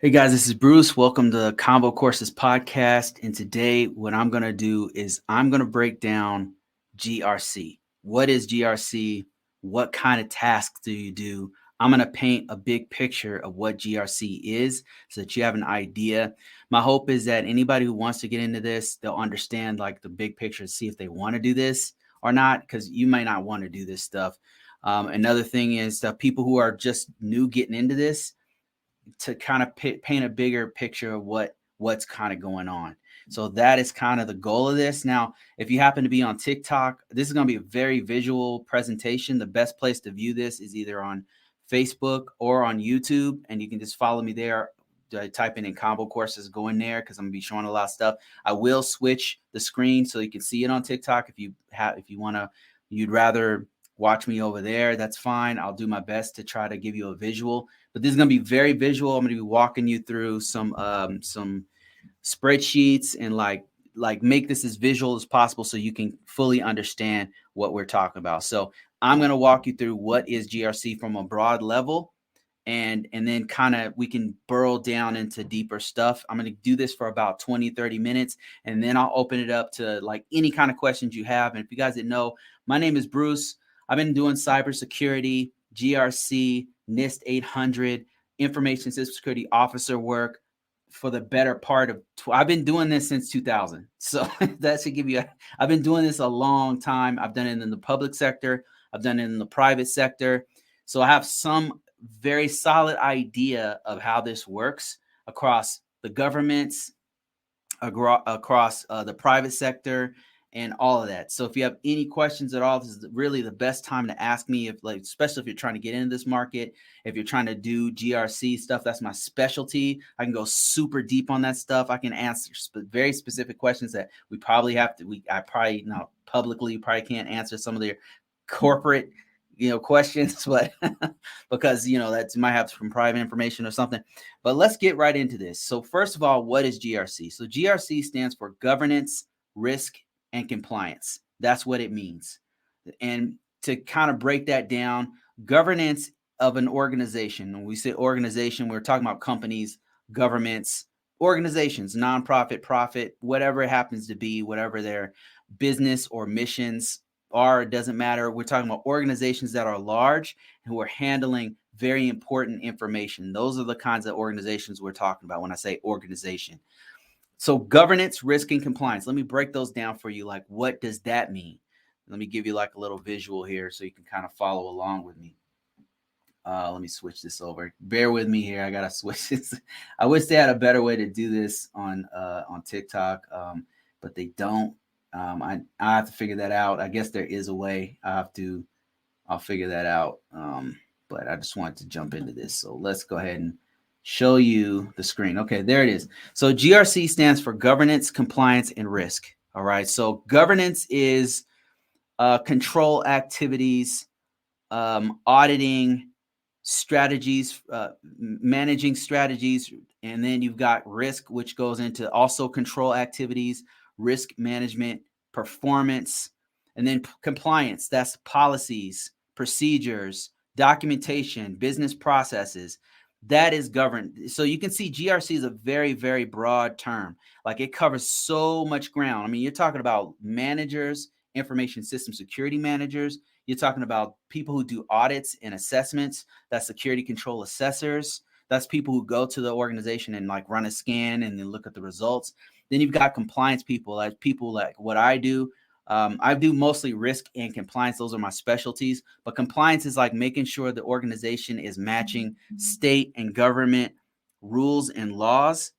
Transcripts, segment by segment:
Hey guys, this is Bruce. Welcome to Convocourses podcast. And today, what I'm going to do is I'm going to break down GRC. What is GRC? What kind of tasks do you do? I'm going to paint a big picture of what GRC is so that you have an idea. My hope is that anybody who wants to get into this, they'll understand like the big picture, see if they want to do this or not, because you may not want to do this stuff. Another thing is the people who are just new getting into this, to kind of paint a bigger picture of what's kind of going on. So that is kind of the goal of this. Now, if you happen to be on TikTok, this is going to be a very visual presentation. The best place to view this is either on Facebook or on YouTube, and you can just follow me there. Type in Convocourses, go in there because I'm gonna be showing a lot of stuff. I will switch the screen so you can see it on TikTok. If you want to, you'd rather watch me over there, that's fine. I'll do my best to try to give you a visual, but this is going to be very visual. I'm going to be walking you through some spreadsheets and like make this as visual as possible so you can fully understand what we're talking about. So I'm going to walk you through what is GRC from a broad level, and then kind of we can burrow down into deeper stuff. I'm going to do this for about 20-30 minutes, and then I'll open it up to like any kind of questions you have. And if you guys didn't know, my name is Bruce. I've been doing cybersecurity, GRC, NIST 800, information system security officer work for the better part of, I've been doing this since 2000. So that should give you, I've been doing this a long time. I've done it in the public sector. I've done it in the private sector. So I have some very solid idea of how this works across the governments, across the private sector, and all of that. So if you have any questions at all, this is really the best time to ask me, if like, especially if you're trying to get into this market, if you're trying to do GRC stuff, that's my specialty. I can go super deep on that stuff. I can answer very specific questions that we probably have to, I probably not publicly, probably can't answer some of the corporate, questions, but because, that might have some private information or something. But let's get right into this. So first of all, what is GRC? So GRC stands for governance, risk, and compliance. That's what it means. And to kind of break that down, governance of an organization. When we say organization, we're talking about companies, governments, organizations, nonprofit, profit, whatever it happens to be, whatever their business or missions are, it doesn't matter. We're talking about organizations that are large and who are handling very important information. Those are the kinds of organizations we're talking about when I say organization. So governance, risk, and compliance. Let me break those down for you. Like, what does that mean? Let me give you like a little visual here so you can kind of follow along with me. Let me switch this over. Bear with me here. I gotta switch this. I wish they had a better way to do this on TikTok, but they don't. I have to figure that out. I guess there is a way. I'll figure that out. But I just wanted to jump into this. So let's go ahead and show you the screen. Okay, there it is. So GRC stands for governance, compliance, and risk. All right. So governance is control activities, auditing strategies, managing strategies. And then you've got risk, which goes into also control activities, risk management, performance, and then compliance. That's policies, procedures, documentation, business processes. That is governed. So you can see GRC is a very, very broad term. Like, it covers so much ground. I mean, you're talking about managers, information system security managers. You're talking about people who do audits and assessments. That's security control assessors. That's people who go to the organization and like run a scan and then look at the results. Then you've got compliance people, like people like what I do. I do mostly risk and compliance. Those are my specialties. But compliance is like making sure the organization is matching state and government rules and laws.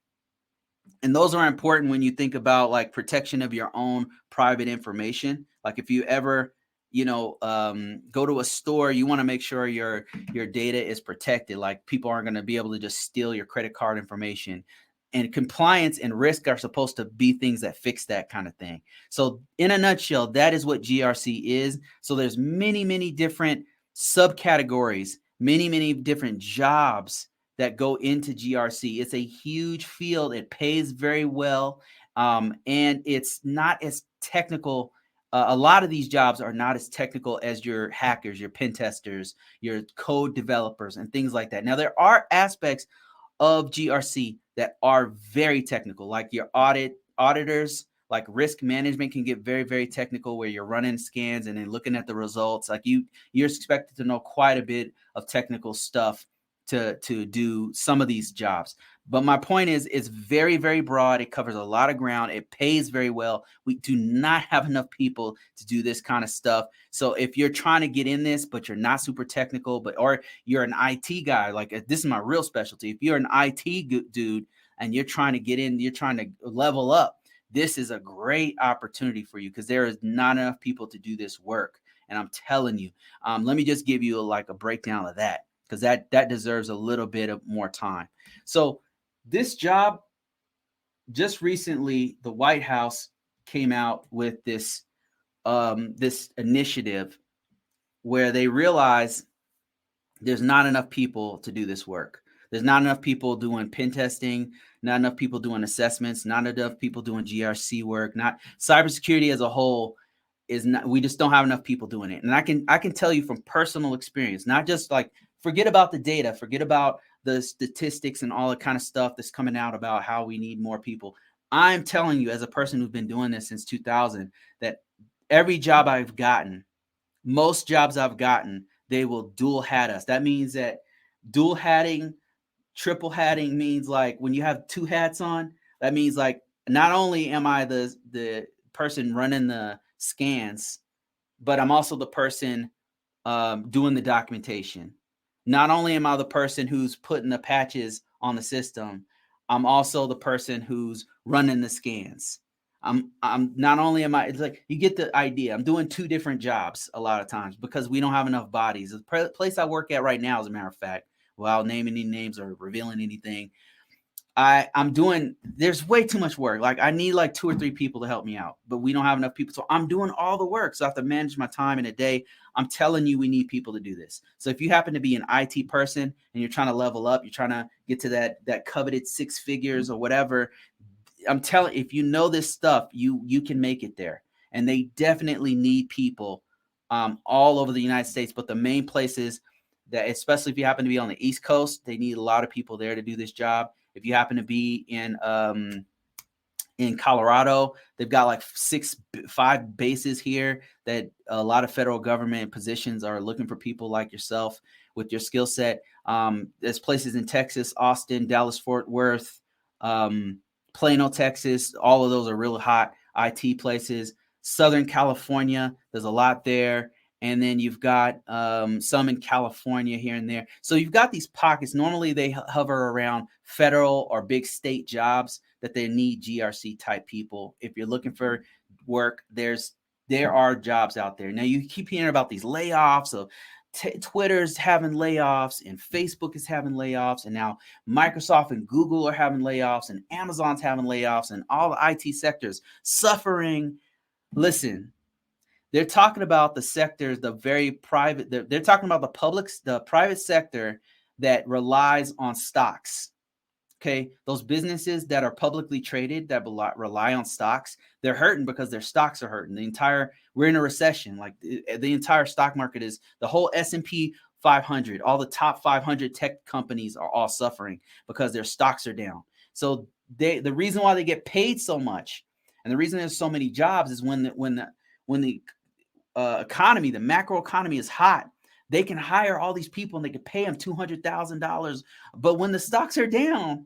And those are important when you think about like protection of your own private information. Like if you ever, go to a store, you want to make sure your data is protected. Like people aren't going to be able to just steal your credit card information. And compliance and risk are supposed to be things that fix that kind of thing. So in a nutshell, that is what GRC is. So there's many, many different subcategories, many, many different jobs that go into GRC. It's a huge field. It pays very well. And it's not as technical. A lot of these jobs are not as technical as your hackers, your pen testers, your code developers, and things like that. Now, there are aspects of GRC that are very technical, like your auditors, like risk management can get very, very technical where you're running scans and then looking at the results. Like you're expected to know quite a bit of technical stuff to do some of these jobs. But my point is, it's very, very broad. It covers a lot of ground. It pays very well. We do not have enough people to do this kind of stuff. So if you're trying to get in this, but you're not super technical, or you're an IT guy, like this is my real specialty. If you're an IT dude and you're trying to get in, you're trying to level up, this is a great opportunity for you because there is not enough people to do this work. And I'm telling you, let me just give you a breakdown of that, because that deserves a little bit of more time. So this job, just recently, the White House came out with this initiative where they realize there's not enough people to do this work. There's not enough people doing pen testing, not enough people doing assessments, not enough people doing GRC work. Not cybersecurity as a whole is not. We just don't have enough people doing it. And I can tell you from personal experience, not just like forget about the data, forget about the statistics and all the kind of stuff that's coming out about how we need more people. I'm telling you, as a person who's been doing this since 2000, that every job I've gotten, most jobs I've gotten, they will dual hat us. That means that dual hatting, triple hatting means like when you have two hats on, that means like not only am I the person running the scans, but I'm also the person doing the documentation. Not only am I the person who's putting the patches on the system, I'm also the person who's running the scans. I'm not only am I, it's like you get the idea. I'm doing two different jobs a lot of times because we don't have enough bodies. The place I work at right now, as a matter of fact, without naming any names or revealing anything, I'm doing, there's way too much work. Like I need like 2 or 3 people to help me out, but we don't have enough people. So I'm doing all the work. So I have to manage my time in a day. I'm telling you, we need people to do this. So if you happen to be an IT person and you're trying to level up, you're trying to get to that coveted 6 figures or whatever, I'm telling, if you know this stuff, you can make it there. And they definitely need people all over the United States. But the main places that, especially if you happen to be on the East Coast, they need a lot of people there to do this job. If you happen to be in Colorado, they've got like 5 bases here that a lot of federal government positions are looking for people like yourself with your skill set. There's places in Texas, Austin, Dallas, Fort Worth, Plano, Texas. All of those are really hot IT places. Southern California, there's a lot there. And then you've got some in California here and there. So you've got these pockets. Normally they hover around federal or big state jobs that they need GRC type people. If you're looking for work, there are jobs out there. Now you keep hearing about these layoffs. So Twitter's having layoffs and Facebook is having layoffs. And now Microsoft and Google are having layoffs and Amazon's having layoffs and all the IT sectors suffering. Listen, they're talking about the sectors, the very private, they're talking about the private sector that relies on stocks. Okay. Those businesses that are publicly traded that rely on stocks, they're hurting because their stocks are hurting. We're in a recession. Like the entire stock market is, the whole S&P 500, all the top 500 tech companies are all suffering because their stocks are down. So the reason why they get paid so much and the reason there's so many jobs is when the economy, the macro economy is hot, they can hire all these people and they can pay them $200,000. But when the stocks are down,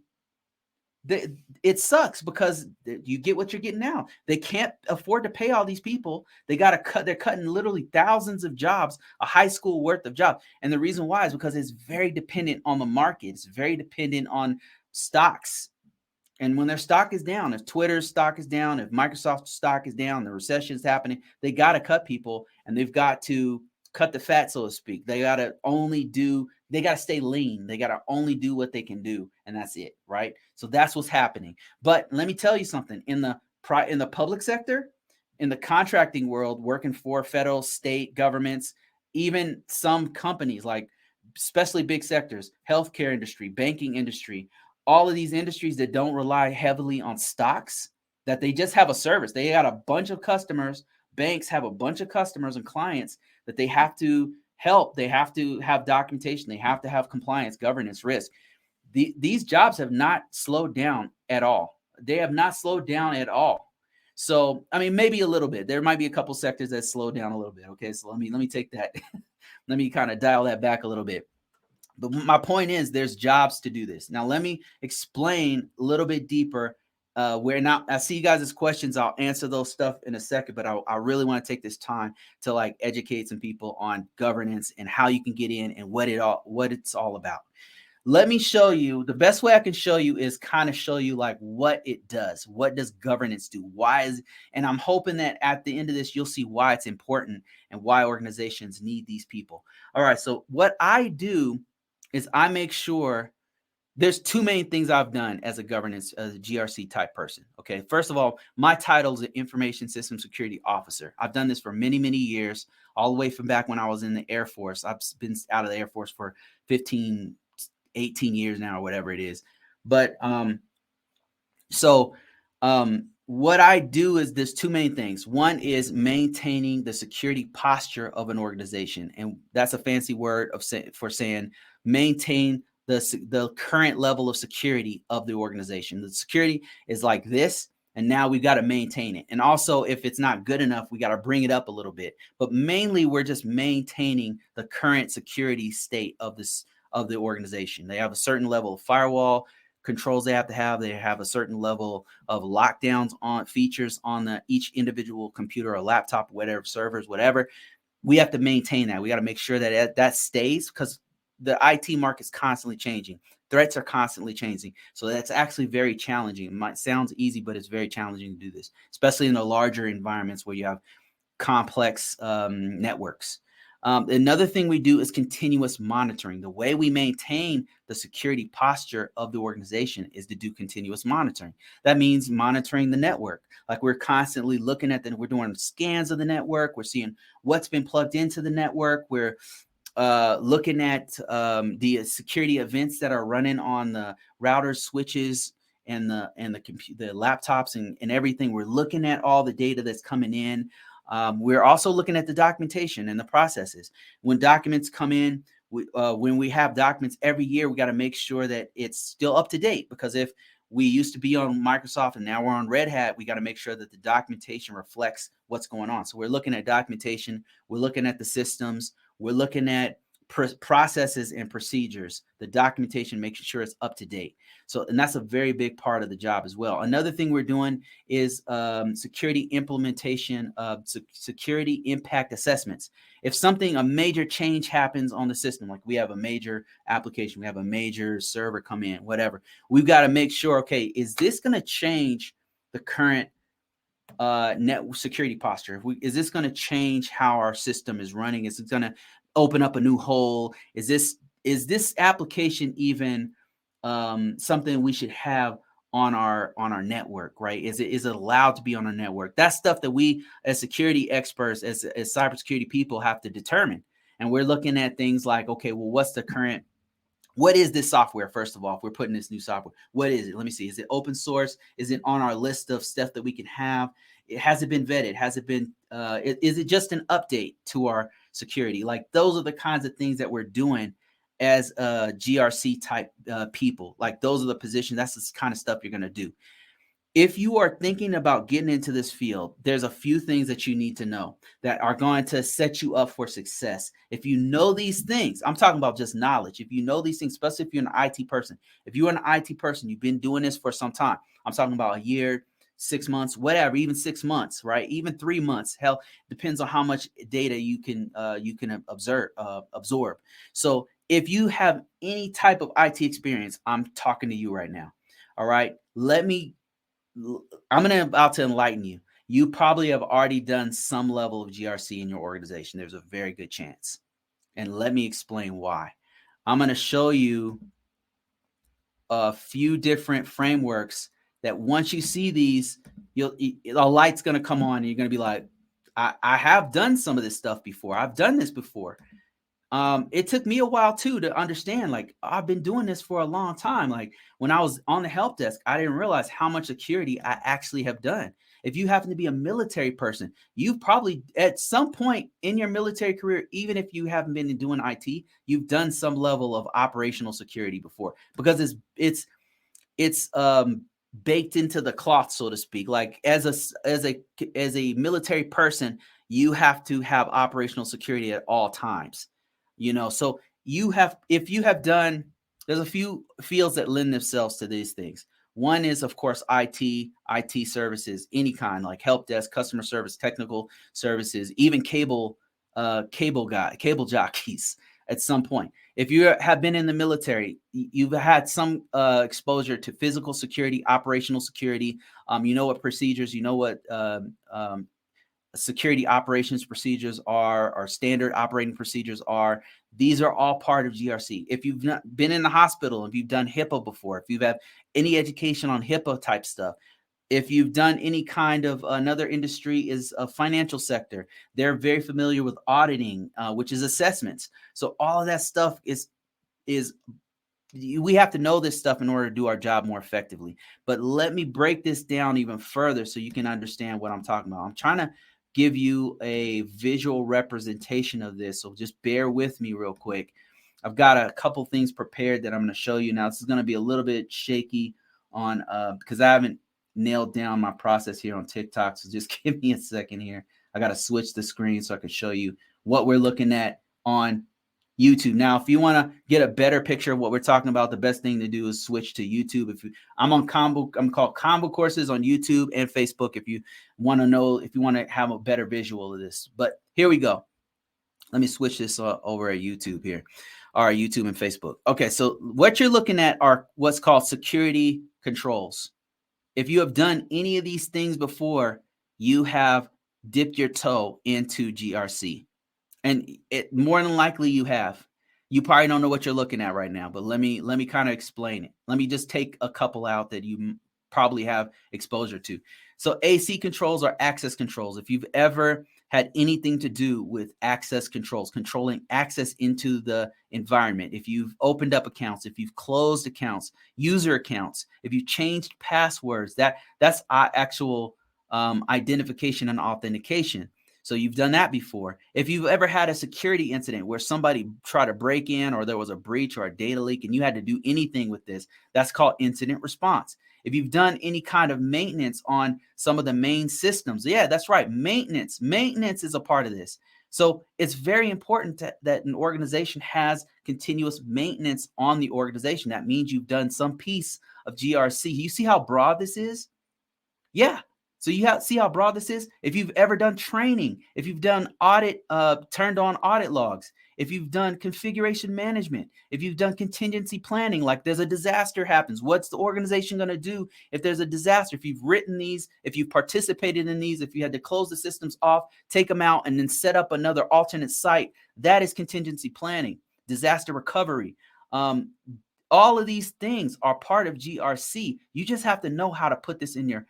it sucks because you get what you're getting now. They can't afford to pay all these people. They got to cut. They're cutting literally thousands of jobs, a high school worth of jobs. And the reason why is because it's very dependent on the market. It's very dependent on stocks. And when their stock is down, if Twitter's stock is down, if Microsoft's stock is down, the recession is happening, they got to cut people and they've got to cut the fat, so to speak. They got to stay lean. They got to only do what they can do. And that's it. Right. So that's what's happening. But let me tell you something, in the public sector, in the contracting world, working for federal, state governments, even some companies, like especially big sectors, healthcare industry, banking industry, all of these industries that don't rely heavily on stocks, that they just have a service. They got a bunch of customers. Banks have a bunch of customers and clients that they have to help. They have to have documentation. They have to have compliance, governance, risk. these jobs have not slowed down at all. They have not slowed down at all. So, I mean, maybe a little bit. There might be a couple sectors that slow down a little bit. Okay, so let me take that. Let me kind of dial that back a little bit. But my point is, there's jobs to do this. Now, let me explain a little bit deeper. Where now I see you guys' questions. I'll answer those stuff in a second, but I really want to take this time to like educate some people on governance and how you can get in and what it's all about. Let me show you. The best way I can show you is kind of show you like what it does. What does governance do? Why is, and I'm hoping that at the end of this, you'll see why it's important and why organizations need these people. All right. So what I do is I make sure there's two main things I've done as a governance, as a GRC type person. Okay. First of all, my title is an information system security officer. I've done this for many, many years, all the way from back when I was in the Air Force. I've been out of the Air Force for 18 years now, or whatever it is. But what I do is there's two main things. One is maintaining the security posture of an organization. And that's a fancy word for saying maintain the current level of security of the organization. The security is like this, and now we've got to maintain it. And also, if it's not good enough, we got to bring it up a little bit. But mainly, we're just maintaining the current security state of the organization. They have a certain level of firewall controls they have to have. They have a certain level of lockdowns on features on each individual computer or laptop, whatever, servers, whatever. We have to maintain that. We got to make sure that that stays, because the IT market is constantly changing. Threats are constantly changing. So that's actually very challenging. It might sound easy, but it's very challenging to do this, especially in the larger environments where you have complex networks. Another thing we do is continuous monitoring. The way we maintain the security posture of the organization is to do continuous monitoring. That means monitoring the network. Like we're constantly looking at we're doing scans of the network. We're seeing what's been plugged into the network. We're looking at the security events that are running on the routers, switches, and the laptops and everything. We're looking at all the data that's coming in. We're also looking at the documentation and the processes. When documents come in, when we have documents every year, we got to make sure that it's still up to date, because if we used to be on Microsoft and now we're on Red Hat, we got to make sure that the documentation reflects what's going on. So we're looking at documentation, we're looking at the systems, we're looking at processes and procedures, the documentation, making sure it's up to date. So, and that's a very big part of the job as well. Another thing we're doing is security implementation of security impact assessments. If a major change happens on the system, like we have a major application, we have a major server come in, whatever, we've got to make sure, okay, is this going to change the current net security posture? Is this going to change how our system is running? Is it going to open up a new hole? Is this application even something we should have on our network, right? Is it allowed to be on our network? That's stuff that we as security experts, as cybersecurity people, have to determine. And we're looking at things like, okay, well, what is this software? First of all, if we're putting this new software, what is it? Let me see. Is it open source? Is it on our list of stuff that we can have? Has it been vetted? Has it been, is it just an update to our security? Like those are the kinds of things that we're doing as GRC type people. Like those are the positions. That's the kind of stuff you're going to do. If you are thinking about getting into this field, there's a few things that you need to know that are going to set you up for success. If you know these things, I'm talking about just knowledge. If you know these things, especially if you're an IT person, if you're an IT person, you've been doing this for some time. I'm talking about a year, 6 months, whatever, even 6 months, right? Even 3 months. Hell, depends on how much data you can absorb. So if you have any type of IT experience, I'm talking to you right now. All right. I'm about to enlighten you. You probably have already done some level of GRC in your organization. There's a very good chance. And let me explain why. I'm going to show you a few different frameworks that once you see these, a light's going to come on and you're going to be like, I have done some of this stuff before. I've done this before. It took me a while too to understand, like, I've been doing this for a long time. Like when I was on the help desk, I didn't realize how much security I actually have done. If you happen to be a military person, you've probably at some point in your military career, even if you haven't been doing IT, you've done some level of operational security before, because it's baked into the cloth, so to speak. Like as a military person, you have to have operational security at all times. So if you have done, there's a few fields that lend themselves to these things. One is, of course, IT services, any kind, like help desk, customer service, technical services, even cable jockeys at some point. If you have been in the military, you've had some exposure to physical security, operational security. You know what procedures, you know what security operations procedures are, or standard operating procedures are. These are all part of GRC. If you've not been in the hospital, if you've done HIPAA before, if you've had any education on HIPAA type stuff, if you've done any kind of, another industry is a financial sector, they're very familiar with auditing, which is assessments. So all of that stuff is we have to know this stuff in order to do our job more effectively. But let me break this down even further so you can understand what I'm talking about. I'm trying to give you a visual representation of this, so just bear with me real quick. I've got a couple things prepared that I'm going to show you now. This is going to be a little bit shaky on because I haven't nailed down my process here on TikTok, so just give me a second here. I got to switch the screen so I can show you what we're looking at on YouTube. Now, if you want to get a better picture of what we're talking about, the best thing to do is switch to YouTube. I'm called Convocourses on YouTube and Facebook. If you want to have a better visual of this. But here we go. Let me switch this over at YouTube here, or YouTube and Facebook. Okay, so what you're looking at are what's called security controls. If you have done any of these things before, you have dipped your toe into GRC. And it more than likely you have. You probably don't know what you're looking at right now, but let me kind of explain it. Let me just take a couple out that you probably have exposure to. So AC controls are access controls. If you've ever had anything to do with access controls, controlling access into the environment, if you've opened up accounts, if you've closed accounts, user accounts, if you've changed passwords, that's actual identification and authentication. So you've done that before. If you've ever had a security incident where somebody tried to break in, or there was a breach or a data leak, and you had to do anything with this, that's called incident response. If you've done any kind of maintenance on some of the main systems, yeah, that's right. Maintenance is a part of this. So it's very important that an organization has continuous maintenance on the organization. That means you've done some piece of GRC. You see how broad this is? Yeah. So see how broad this is? If you've ever done training, if you've done turned on audit logs, if you've done configuration management, if you've done contingency planning, like there's a disaster happens, what's the organization going to do if there's a disaster? If you've written these, if you've participated in these, if you had to close the systems off, take them out, and then set up another alternate site, that is contingency planning, disaster recovery. All of these things are part of GRC. You just have to know how to put this in your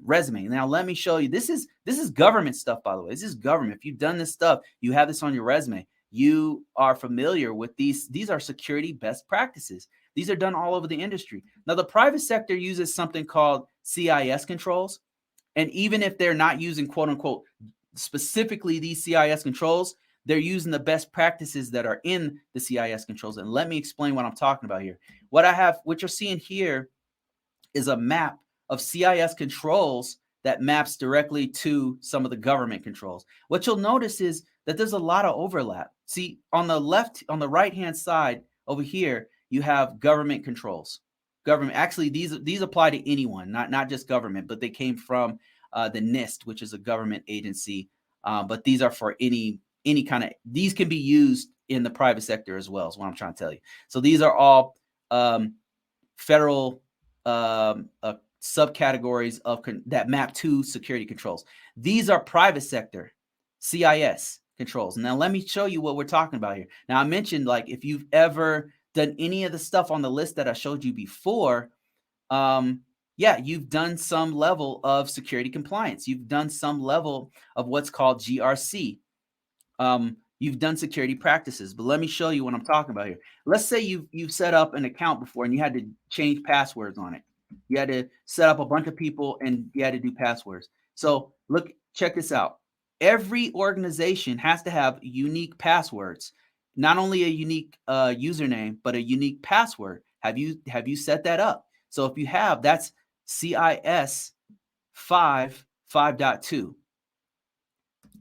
resume. Now, let me show you. This is government stuff, by the way. This is government. If you've done this stuff, you have this on your resume. You are familiar with these. These are security best practices. These are done all over the industry. Now, the private sector uses something called CIS controls. And even if they're not using, quote unquote, specifically these CIS controls, they're using the best practices that are in the CIS controls. And let me explain what I'm talking about here. What you're seeing here is a map of CIS controls that maps directly to some of the government controls. What you'll notice is that there's a lot of overlap. See, on the right-hand side over here, you have government controls. Government, actually, these apply to anyone, not just government, but they came from the NIST, which is a government agency. But these are for any kind of, these can be used in the private sector as well, is what I'm trying to tell you. So these are all federal subcategories that map to security controls. These are private sector CIS controls. Now, let me show you what we're talking about here. Now, I mentioned, like, if you've ever done any of the stuff on the list that I showed you before, yeah, you've done some level of security compliance. You've done some level of what's called GRC. You've done security practices, but let me show you what I'm talking about here. Let's say you've set up an account before and you had to change passwords on it. You had to set up a bunch of people and you had to do passwords. So look, check this out. Every organization has to have unique passwords, not only a unique username, but a unique password. Have you set that up? So if you have, that's CIS 5.2.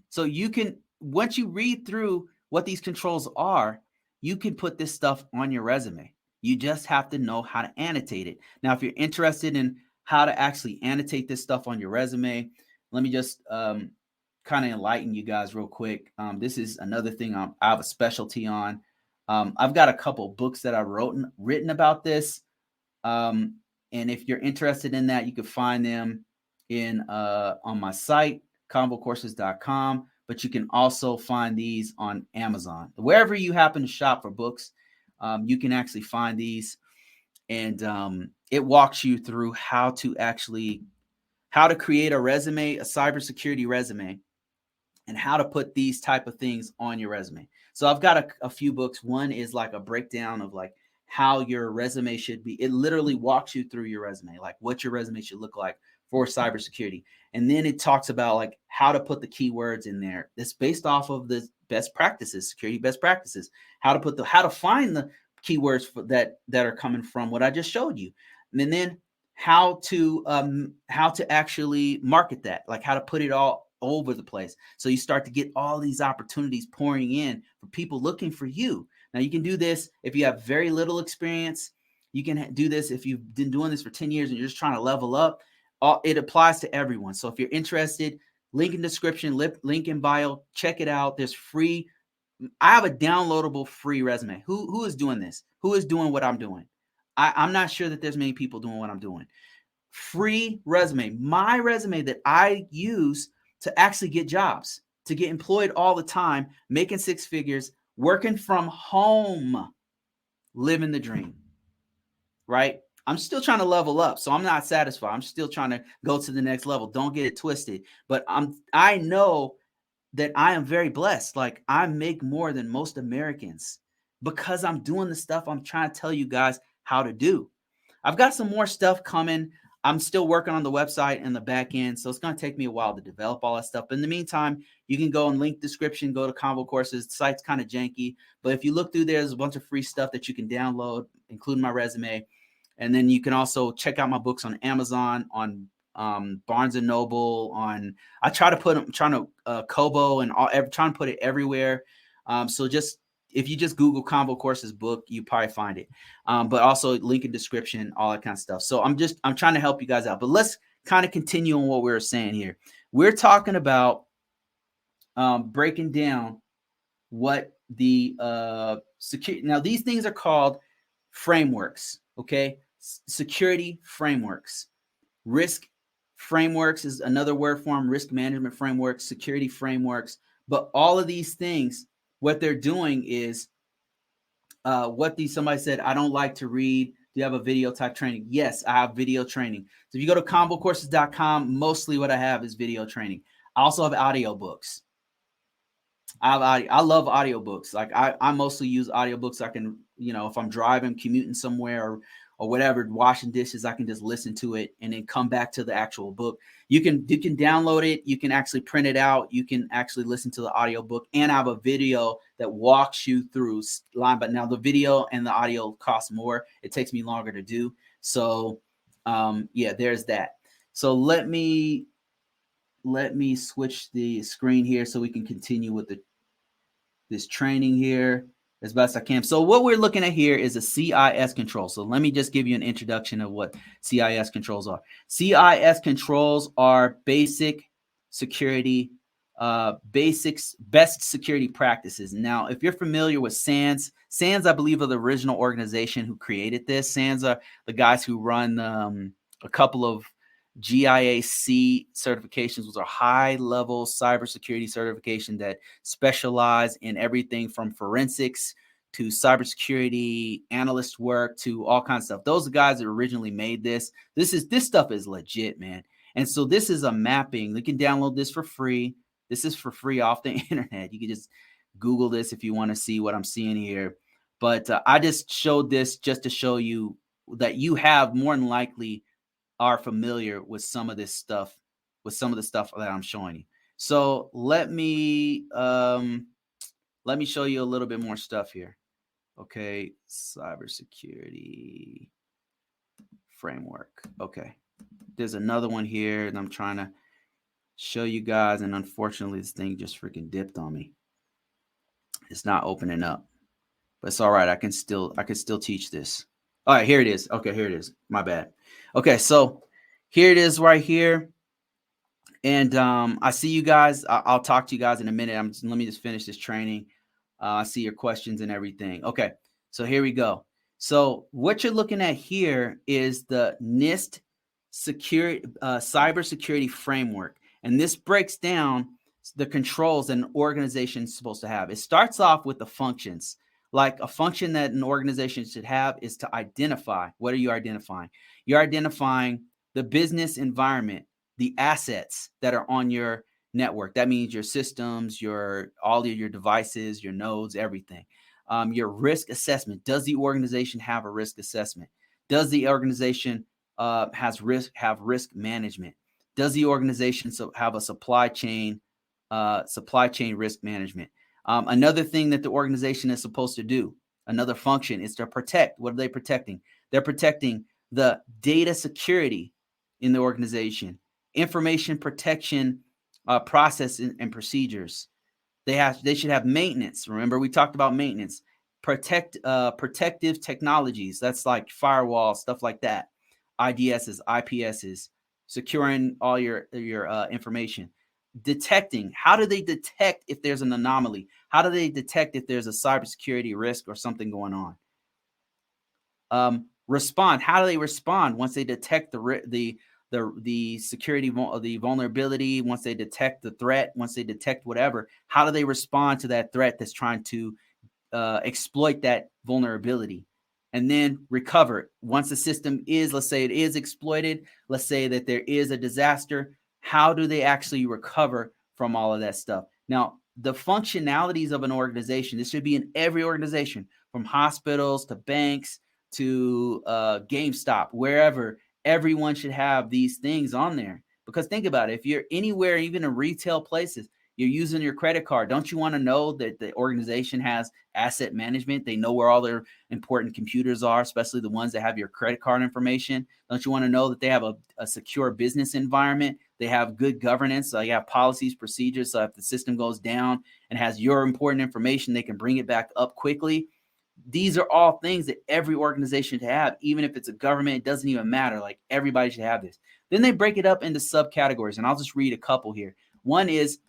So you can, once you read through what these controls are, you can put this stuff on your resume. You just have to know how to annotate it. Now, if you're interested in how to actually annotate this stuff on your resume, let me just kind of enlighten you guys real quick. This is another thing I have a specialty on. I've got a couple books that I've written about this. And if you're interested in that, you can find them in on my site, convocourses.com, but you can also find these on Amazon. Wherever you happen to shop for books, you can actually find these. And it walks you through how to create a resume, a cybersecurity resume, and how to put these type of things on your resume. So I've got a few books. One is like a breakdown of like how your resume should be. It literally walks you through your resume, like what your resume should look like for cybersecurity. And then it talks about like how to put the keywords in there. It's based off of the best practices, security best practices, how to find the keywords that are coming from what I just showed you. And then how to actually market that, like how to put it all over the place. So you start to get all these opportunities pouring in for people looking for you. Now you can do this if you have very little experience. You can do this if you've been doing this for 10 years and you're just trying to level up. It applies to everyone. So if you're interested, link in description, link in bio, check it out. There's free. I have a downloadable free resume. Who is doing this? Who is doing what I'm doing? I'm not sure that there's many people doing what I'm doing. Free resume. My resume that I use to actually get jobs, to get employed all the time, making six figures, working from home, living the dream, right? I'm still trying to level up, so I'm not satisfied. I'm still trying to go to the next level. Don't get it twisted. But I know that I am very blessed. Like I make more than most Americans because I'm doing the stuff I'm trying to tell you guys how to do. I've got some more stuff coming. I'm still working on the website and the back end, so it's going to take me a while to develop all that stuff. But in the meantime, you can go and link description, go to Convocourses. The site's kind of janky, but if you look through there, there's a bunch of free stuff that you can download, including my resume. And then you can also check out my books on Amazon, on Barnes and Noble. I try to put them, trying to Kobo and trying to put it everywhere. So just if you just Google Convocourses book, you probably find it. But also link in description, all that kind of stuff. So I'm trying to help you guys out. But let's kind of continue on what we were saying here. We're talking about breaking down what the security. Now these things are called frameworks. Okay, security frameworks. Risk frameworks is another word for them. Risk management frameworks, security frameworks. But all of these things, what they're doing is somebody said, I don't like to read. Do you have a video type training? Yes, I have video training. So if you go to convocourses.com, mostly what I have is video training. I also have audio books. I love audiobooks. Like I mostly use audiobooks. I can, if I'm driving, commuting somewhere or whatever, washing dishes, I can just listen to it and then come back to the actual book. You can download it. You can actually print it out. You can actually listen to the audiobook, and I have a video that walks you through line. But now the video and the audio cost more. It takes me longer to do. So yeah, there's that. So let me switch the screen here so we can continue with this training here as best I can. So what we're looking at here is a CIS control. So let me just give you an introduction of what CIS controls are. CIS controls are basic security, best security practices. Now, if you're familiar with SANS, I believe are the original organization who created this. SANS are the guys who run a couple of GRC certifications, was a high-level cybersecurity certification that specialize in everything from forensics to cybersecurity analyst work to all kinds of stuff. Those are the guys that originally made this. This stuff is legit, man. And so this is a mapping. You can download this for free. This is for free off the internet. You can just Google this if you want to see what I'm seeing here. But I just showed this just to show you that you have more than likely are familiar with some of this stuff, with some of the stuff that I'm showing you. So let me show you a little bit more stuff here. Okay, cybersecurity framework. Okay, there's another one here and I'm trying to show you guys, and unfortunately this thing just freaking dipped on me. It's not opening up, but it's all right. I can still teach this. All right, here it is. Okay, here it is. My bad. Okay, so here it is right here. And I see you guys. I'll talk to you guys in a minute. Let me just finish this training. I see your questions and everything. Okay, so here we go. So what you're looking at here is the NIST cybersecurity framework, and this breaks down the controls that an organization is supposed to have. It starts off with the functions. Like a function that an organization should have is to identify. What are you identifying? You're identifying the business environment, the assets that are on your network. That means your systems, all of your devices, your nodes, everything. Your risk assessment. Does the organization have a risk assessment? Does the organization have risk management? Does the organization have a supply chain risk management? Another thing that the organization is supposed to do, another function, is to protect. What are they protecting? They're protecting the data security in the organization, information protection process and procedures. They should have maintenance. Remember, we talked about maintenance. Protective technologies. That's like firewalls, stuff like that. IDSs, IPSs, securing all your information. Detecting. How do they detect if there's an anomaly? How do they detect if there's a cybersecurity risk or something going on? Respond. How do they respond once they detect the security, the vulnerability, once they detect the threat, once they detect whatever? How do they respond to that threat that's trying to exploit that vulnerability? And then recover. Once the system is, let's say it is exploited, let's say that there is a disaster, how do they actually recover from all of that stuff? Now, the functionalities of an organization, this should be in every organization, from hospitals to banks to GameStop, wherever. Everyone should have these things on there. Because think about it, if you're anywhere, even in retail places, you're using your credit card. Don't you want to know that the organization has asset management? They know where all their important computers are, especially the ones that have your credit card information. Don't you want to know that they have a secure business environment? They have good governance. So you have policies, procedures. So if the system goes down and has your important information, they can bring it back up quickly. These are all things that every organization should have, even if it's a government. It doesn't even matter. Like, everybody should have this. Then they break it up into subcategories, and I'll just read a couple here. One is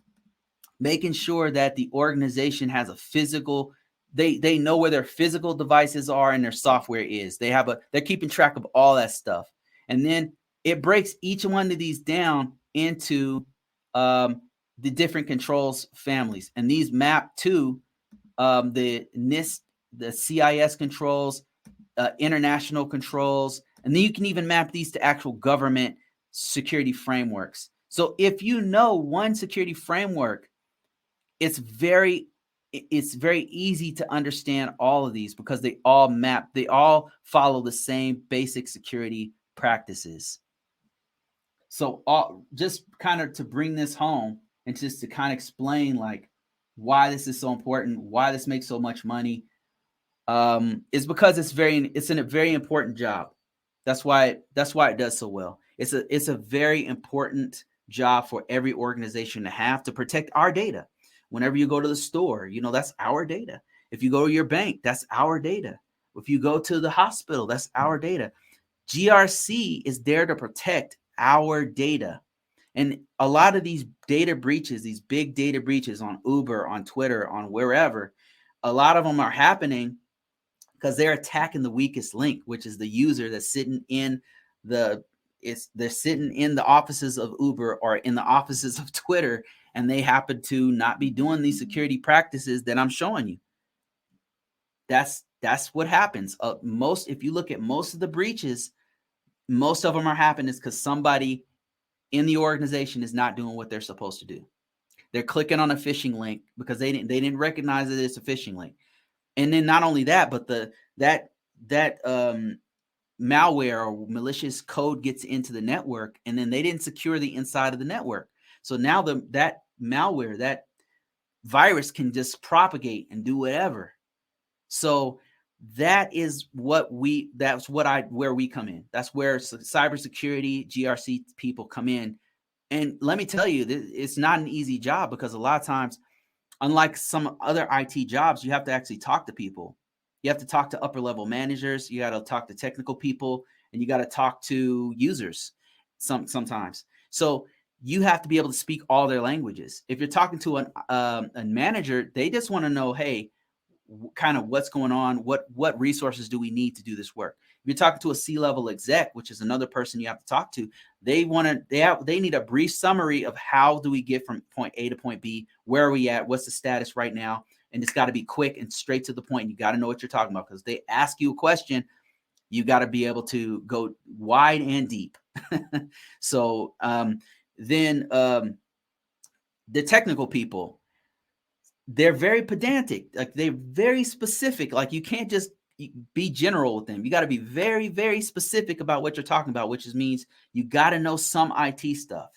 making sure that the organization has a physical, they know where their physical devices are and their software is. They're keeping track of all that stuff. And then it breaks each one of these down into the different controls families. And these map to the NIST, the CIS controls, international controls. And then you can even map these to actual government security frameworks. So if you know one security framework, it's very easy to understand all of these, because they all follow the same basic security practices. So just kind of to bring this home and just to kind of explain like why this is so important, why this makes so much money, is because it's a very important job. That's why it does so well. It's a very important job for every organization to have, to protect our data. Whenever you go to the store, that's our data. If you go to your bank, that's our data. If you go to the hospital, that's our data. GRC is there to protect our data. And a lot of these data breaches, these big data breaches on Uber, on Twitter, on wherever, a lot of them are happening because they're attacking the weakest link, which is the user that's sitting in they're sitting in the offices of Uber or in the offices of Twitter, and they happen to not be doing these security practices that I'm showing you. That's what happens. If you look at most of the breaches, most of them are happening because somebody in the organization is not doing what they're supposed to do. They're clicking on a phishing link because they didn't recognize that it's a phishing link. And then not only that, but malware or malicious code gets into the network, and then they didn't secure the inside of the network. So now that malware, that virus can just propagate and do whatever. So that's where we come in. That's where cybersecurity GRC people come in. And let me tell you, it's not an easy job, because a lot of times, unlike some other IT jobs, you have to actually talk to people. You have to talk to upper level managers. You got to talk to technical people, and you got to talk to users sometimes. So you have to be able to speak all their languages. If you're talking to a manager, they just want to know, hey, kind of what's going on, what resources do we need to do this work. If you're talking to a C-level exec, which is another person you have to talk to, they need a brief summary of how do we get from point A to point B, where are we at, what's the status right now, and it's got to be quick and straight to the point. You got to know what you're talking about, because they ask you a question, you got to be able to go wide and deep. So then the technical people, they're very pedantic. Like, they're very specific. Like, you can't just be general with them. You got to be very, very specific about what you're talking about, which means you got to know some IT stuff.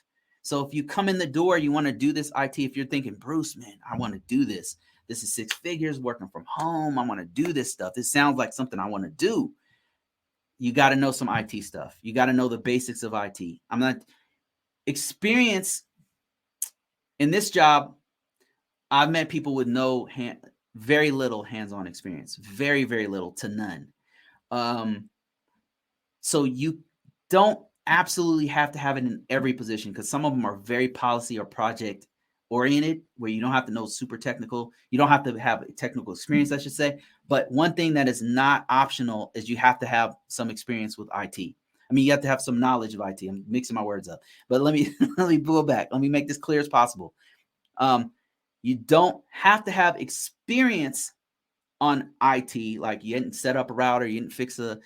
So if you come in the door, you want to do this IT, if you're thinking, Bruce, man, I want to do this. This is 6 figures, working from home. I want to do this stuff. This sounds like something I want to do. You got to know some IT stuff. You got to know the basics of IT. I'm not experience in this job. I've met people with very little hands-on experience, very, very little to none. So you don't absolutely have to have it in every position, because some of them are very policy or project oriented, where you don't have to know super technical. You don't have to have technical experience, I should say. But one thing that is not optional is you have to have some experience with IT. I mean, you have to have some knowledge of IT. I'm mixing my words up, but let me go back. Let me make this clear as possible. You don't have to have experience on IT, like you didn't set up a router, you didn't fix a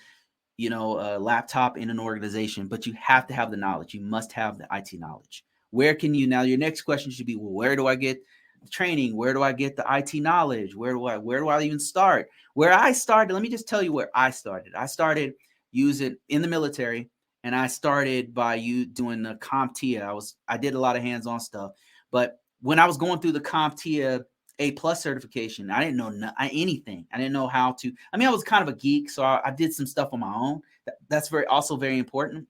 laptop in an organization, but you have to have the knowledge. You must have the IT knowledge. Where can you, now your next question should be, well, where do I get the training? Where do I get the IT knowledge? Where do I even start? Where I started, let me just tell you where I started. I started using in the military, and I started by doing the CompTIA. I did a lot of hands-on stuff, but when I was going through the CompTIA A+ certification, I didn't know anything. I didn't know how to. I mean, I was kind of a geek, so I did some stuff on my own. That's also very important.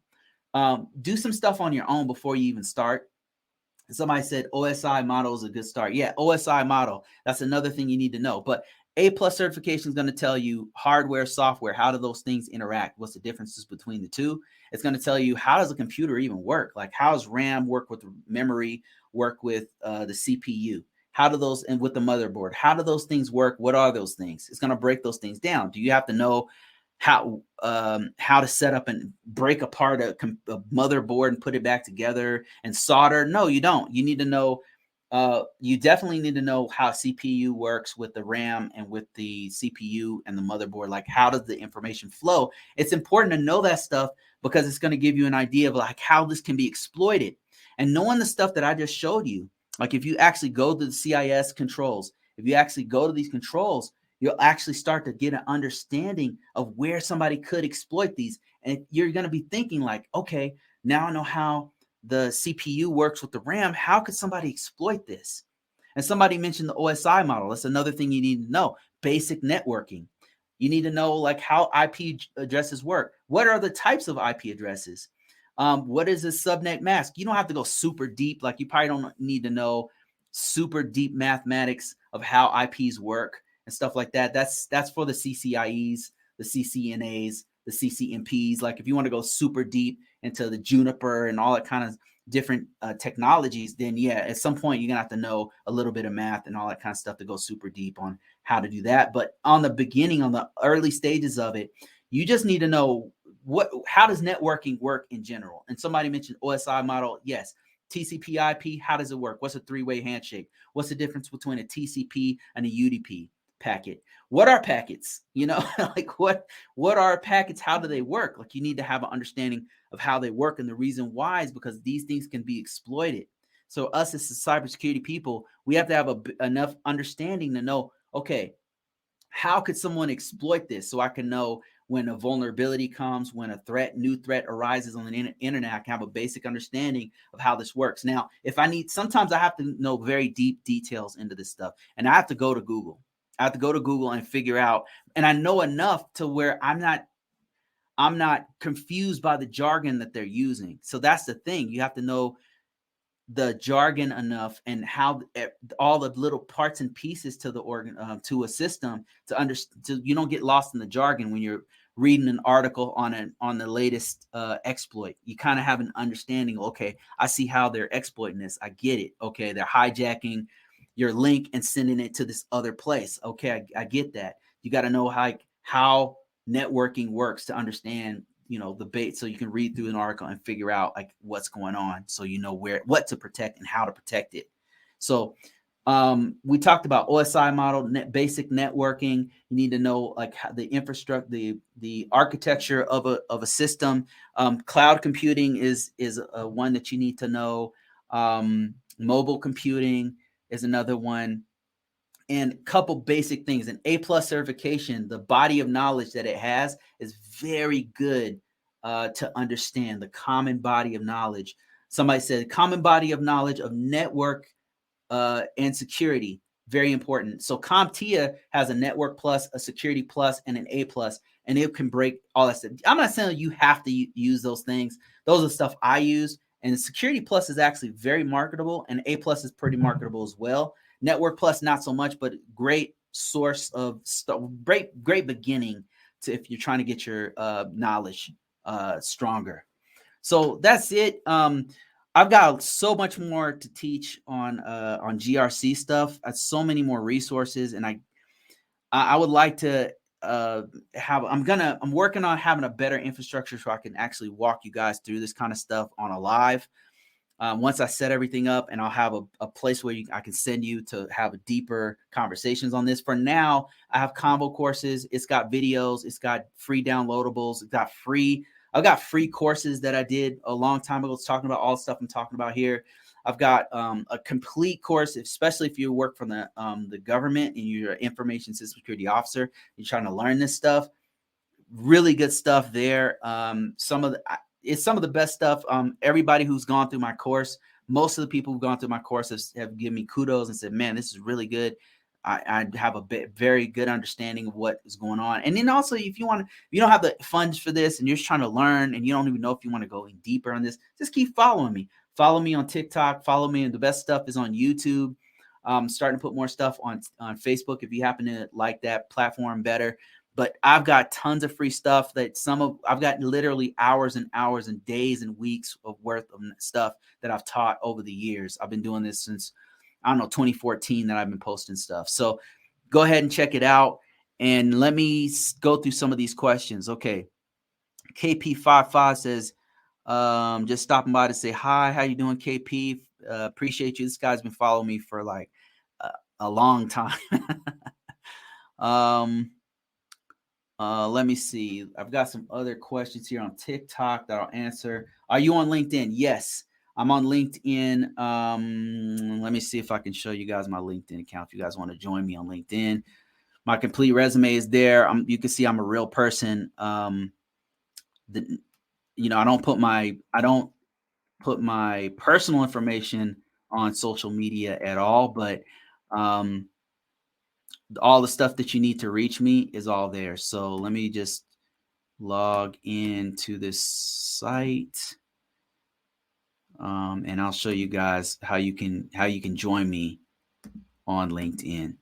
Do some stuff on your own before you even start. Somebody said OSI model is a good start. Yeah, OSI model. That's another thing you need to know. But A+ certification is going to tell you hardware, software. How do those things interact? What's the differences between the two? It's going to tell you, how does a computer even work? Like, how does RAM work with memory, work with the CPU? How do those, and with the motherboard, how do those things work? What are those things? It's going to break those things down. Do you have to know how to set up and break apart a motherboard and put it back together and solder? No, you don't. You need to know, you definitely need to know how CPU works with the RAM and with the CPU and the motherboard. Like, how does the information flow? It's important to know that stuff, because it's going to give you an idea of like how this can be exploited. And knowing the stuff that I just showed you, like if you actually go to the CIS controls, if you actually go to these controls, you'll actually start to get an understanding of where somebody could exploit these. And you're going to be thinking like, okay, now I know how the CPU works with the RAM. How could somebody exploit this? And somebody mentioned the OSI model. That's another thing you need to know. Basic networking. You need to know like how IP addresses work. What are the types of IP addresses? What is a subnet mask? You don't have to go super deep. Like, you probably don't need to know super deep mathematics of how IPs work and stuff like that. That's for the CCIEs, the CCNAs, the CCNPs. Like, if you want to go super deep into the Juniper and all that kind of different technologies, then yeah, at some point you're gonna have to know a little bit of math and all that kind of stuff to go super deep on how to do that. But on the beginning, on the early stages of it, you just need to know how does networking work in general. And somebody mentioned OSI model. Yes. TCP IP, how does it work? What's a three-way handshake? What's the difference between a TCP and a UDP packet? What are packets? Like what are packets? How do they work? Like, you need to have an understanding of how they work. And the reason why is because these things can be exploited. So us as cybersecurity people, we have to have enough understanding to know, okay, how could someone exploit this? So I can know when a vulnerability comes, when a new threat arises on the internet, I can have a basic understanding of how this works. Now, if I need, sometimes I have to know very deep details into this stuff, and I have to go to Google. I have to go to Google and figure out, and I know enough to where I'm not confused by the jargon that they're using. So that's the thing. You have to know the jargon enough and how all the little parts and pieces to the organ to a system to understand, so you don't get lost in the jargon when you're reading an article on the latest exploit. You kind of have an understanding. Okay, I see how they're exploiting this. I get it. Okay, they're hijacking your link and sending it to this other place. Okay, I get that. You got to know how networking works to understand, the bait, so you can read through an article and figure out like what's going on, so you know what to protect and how to protect it. So we talked about OSI model, basic networking. You need to know like how the infrastructure, the architecture of a system. Cloud computing is one that you need to know. Mobile computing is another one. And a couple basic things. An A+ certification, the body of knowledge that it has is very good to understand the common body of knowledge. Somebody said common body of knowledge of network and security, very important. So CompTIA has a network plus, a security plus, and an A+, and it can break all that stuff. I'm not saying you have to use those things. Those are stuff I use. And security plus is actually very marketable, and A+ is pretty marketable as well. Network plus, not so much, but great source of great beginning to if you're trying to get your knowledge stronger. So that's it. I've got so much more to teach on GRC stuff. So many more resources, and I would like to I'm working on having a better infrastructure so I can actually walk you guys through this kind of stuff on a live. Once I set everything up, and I'll have a place where I can send you to have deeper conversations on this. For now, I have Convocourses. It's got videos. It's got free downloadables. I've got free courses that I did a long time ago. It's talking about all the stuff I'm talking about here. I've got a complete course, especially if you work for the government and you're an information system security officer. You're trying to learn this stuff. Really good stuff there. It's some of the best stuff. Everybody who's gone through my course, most of the people who've gone through my course have given me kudos and said, man, this is really good. I have a very good understanding of what is going on. And then also, if you don't have the funds for this and you're just trying to learn and you don't even know if you want to go deeper on this, just keep following me. Follow me on TikTok. Follow me. And the best stuff is on YouTube. Starting to put more stuff on Facebook if you happen to like that platform better. But I've got tons of free stuff I've got literally hours and hours and days and weeks of worth of stuff that I've taught over the years. I've been doing this since, 2014 that I've been posting stuff. So go ahead and check it out. And let me go through some of these questions. Okay. KP55 says, just stopping by to say hi. How you doing, KP? Appreciate you. This guy's been following me for like a long time. Let me see. I've got some other questions here on TikTok that I'll answer. Are you on LinkedIn? Yes, I'm on LinkedIn. Let me see if I can show you guys my LinkedIn account. If you guys want to join me on LinkedIn, my complete resume is there. You can see I'm a real person. I don't put my personal information on social media at all, but all the stuff that you need to reach me is all there. So let me just log into this site, and I'll show you guys how you can join me on LinkedIn.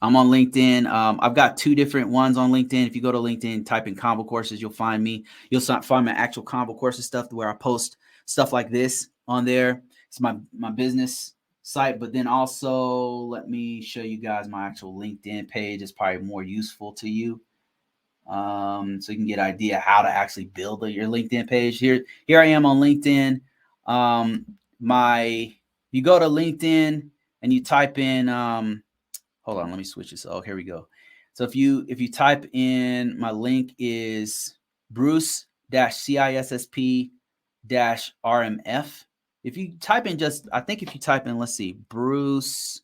I'm on LinkedIn. I've got two different ones on LinkedIn. If you go to LinkedIn, type in Convocourses, you'll find me. You'll find my actual Convocourses stuff where I post stuff like this on there. It's my business site, but then also let me show you guys my actual LinkedIn page. It's probably more useful to you, so you can get an idea how to actually build your LinkedIn page. Here I am on LinkedIn. You go to LinkedIn and you type in hold on, let me switch this. Oh, here we go. So if you type in, my link is Bruce-CISSP-RMF. If you type in let's see, Bruce,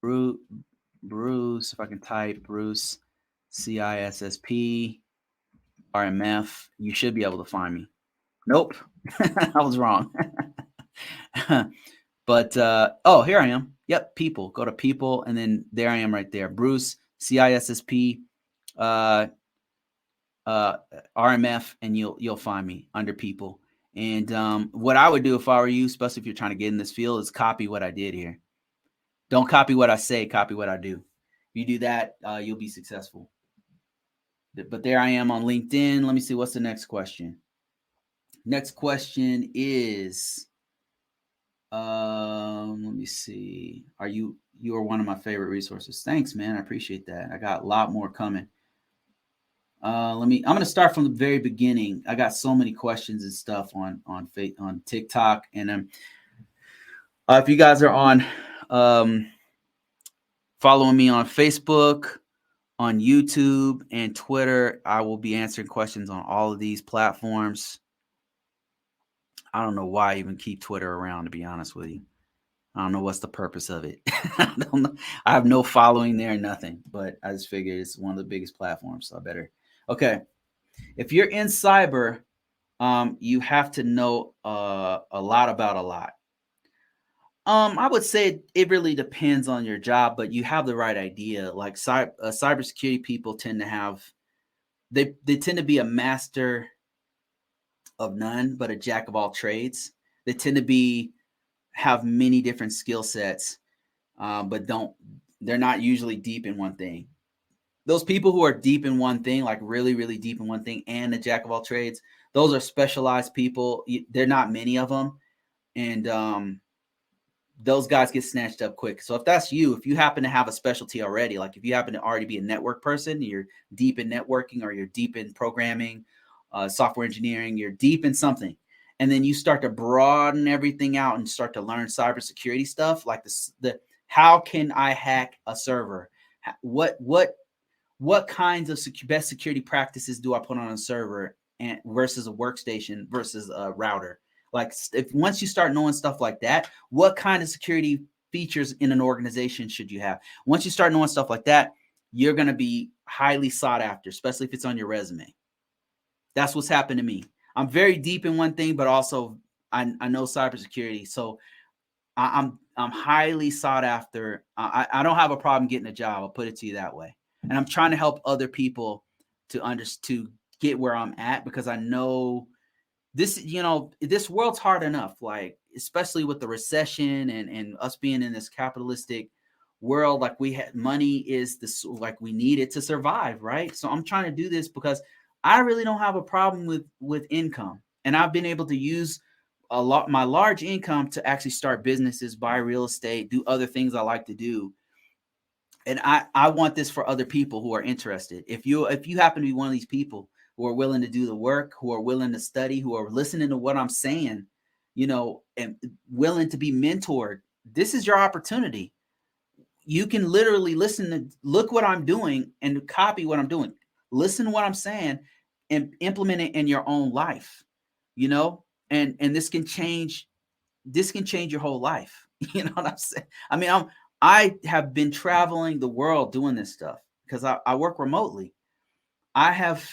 if I can type Bruce CISSP, RMF. You should be able to find me. Nope, I was wrong. But oh, here I am. Yep, people. Go to people, and then there I am right there. Bruce, CISSP, RMF, and you'll find me under people. And what I would do if I were you, especially if you're trying to get in this field, is copy what I did here. Don't copy what I say, copy what I do. If you do that, you'll be successful. But there I am on LinkedIn. Let me see, what's the next question? Next question is, let me see. You are one of my favorite resources. Thanks, man. I appreciate that. I got a lot more coming. I'm going to start from the very beginning. I got so many questions and stuff on TikTok, and if you guys are on following me on Facebook, on YouTube, and Twitter, I will be answering questions on all of these platforms. I don't know why I even keep Twitter around, to be honest with you. I don't know what's the purpose of it. I don't know. I have no following there, nothing, but I just figured it's one of the biggest platforms, so I better. Okay. If you're in cyber, you have to know a lot about a lot. I would say it really depends on your job, but you have the right idea. Like cybersecurity people tend to have, they tend to be a master of none, but a jack of all trades. They tend to have many different skill sets, but they're not usually deep in one thing. Those people who are deep in one thing, like really, really deep in one thing, and a jack of all trades, those are specialized people. There are not many of them, and those guys get snatched up quick. So if that's you, if you happen to have a specialty already, like if you happen to already be a network person, you're deep in networking, or you're deep in programming, software engineering, you're deep in something, and then you start to broaden everything out and start to learn cybersecurity stuff, like the how can I hack a server? What kinds of best security practices do I put on a server and versus a workstation versus a router? Like if once you start knowing stuff like that, what kind of security features in an organization should you have? Once you start knowing stuff like that, you're going to be highly sought after, especially if it's on your resume. That's what's happened to me. I'm very deep in one thing, but also I know cybersecurity. So I'm highly sought after. I don't have a problem getting a job. I'll put it to you that way. And I'm trying to help other people to get where I'm at, because I know this, this world's hard enough, like, especially with the recession and us being in this capitalistic world, like money is this, like we need it to survive. Right. So I'm trying to do this because I really don't have a problem with income. And I've been able to use my large income to actually start businesses, buy real estate, do other things I like to do. And I want this for other people who are interested. If you happen to be one of these people who are willing to do the work, who are willing to study, who are listening to what I'm saying, and willing to be mentored, this is your opportunity. You can literally look what I'm doing and copy what I'm doing. Listen to what I'm saying and implement it in your own life, and this can change your whole life. You know what I'm saying? I mean, I have been traveling the world doing this stuff because I work remotely. I have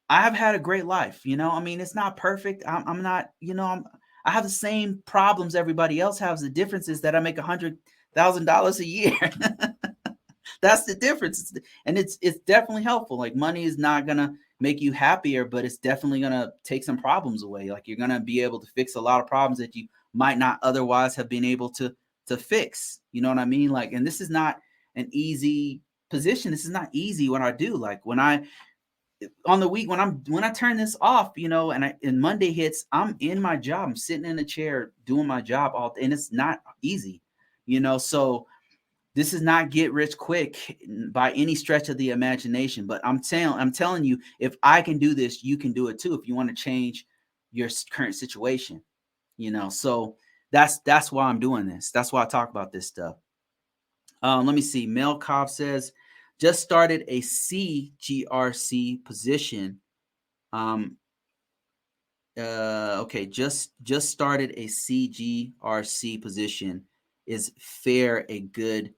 had a great life. I mean, it's not perfect. I'm not, I have the same problems everybody else has. The difference is that I make $100,000 a year. That's the difference. And it's definitely helpful. Like, money is not going to make you happier, but it's definitely going to take some problems away. Like, you're going to be able to fix a lot of problems that you might not otherwise have been able to fix. You know what I mean? Like, and this is not an easy position. This is not easy what I do. Like, on the week when I turn this off, and Monday hits, I'm in my job. I'm sitting in a chair doing my job all day, and it's not easy, so this is not get rich quick by any stretch of the imagination. But I'm telling you, if I can do this, you can do it too. If you want to change your current situation, so that's why I'm doing this. That's why I talk about this stuff. Let me see. Mel Cobb says, just started a CGRC position. Okay, just started a CGRC position. Is fair a good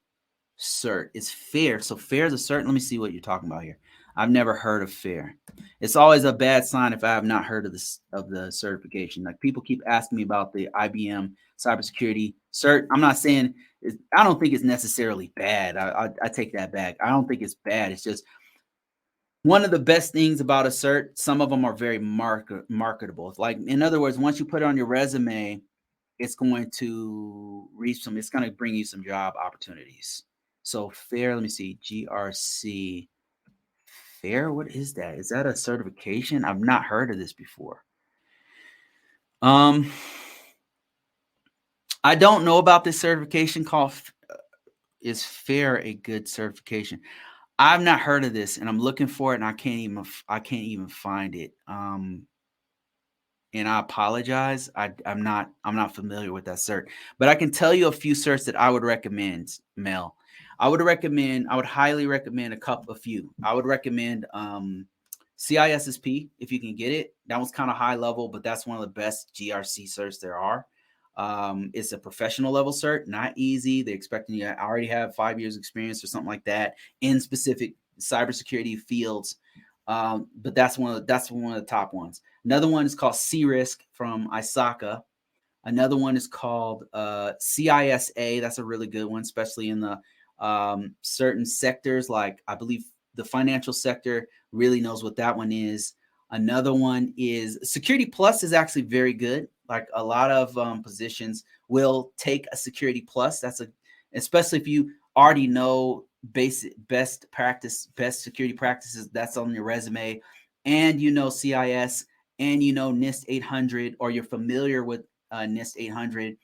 cert is FAIR. So FAIR is a cert. Let me see what you're talking about here. I've never heard of FAIR. It's always a bad sign if I have not heard of this of the certification. Like people keep asking me about the IBM cybersecurity cert. I'm not saying I don't think it's necessarily bad. I take that back. I don't think it's bad. It's just one of the best things about a cert. Some of them are very marketable. Like in other words, once you put it on your resume, it's going to reach some. It's going to bring you some job opportunities. So FAIR. Let me see. GRC. FAIR, what is that? Is that a certification? I've not heard of this before. I don't know about this certification called is FAIR a good certification? I've not heard of this, and I'm looking for it, and I can't even find it. And I apologize. I'm not familiar with that cert, but I can tell you a few certs that I would recommend, Mel. I would highly recommend a few. I would recommend CISSP if you can get it. That was kind of high level, but that's one of the best GRC certs there are. It's a professional level cert, not easy. They're expecting you to already have 5 years experience or something like that in specific cybersecurity fields. But that's one of the top ones. Another one is called CRISC from ISACA. Another one is called CISA. That's a really good one, especially in the certain sectors. Like I believe the financial sector really knows what that one is. Another one is Security Plus is actually very good. Like a lot of positions will take a Security Plus. Especially if you already know best security practices that's on your resume, and you know CIS, and you know NIST 800, or you're familiar with NIST 800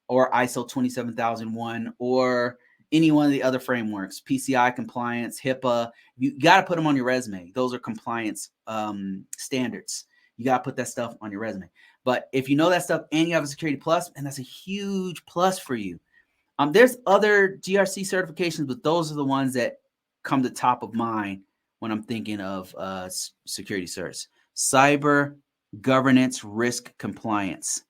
or ISO 27001 or any one of the other frameworks, PCI compliance, HIPAA. You got to put them on your resume. Those are compliance standards. You got to put that stuff on your resume. But if you know that stuff and you have a Security Plus, and that's a huge plus for you. There's other GRC certifications, but those are the ones that come to top of mind when I'm thinking of security certs. Cyber governance risk compliance.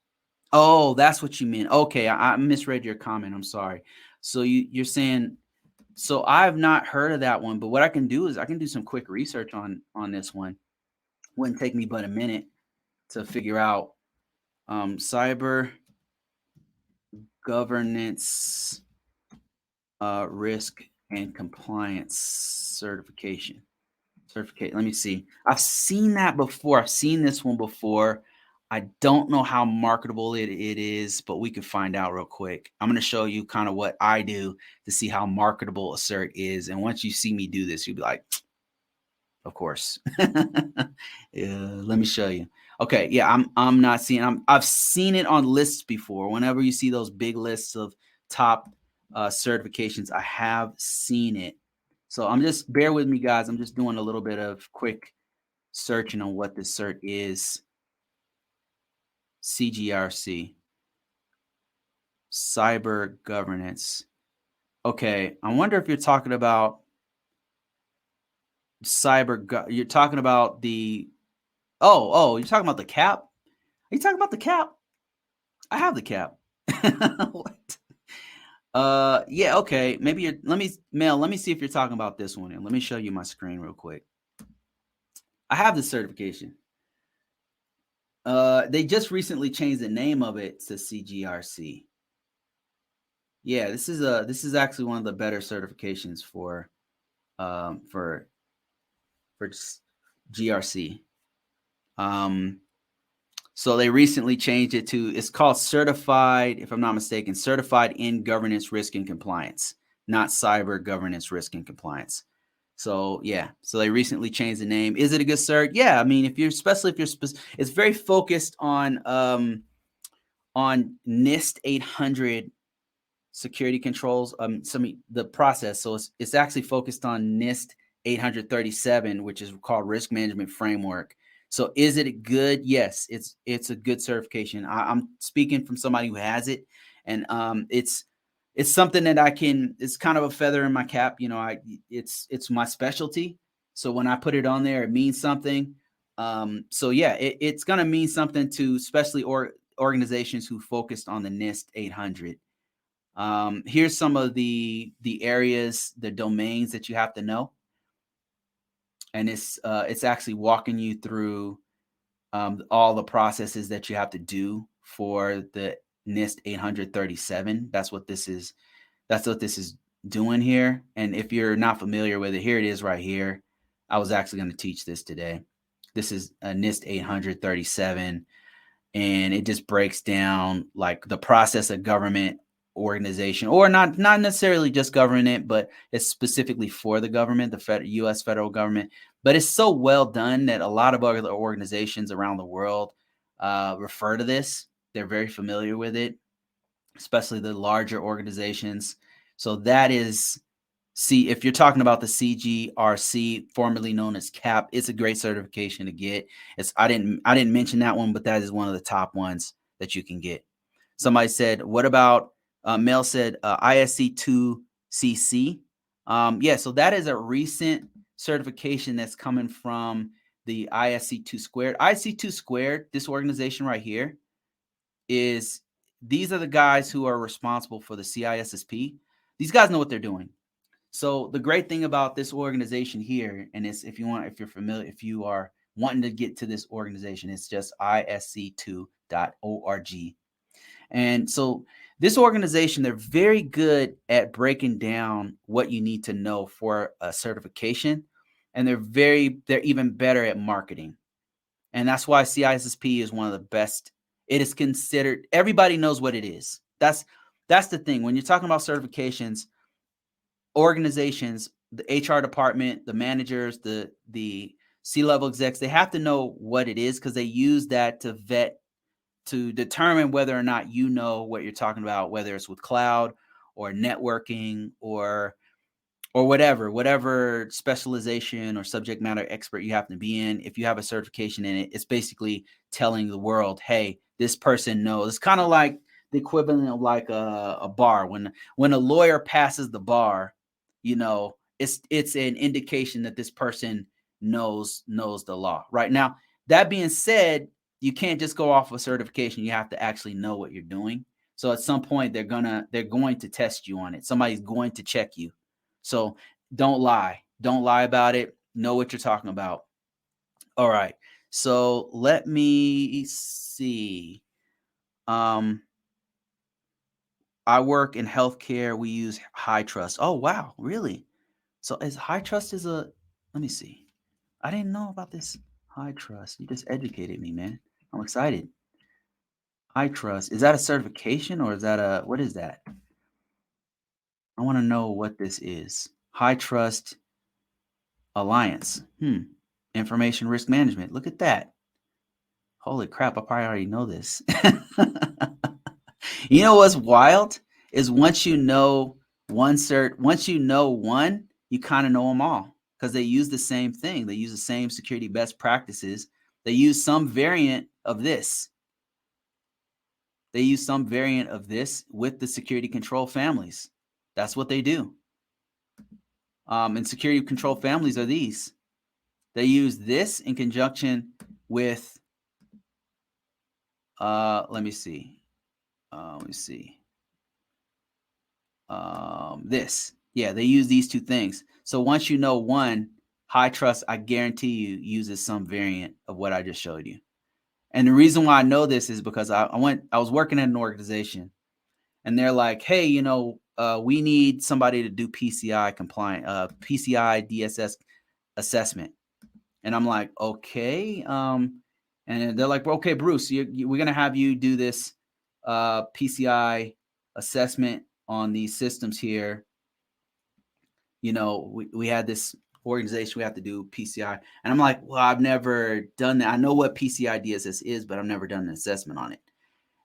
Oh, that's what you mean. Okay, I misread your comment. I'm sorry. So you're saying, so I've not heard of that one, but what I can do is I can do some quick research on this one. Wouldn't take me but a minute to figure out cyber governance risk and compliance certification. Let me see. I've seen that before. I've seen this one before. I don't know how marketable it is, but we can find out real quick. I'm going to show you kind of what I do to see how marketable a cert is. And once you see me do this, you'll be like, of course. Let me show you. Okay, yeah, I'm not seeing. I've seen it on lists before. Whenever you see those big lists of top certifications, I have seen it. So I'm just bear with me, guys. I'm just doing a little bit of quick searching on what this cert is. CGRC, cyber governance. Okay, I wonder if you're talking about you're talking about the you're talking about the cap? Are you talking about the cap? I have the cap. What? Yeah, okay. Maybe let me see if you're talking about this one, and let me show you my screen real quick. I have the certification. They just recently changed the name of it to CGRC. Yeah, this is actually one of the better certifications for GRC. So they recently changed it to, it's called certified, if I'm not mistaken, certified in governance, risk, and compliance, not cyber governance, risk, and compliance. So yeah, so they recently changed the name. Is it a good cert? Yeah, I mean, it's very focused on NIST 800 security controls. The process. So it's actually focused on NIST 837, which is called Risk Management Framework. So is it good? Yes, it's a good certification. I'm speaking from somebody who has it, and it's something that it's kind of a feather in my cap. You know, it's my specialty. So when I put it on there, it means something. So yeah, it's going to mean something to especially organizations who focused on the NIST 800. Here's some of the areas, the domains that you have to know. And it's actually walking you through all the processes that you have to do for the NIST 837. That's what this is. That's what this is doing here. And if you're not familiar with it, here it is right here. I was actually going to teach this today. This is a NIST 837, and it just breaks down like the process of government organization, or not necessarily just government, but it's specifically for the government, the U.S. federal government. But it's so well done that a lot of other organizations around the world refer to this. They're very familiar with it, especially the larger organizations. So that is, if you're talking about the CGRC, formerly known as CAP, it's a great certification to get. I didn't mention that one, but that is one of the top ones that you can get. Somebody said, what about, Mel said, ISC2CC? Yeah, so that is a recent certification that's coming from the ISC2 squared. ISC2 squared, this organization right here, these are the guys who are responsible for the CISSP. These guys know what they're doing. So the great thing about this organization here, and it's, if you are wanting to get to this organization, it's just isc2.org. And so this organization, they're very good at breaking down what you need to know for a certification. And they're even better at marketing. And that's why CISSP is one of the best. It is considered, everybody knows what it is. That's the thing. When you're talking about certifications, organizations, the HR department, the managers, the C-level execs, they have to know what it is, because they use that to vet, to determine whether or not you know what you're talking about, whether it's with cloud or networking or whatever specialization or subject matter expert you happen to be in. If you have a certification in it, it's basically telling the world, hey, this person knows. It's kind of like the equivalent of like a bar. When a lawyer passes the bar, it's an indication that this person knows the law. Right now, that being said, you can't just go off a certification. You have to actually know what you're doing. So at some point, they're going to test you on it. Somebody's going to check you. So don't lie. Don't lie about it. Know what you're talking about. All right. So let me see. I work in healthcare. We use High Trust. Oh, wow. Really? So is High Trust let me see. I didn't know about this High Trust. You just educated me, man. I'm excited. High Trust. Is that a certification, or is that what is that? I want to know what this is. High Trust Alliance. Information risk management. Look at that. Holy crap, I probably already know this. You know what's wild is once you know one, you kind of know them all, because they use the same thing. They use the same security best practices. They use some variant of this. With the security control families. That's what they do. And security control families are these. They use this in conjunction with, let me see. This. Yeah, they use these two things. So once you know one, High Trust, I guarantee you, uses some variant of what I just showed you. And the reason why I know this is because I was working at an organization, and they're like, hey, we need somebody to do PCI compliant, PCI DSS assessment. And I'm like, okay. And they're like, well, okay, Bruce, we're going to have you do this PCI assessment on these systems here. We had this organization, we have to do PCI. And I'm like, well, I've never done that. I know what PCI DSS is, but I've never done an assessment on it.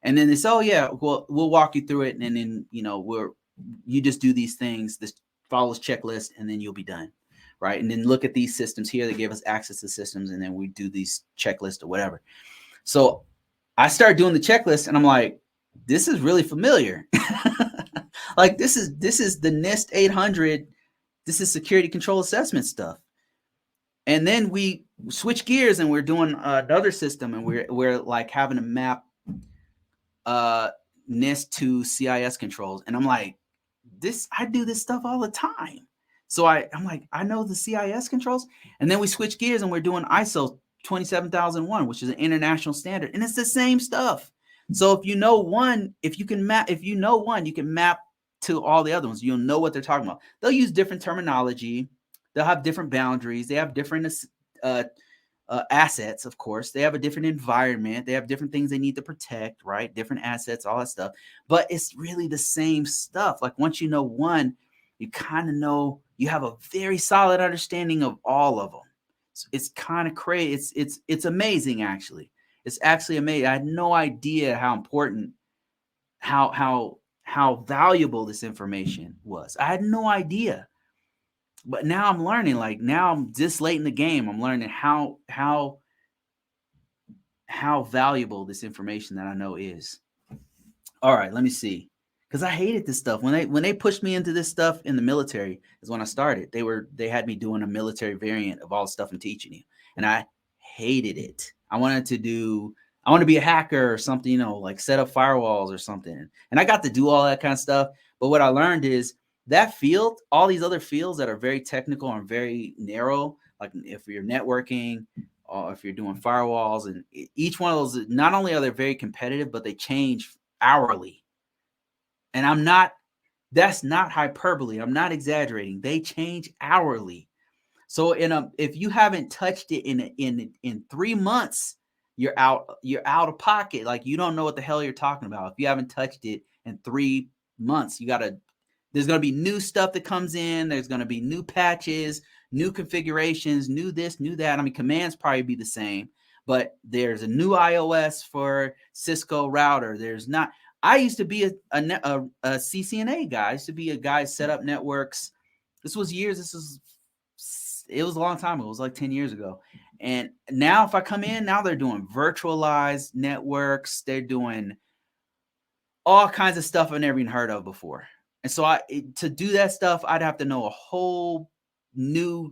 And then they say, oh, yeah, well, we'll walk you through it. And then, you just do these things, this follows checklist, and then you'll be done. Right. And then look at these systems here. They give us access to systems, and then we do these checklists or whatever. So I started doing the checklist, and I'm like, this is really familiar. Like this is the NIST 800. This is security control assessment stuff. And then we switch gears, and we're doing another system, and we're like having to map NIST to CIS controls. And I'm like, I do this stuff all the time. So I'm like, I know the CIS controls. And then we switch gears and we're doing ISO 27001, which is an international standard. And it's the same stuff. So if you know one, if you know one, you can map to all the other ones. You'll know what they're talking about. They'll use different terminology. They'll have different boundaries. They have different assets, of course. They have a different environment. They have different things they need to protect, right? Different assets, all that stuff. But it's really the same stuff. Like once you know one, you kind of know, you have a very solid understanding of all of them. So it's kind of crazy. It's amazing, actually. It's actually amazing. I had no idea how important, how valuable this information was. I had no idea. But now I'm learning, like now I'm this late in the game, I'm learning how valuable this information that I know is. All right, let me see. Because I hated this stuff. When they pushed me into this stuff in the military is when I started. They had me doing a military variant of all the stuff I'm teaching you. And I hated it. I wanted to be a hacker or something, you know, like set up firewalls or something. And I got to do all that kind of stuff. But what I learned is that field, all these other fields that are very technical and very narrow, like if you're networking or if you're doing firewalls, and each one of those, not only are they very competitive, but they change hourly. And that's not hyperbole. I'm not exaggerating. They change hourly. So if you haven't touched it in 3 months, you're out of pocket. Like you don't know what the hell you're talking about. If you haven't touched it in 3 months, there's going to be new stuff that comes in. There's going to be new patches, new configurations, new this, new that. I mean, commands probably be the same, but there's a new iOS for Cisco router. I used to be a CCNA guy. I used to be a guy set up networks. It was a long time ago. It was like 10 years ago. And now if I come in, now they're doing virtualized networks. They're doing all kinds of stuff I've never even heard of before. And so to do that stuff, I'd have to know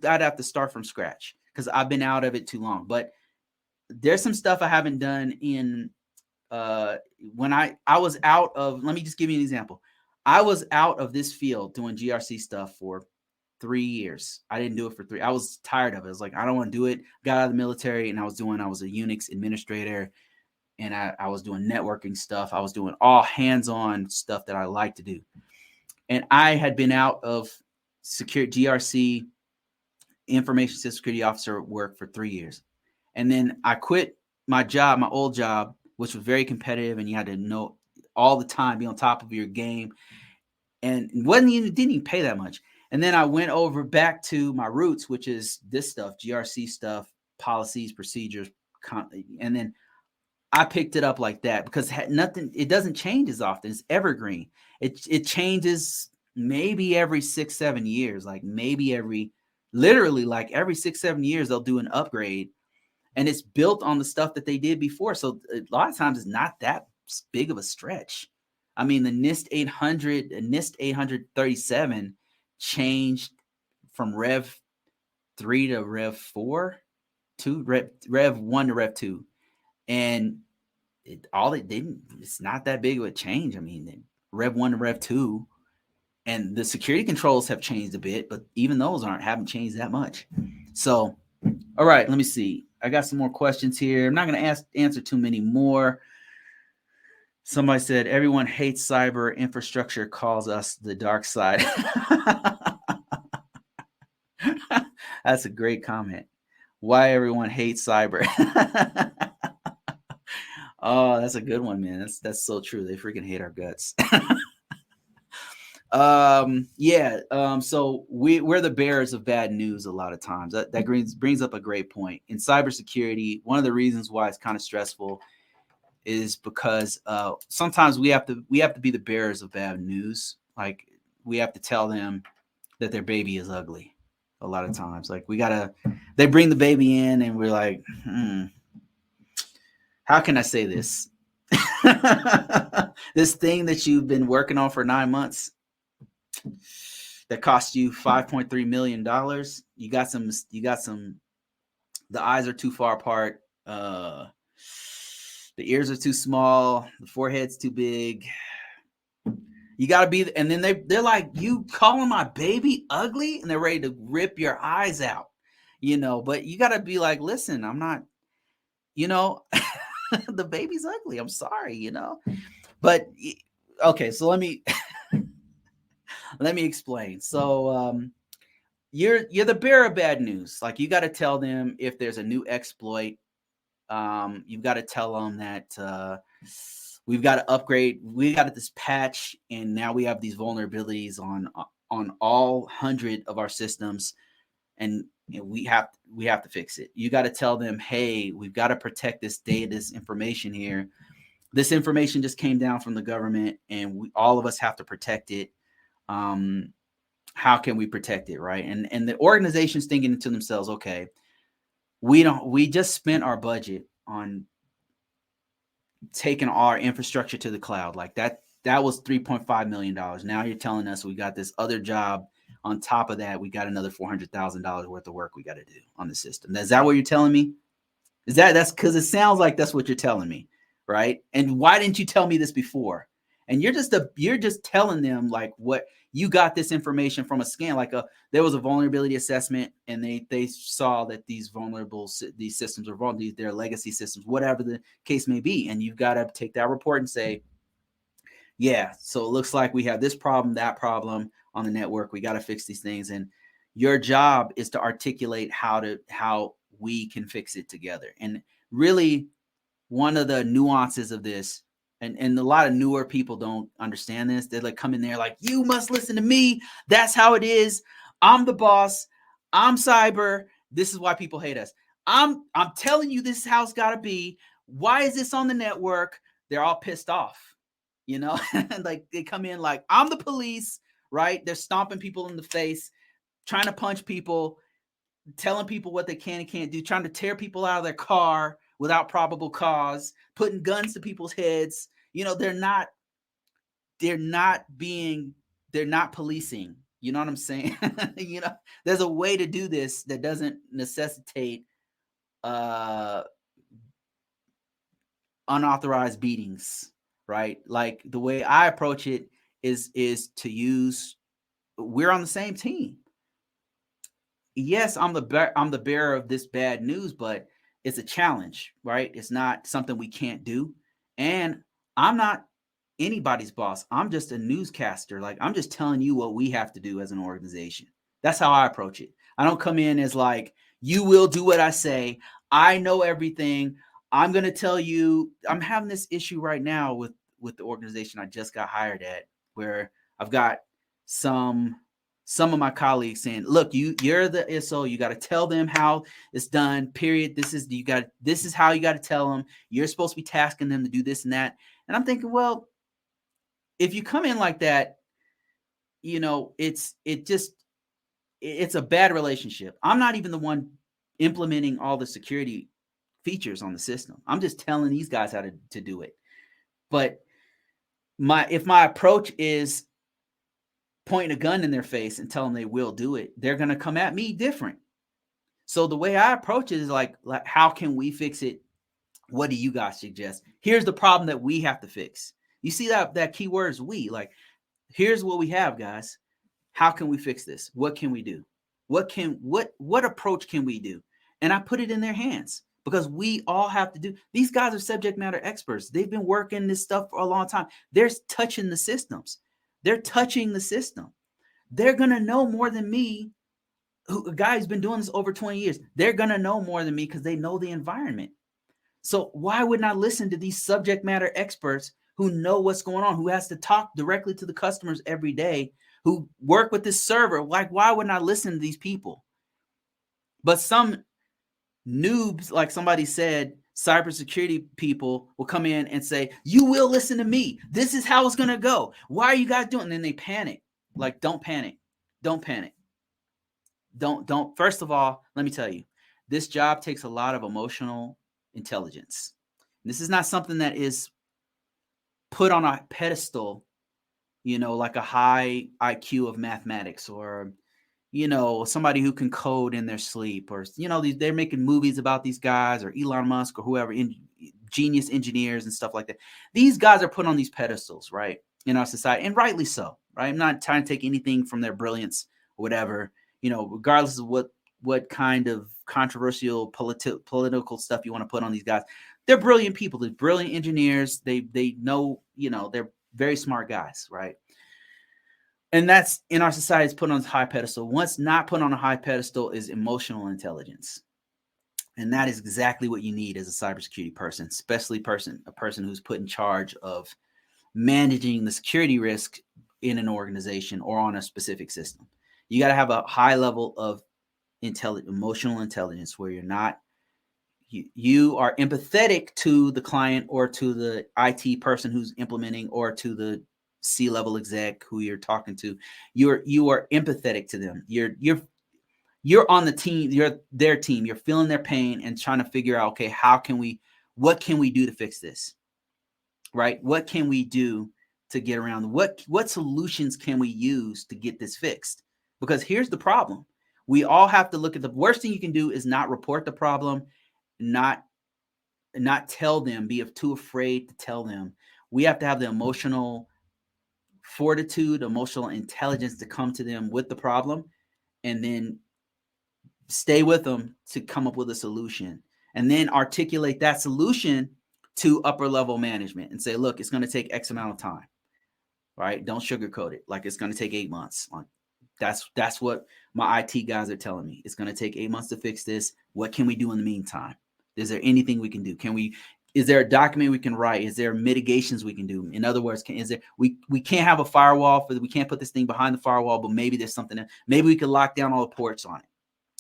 I'd have to start from scratch because I've been out of it too long. But there's some stuff I haven't done in when I was out of, let me just give you an example. I was out of this field doing GRC stuff for 3 years. I didn't do it for 3. I was tired of it. I was like, I don't want to do it. Got out of the military and I was a Unix administrator and I was doing networking stuff. I was doing all hands-on stuff that I like to do. And I had been out of GRC, information security officer work for 3 years. And then I quit my old job, which was very competitive and you had to know all the time, be on top of your game. And didn't even pay that much. And then I went over back to my roots, which is this stuff, GRC stuff, policies, procedures. And then I picked it up like that because it doesn't change as often. It's evergreen. It changes maybe every 6-7 years, like literally like every 6-7 years, they'll do an upgrade and it's built on the stuff that they did before. So a lot of times it's not that big of a stretch. I mean, the NIST 837 changed from Rev 3 to Rev 4, Rev 1 to Rev 2. And it's not that big of a change. I mean, Rev 1 to Rev 2, and the security controls have changed a bit, but even those haven't changed that much. So, all right, let me see. I got some more questions here. I'm not going to answer too many more. Somebody said, everyone hates cyber, infrastructure calls us the dark side. That's a great comment. Why everyone hates cyber. Oh, that's a good one, man. That's so true. They freaking hate our guts. So we're the bearers of bad news a lot of times. That brings up a great point. In cybersecurity, one of the reasons why it's kind of stressful is because sometimes we have to be the bearers of bad news. Like we have to tell them that their baby is ugly a lot of times. Like they bring the baby in and we're like, how can I say this? This thing that you've been working on for 9 months that cost you $5.3 million. You got some, the eyes are too far apart. The ears are too small. The forehead's too big. You got to be, and then they're like, you calling my baby ugly? And they're ready to rip your eyes out, but you got to be like, listen, I'm not, the baby's ugly. I'm sorry, but okay. So let me explain. So, you're the bearer of bad news. Like, you got to tell them if there's a new exploit. You've got to tell them that, we've got to upgrade. We got this patch, and now we have these vulnerabilities on all 100 of our systems, and we have to fix it. You got to tell them, hey, we've got to protect this data, this information here. This information just came down from the government, and all of us have to protect it. How can we protect it, right? And the organization's thinking to themselves, okay, we just spent our budget on taking our infrastructure to the cloud. Like that was $3.5 million. Now you're telling us we got this other job on top of that. We got another $400,000 worth of work we got to do on the system. Is that what you're telling me? That's because it sounds like that's what you're telling me, right? And why didn't you tell me this before? And you're just telling them like what you got this information from a scan. Like there was a vulnerability assessment, and they saw that these systems are vulnerable, their legacy systems, whatever the case may be. And you've got to take that report and say, yeah, so it looks like we have this problem, that problem on the network. We got to fix these things. And your job is to articulate how we can fix it together. And really, one of the nuances of this, and a lot of newer people don't understand this. They like come in there like, you must listen to me. That's how it is. I'm the boss. I'm cyber. This is why people hate us. I'm telling you this is how it's got to be. Why is this on the network? They're all pissed off, like they come in like, I'm the police, right? They're stomping people in the face, trying to punch people, telling people what they can and can't do, trying to tear people out of their car without probable cause, putting guns to people's heads. They're not policing. You know what I'm saying? There's a way to do this that doesn't necessitate unauthorized beatings, right? Like the way I approach it is to use, we're on the same team. Yes, I'm the bearer of this bad news, but it's a challenge, right? It's not something we can't do. And I'm not anybody's boss. I'm just a newscaster. Like, I'm just telling you what we have to do as an organization. That's how I approach it. I don't come in as like, you will do what I say. I know everything. I'm going to tell you. I'm having this issue right now with the organization I just got hired at, where I've got some of my colleagues saying, look, you're the ISO. You got to tell them how it's done, period. This is how you got to tell them. You're supposed to be tasking them to do this and that. And I'm thinking, well, if you come in like that, it's a bad relationship. I'm not even the one implementing all the security features on the system. I'm just telling these guys how to do it. But if my approach is pointing a gun in their face and tell them they will do it, they're going to come at me different. So the way I approach it is like, how can we fix it? What do you guys suggest? Here's the problem that we have to fix. You see that keyword is we. Like, here's what we have, guys. How can we fix this? What can we do? What approach can we do? And I put it in their hands, because we all have to do. These guys are subject matter experts. They've been working this stuff for a long time. They're touching the systems. They're touching the system. They're going to know more than me. A guy who's been doing this over 20 years. They're going to know more than me because they know the environment. So why wouldn't I listen to these subject matter experts who know what's going on, who has to talk directly to the customers every day, who work with this server? Like, why wouldn't I listen to these people? But some noobs, like somebody said, cybersecurity people will come in and say, you will listen to me. This is how it's going to go. Why are you guys doing it? And then they panic. Like, don't panic. Don't panic. Don't. First of all, let me tell you, this job takes a lot of emotional intelligence. This is not something that is put on a pedestal, like a high IQ of mathematics, or, somebody who can code in their sleep, or, they're making movies about these guys, or Elon Musk or whoever, genius engineers and stuff like that. These guys are put on these pedestals, right, in our society, and rightly so, right? I'm not trying to take anything from their brilliance, whatever, regardless of what kind of controversial political stuff you want to put on these guys. They're brilliant people. They're brilliant engineers. They know, they're very smart guys, right? And that's in our society is put on a high pedestal. What's not put on a high pedestal is emotional intelligence. And that is exactly what you need as a cybersecurity person, especially a person who's put in charge of managing the security risk in an organization or on a specific system. You got to have a high level of emotional intelligence where you are empathetic to the client or to the IT person who's implementing or to the C-level exec who you're talking to. You are empathetic to them. You're on the team, you're their team, you're feeling their pain and trying to figure out, okay, what can we do to fix this? Right? What can we do to get around? What solutions can we use to get this fixed? Because here's the problem. We all have to look at the worst thing you can do is not report the problem, not tell them, be too afraid to tell them. We have to have the emotional fortitude, emotional intelligence to come to them with the problem and then stay with them to come up with a solution and then articulate that solution to upper level management and say, look, it's going to take X amount of time, right? Don't sugarcoat it. Like it's going to take 8 months. Like that's what my IT guys are telling me. It's going to take 8 months to fix this. What can we do in the meantime? Is there anything we can do? Is there a document we can write? Is there mitigations we can do? In other words, we can't have a firewall we can't put this thing behind the firewall, but maybe there's something that maybe we could lock down all the ports on it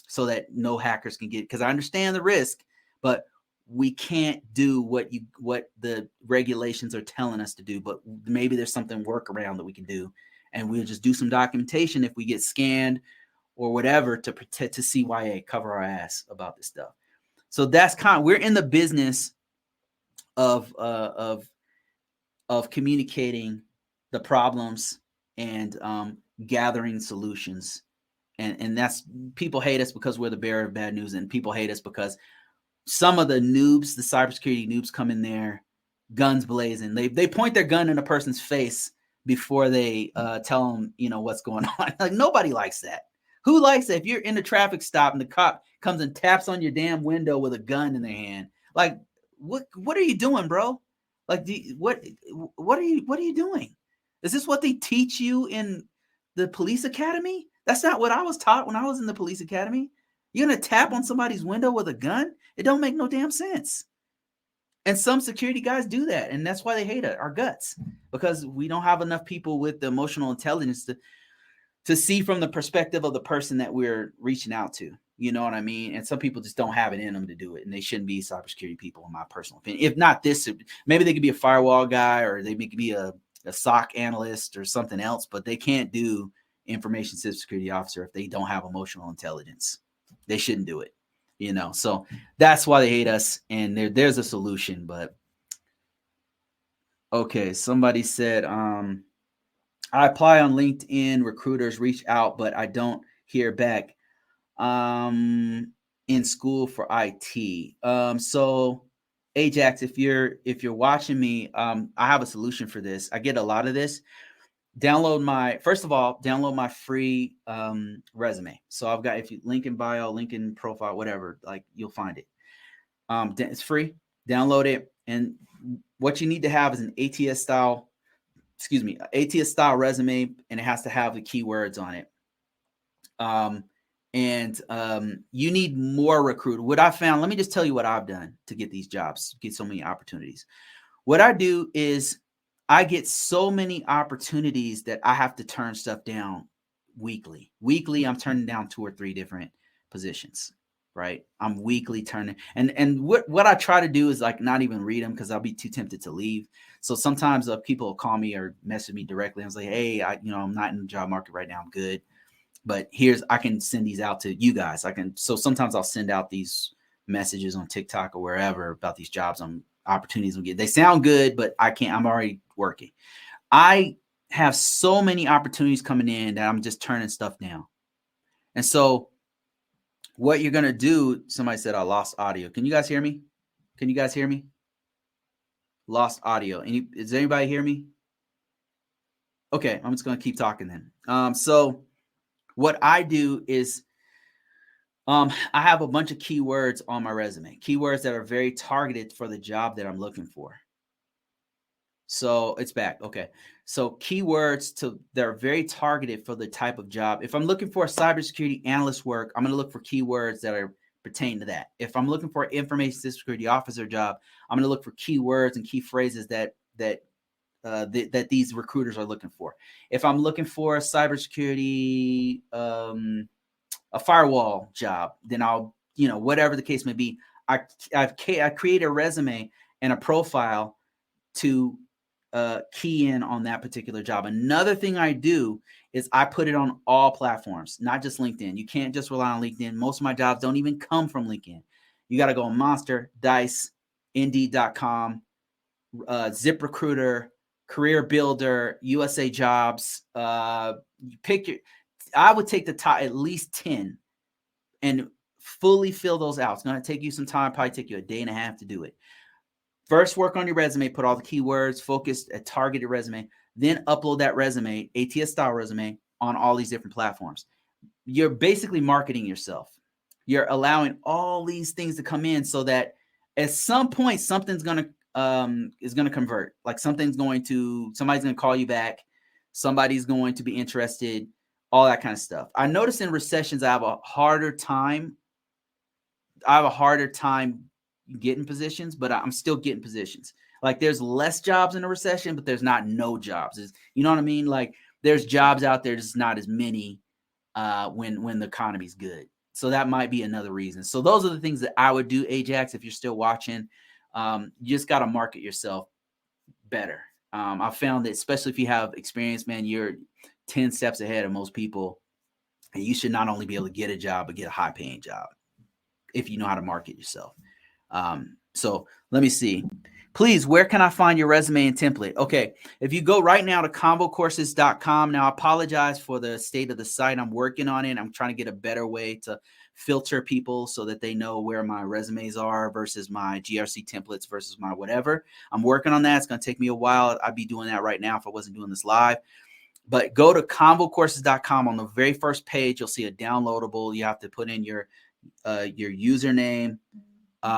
so that no hackers can get it. Because I understand the risk, but we can't do what the regulations are telling us to do. But maybe there's something workaround that we can do, and we'll just do some documentation if we get scanned or whatever to protect to CYA cover our ass about this stuff. So that's we're in the business of communicating the problems and gathering solutions. And that's, people hate us because we're the bearer of bad news, and people hate us because some of the noobs, the cybersecurity noobs, come in there, guns blazing. They point their gun in a person's face before they tell them, what's going on. Like nobody likes that. Who likes that? If you're in a traffic stop and the cop comes and taps on your damn window with a gun in their hand, like what are you doing, bro? Like what are you doing? Is this what they teach you in the police academy? That's not what I was taught when I was in the police academy. You're going to tap on somebody's window with a gun? It don't make no damn sense. And some security guys do that. And that's why they hate our guts, because we don't have enough people with the emotional intelligence to see from the perspective of the person that we're reaching out to. You know what I mean? And some people just don't have it in them to do it. And they shouldn't be cybersecurity people, in my personal opinion. If not this, maybe they could be a firewall guy, or they could be a SOC analyst or something else, but they can't do information security officer if they don't have emotional intelligence. They shouldn't do it, so that's why they hate us. And there's a solution. But okay, somebody said I apply on LinkedIn, recruiters reach out, but I don't hear back. In school for IT. So Ajax, if you're watching me, I have a solution for this. I get a lot of this. Download my free resume. So I've got, if you link in bio, link in profile, whatever, like you'll find it. It's free. Download it. And what you need to have is an ATS style resume, and it has to have the keywords on it. You need more recruit. What I found, let me just tell you what I've done to get these jobs, get so many opportunities. What I do is I get so many opportunities that I have to turn stuff down weekly. Weekly, I'm turning down 2 or 3 different positions, right? I'm weekly turning. And what I try to do is like not even read them, because I'll be too tempted to leave. So sometimes people will call me or message me directly. I was like, hey, I'm not in the job market right now. I'm good. But I can send these out to you guys. So sometimes I'll send out these messages on TikTok or wherever about these jobs, opportunities we get. They sound good, but I'm already working. I have so many opportunities coming in that I'm just turning stuff down. And so what you're going to do, somebody said I lost audio. Can you guys hear me? Lost audio. Does anybody hear me? Okay, I'm just going to keep talking then. So what I do is I have a bunch of keywords on my resume, keywords that are very targeted for the job that I'm looking for. So it's back. Okay. So keywords that are very targeted for the type of job. If I'm looking for a cybersecurity analyst work, I'm going to look for keywords that are pertain to that. If I'm looking for an information security officer job, I'm going to look for keywords and key phrases that these recruiters are looking for. If I'm looking for a cybersecurity, a firewall job, then I'll, whatever the case may be, I create a resume and a profile to key in on that particular job. Another thing I do is I put it on all platforms, not just LinkedIn. You can't just rely on LinkedIn. Most of my jobs don't even come from LinkedIn. You got to go on Monster, Dice, Indeed.com, ZipRecruiter, Career Builder, USA Jobs. I would take the top at least 10 and fully fill those out. It's going to take you some time, probably take you a day and a half to do it. First, work on your resume, put all the keywords, focus a targeted resume, then upload that resume, ATS style resume, on all these different platforms. You're basically marketing yourself. You're allowing all these things to come in so that at some point something's gonna is gonna convert. Like somebody's gonna call you back, somebody's going to be interested, all that kind of stuff. I notice in recessions I have a harder time getting positions, but I'm still getting positions. Like there's less jobs in a recession, but there's not no jobs. You know what I mean? Like there's jobs out there, just not as many when the economy's good. So that might be another reason. So those are the things that I would do, Ajax, if you're still watching. You just got to market yourself better. I've found that especially if you have experience, man, you're 10 steps ahead of most people. And you should not only be able to get a job, but get a high paying job if you know how to market yourself. So let me see. Please, where can I find your resume and template? Okay, if you go right now to convocourses.com. Now, I apologize for the state of the site. I'm working on it. I'm trying to get a better way to filter people so that they know where my resumes are versus my GRC templates versus my whatever. I'm working on that. It's going to take me a while. I'd be doing that right now if I wasn't doing this live. But go to convocourses.com. On the very first page, you'll see a downloadable. You have to put in your username,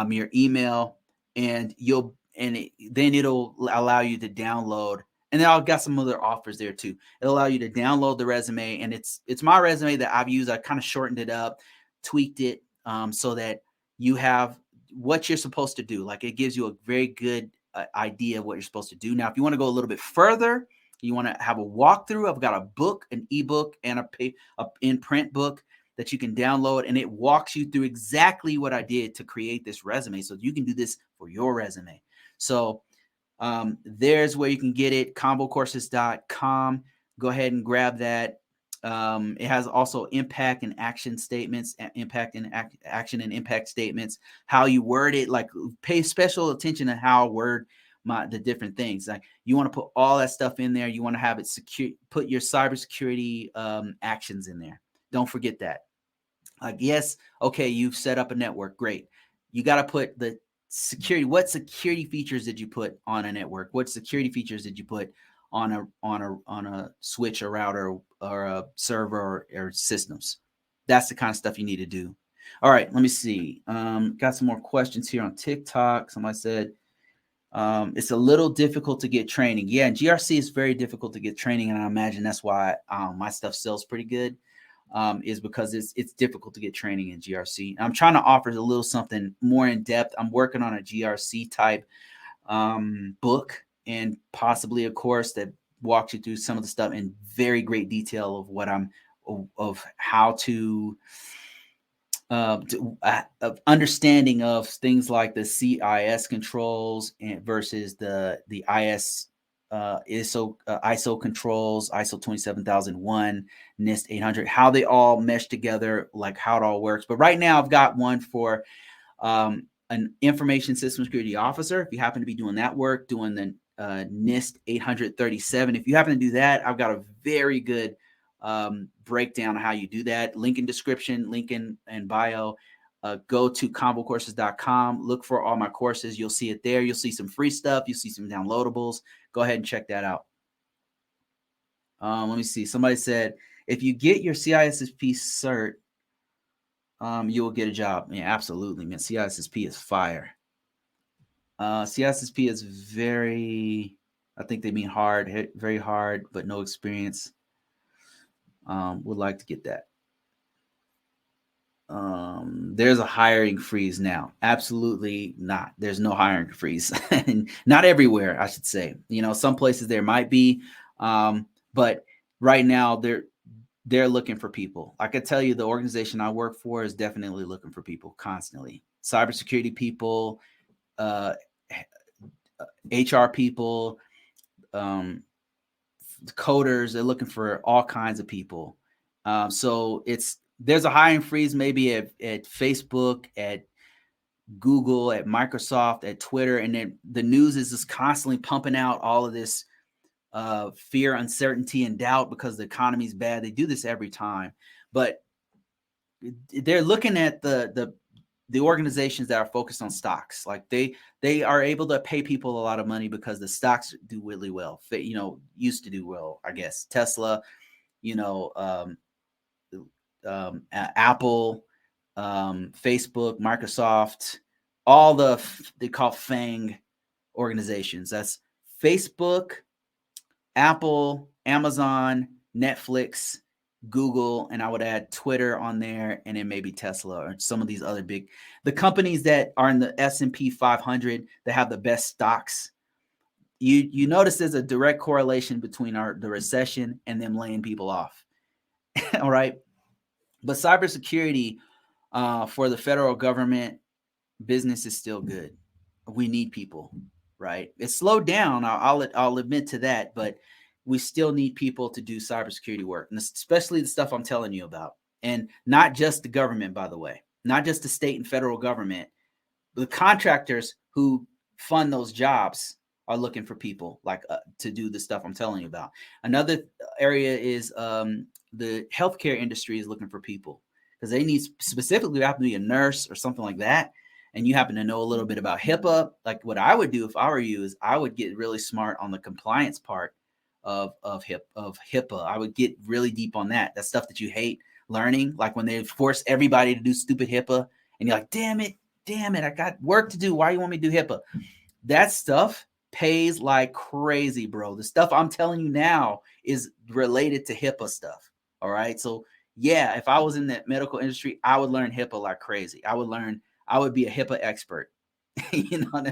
your email, and then it'll allow you to download. And then I've got some other offers there too. It'll allow you to download the resume, and it's my resume that I've used. I kind of shortened it up, tweaked it so that you have what you're supposed to do. Like it gives you a very good idea of what you're supposed to do. Now, if you want to go a little bit further, you want to have a walkthrough. I've got a book, an ebook, and a in-print book that you can download, and it walks you through exactly what I did to create this resume so you can do this for your resume. So there's where you can get it, convocourses.com. Go ahead and grab that. It has also impact and action statements, action and impact statements, how you word it, like pay special attention to how I word the different things. Like you want to put all that stuff in there. You want to have it secure, put your cybersecurity actions in there. Don't forget that. Like, yes, okay, you've set up a network. Great. You got to put the security. What security features did you put on a network? What security features did you put on a switch, a router, or a server or systems? That's the kind of stuff you need to do. All right, let me see. Got some more questions here on TikTok. Somebody said it's a little difficult to get training. Yeah, and GRC is very difficult to get training, and I imagine that's why my stuff sells pretty good. Is because it's difficult to get training in GRC. I'm trying to offer a little something more in depth. I'm working on a GRC type book and possibly a course that walks you through some of the stuff in very great detail of how to of understanding of things like the CIS controls versus the ISO controls, ISO 27001, NIST 800, how they all mesh together, like how it all works. But right now I've got one for an information system security officer. If you happen to be doing that work, doing the NIST 837, if you happen to do that, I've got a very good breakdown of how you do that. Link in description, link in bio. go to convocourses.com, look for all my courses. You'll see it there. You'll see some free stuff. You'll see some downloadables. Go ahead and check that out. Let me see. Somebody said, if you get your CISSP cert, you will get a job. Yeah, absolutely, man. CISSP is fire. CISSP is very, I think they mean hard, very hard, but no experience. Would like to get that. There's a hiring freeze now. Absolutely not. There's no hiring freeze. Not everywhere, I should say. You know, some places there might be, but right now they're looking for people. I can tell you the organization I work for is definitely looking for people constantly. Cybersecurity people, HR people, coders. They're looking for all kinds of people. So there's a hiring freeze maybe at Facebook, at Google, at Microsoft, at Twitter, and then the news is just constantly pumping out all of this fear, uncertainty, and doubt because the economy is bad. They do this every time, but they're looking at the organizations that are focused on stocks. Like they are able to pay people a lot of money because the stocks do really well. You know, used to do well, I guess. Tesla, you know, Apple, Facebook, Microsoft, all they call FANG organizations. That's Facebook, Apple, Amazon, Netflix, Google, and I would add Twitter on there, and then maybe Tesla or some of these other the companies that are in the S&P 500 that have the best stocks. You notice there's a direct correlation between the recession and them laying people off. All right. But cybersecurity for the federal government business is still good. We need people, right? It's slowed down. I'll admit to that, but we still need people to do cybersecurity work, and especially the stuff I'm telling you about. And not just the government, by the way, not just the state and federal government. The contractors who fund those jobs are looking for people like to do the stuff I'm telling you about. Another area is the healthcare industry is looking for people because they need specifically, you have to be a nurse or something like that. And you happen to know a little bit about HIPAA. Like what I would do if I were you is I would get really smart on the compliance part of HIPAA. I would get really deep on that stuff that you hate learning. Like when they force everybody to do stupid HIPAA and you're like, damn it, I got work to do. Why you want me to do HIPAA? That stuff pays like crazy, bro. The stuff I'm telling you now is related to HIPAA stuff. All right. So yeah, if I was in the medical industry, I would learn HIPAA like crazy. I would be a HIPAA expert. You know,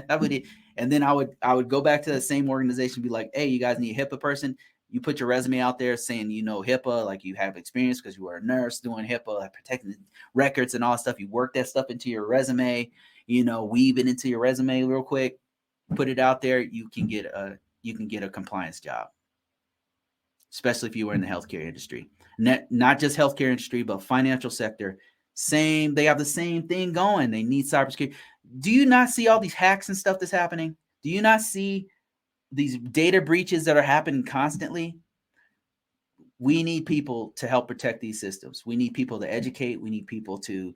and then I would go back to the same organization, be like, hey, you guys need a HIPAA person. You put your resume out there saying, you know, HIPAA, like you have experience because you were a nurse doing HIPAA, like protecting records and all that stuff. You work that stuff into your resume, you know, weave it into your resume real quick, put it out there. You can get a compliance job, especially if you were in the healthcare industry. Not just healthcare industry, but financial sector. They have the same thing going. They need cybersecurity. Do you not see all these hacks and stuff that's happening? Do you not see these data breaches that are happening constantly? We need people to help protect these systems. We need people to educate. We need people to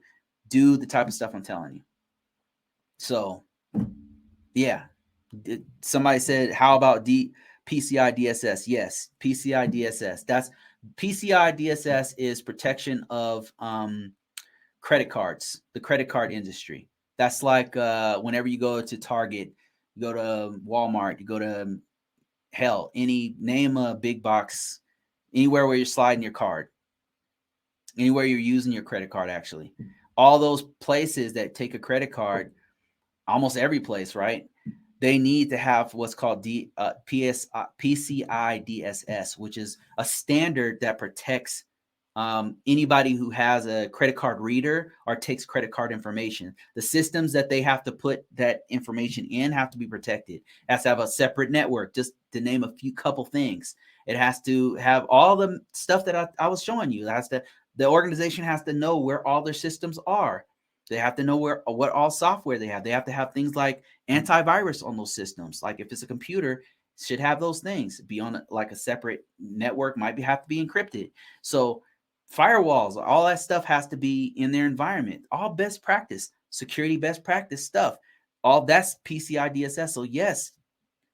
do the type of stuff I'm telling you. So, yeah. Somebody said, how about PCI DSS? Yes, PCI DSS. PCI DSS is protection of credit cards, the credit card industry. That's like whenever you go to Target, you go to Walmart, you go to name a big box, anywhere where you're sliding your card, anywhere you're using your credit card, actually. All those places that take a credit card, almost every place, right? They need to have what's called PCI DSS, which is a standard that protects anybody who has a credit card reader or takes credit card information. The systems that they have to put that information in have to be protected. It has to have a separate network, just to name a couple things. It has to have all the stuff that I was showing you. The organization has to know where all their systems are. They have to know what all software they have. They have to have things like antivirus on those systems. Like if it's a computer, it should have those things. Be on like a separate network, have to be encrypted. So firewalls, all that stuff has to be in their environment. All best practice, security best practice stuff. All that's PCI DSS. So yes,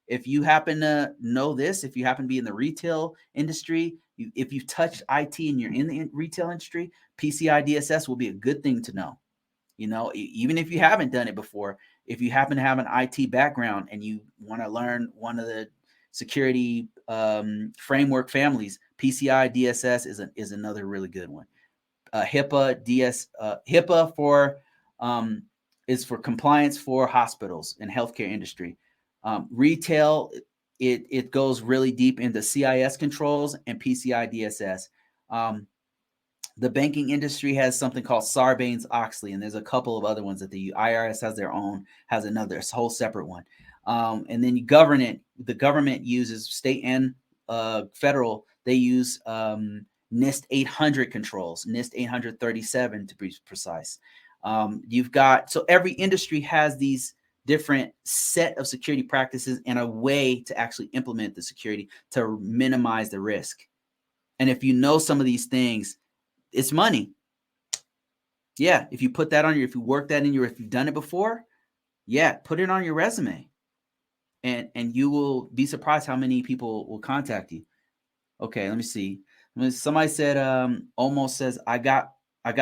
if you happen to know this, if you happen to be in the retail industry, if you've touched IT and you're in the retail industry, PCI DSS will be a good thing to know. You know, even if you haven't done it before, if you happen to have an IT background and you want to learn one of the security framework families, PCI DSS is another really good one. HIPAA for is for compliance for hospitals and healthcare industry. Retail, it goes really deep into CIS controls and PCI DSS. The banking industry has something called Sarbanes-Oxley, and there's a couple of other ones that the IRS has their own, has another, it's a whole separate one. And then the government uses, state and federal, they use NIST 800 controls, NIST 837 to be precise. You've got, so every industry has these different set of security practices and a way to actually implement the security to minimize the risk. And if you know some of these things, it's money. Yeah, if you put that on if you work that in if you've done it before, yeah, put it on your resume. And you will be surprised how many people will contact you. Okay, let me see. Somebody said, almost says, I got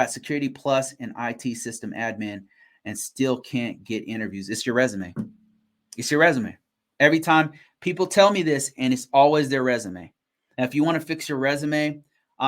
security plus and IT system admin and still can't get interviews. It's your resume. It's your resume. Every time people tell me this, and it's always their resume. And if you want to fix your resume,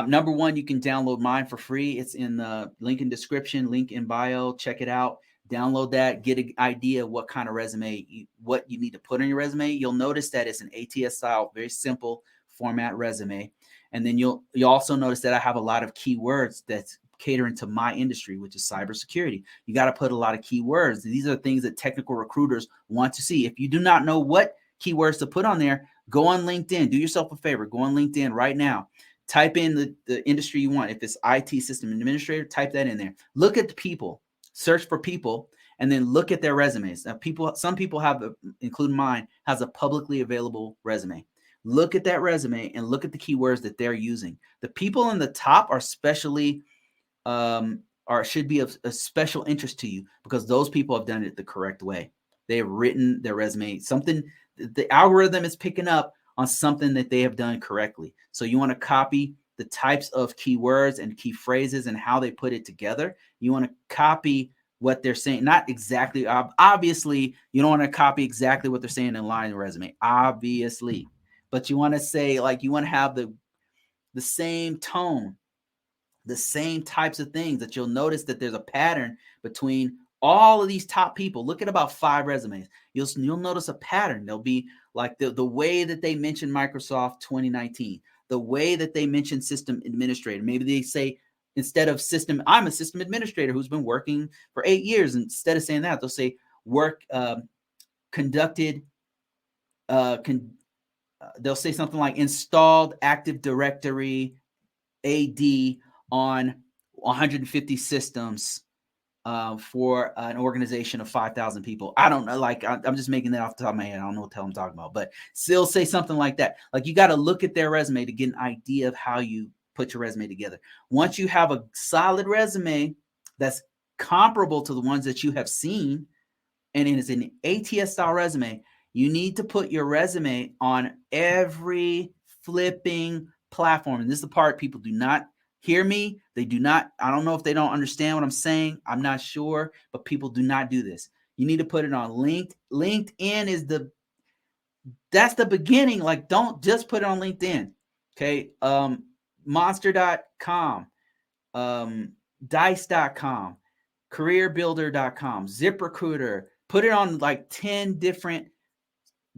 number one, you can download mine for free. It's in the link in description, link in bio. Check it out. Download that. Get an idea of what kind of resume, what you need to put on your resume. You'll notice that it's an ATS style, very simple format resume. And then you'll also notice that I have a lot of keywords that's catering to my industry, which is cybersecurity. You got to put a lot of keywords. These are things that technical recruiters want to see. If you do not know what keywords to put on there, go on LinkedIn. Do yourself a favor. Go on LinkedIn right now. Type in the industry you want. If it's IT system administrator, type that in there. Look at the people. Search for people, and then look at their resumes. Now, some people have, including mine, has a publicly available resume. Look at that resume and look at the keywords that they're using. The people on the top are especially should be of a special interest to you because those people have done it the correct way. They have written their resume, something the algorithm is picking up on something that they have done correctly. So you want to copy the types of keywords and key phrases and how they put it together. You want to copy what they're saying, not exactly. Obviously, you don't want to copy exactly what they're saying in line in the resume, obviously. But you want to say, like, you want to have the same tone, the same types of things that you'll notice that there's a pattern between all of these top people. Look at about 5 resumes. You'll notice a pattern. There'll be like the way that they mention Microsoft 2019, the way that they mention system administrator. Maybe they say, instead of system, I'm a system administrator who's been working for 8 years. Instead of saying that, they'll say work conducted. They'll say something like installed Active Directory AD on 150 systems for an organization of 5,000 people. I don't know. Like, I'm just making that off the top of my head. I don't know what the hell I'm talking about, but still say something like that. Like, you got to look at their resume to get an idea of how you put your resume together. Once you have a solid resume that's comparable to the ones that you have seen, and it is an ATS style resume, you need to put your resume on every flipping platform. And this is the part people do not hear me. They do not. I don't know if they don't understand what I'm saying. I'm not sure, but people do not do this. You need to put it on LinkedIn. LinkedIn is that's the beginning. Like, don't just put it on LinkedIn. Okay. Monster.com, dice.com, careerbuilder.com, ZipRecruiter. Put it on like 10 different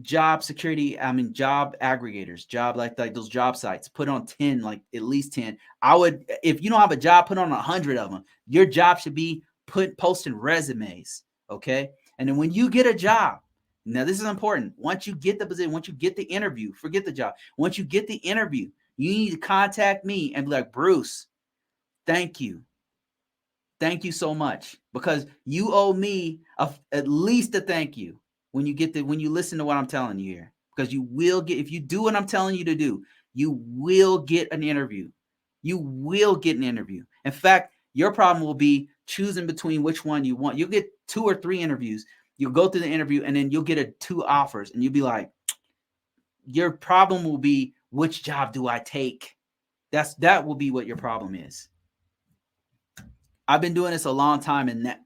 job aggregators, like those job sites. Put on 10, like at least 10. I would, if you don't have a job, put on 100 of them. Your job should be posting resumes. Okay. And then when you get a job, now this is important. Once you get the position, once you get the interview, forget the job. Once you get the interview, you need to contact me and be like, Bruce, thank you. Thank you so much, because you owe me at least a thank you when you listen to what I'm telling you here, because you will get, if you do what I'm telling you to do, you will get an interview. You will get an interview. In fact, your problem will be choosing between which one you want. You'll get 2 or 3 interviews. You'll go through the interview and then you'll get 2 offers and you'll be like, your problem will be, which job do I take? That will be what your problem is. I've been doing this a long time, and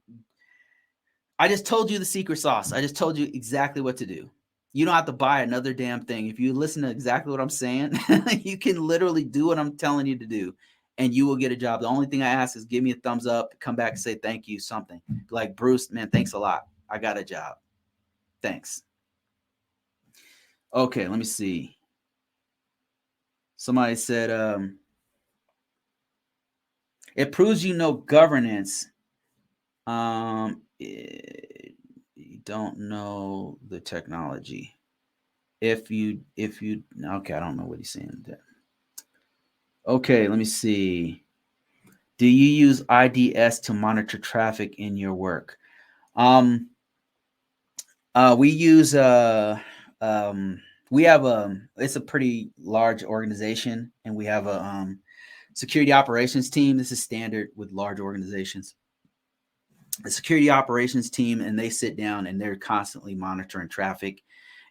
I just told you the secret sauce. I just told you exactly what to do. You don't have to buy another damn thing. If you listen to exactly what I'm saying, you can literally do what I'm telling you to do, and you will get a job. The only thing I ask is give me a thumbs up, come back and say thank you, something. Like, Bruce, man, thanks a lot. I got a job. Thanks. Okay, let me see. Somebody said, it proves you know governance. You don't know the technology. If you okay, I don't know what he's saying there. Okay, let me see. Do you use IDS to monitor traffic in your work? We use we have it's a pretty large organization, and we have a security operations team. This is standard with large organizations. The security operations team, and they sit down and they're constantly monitoring traffic,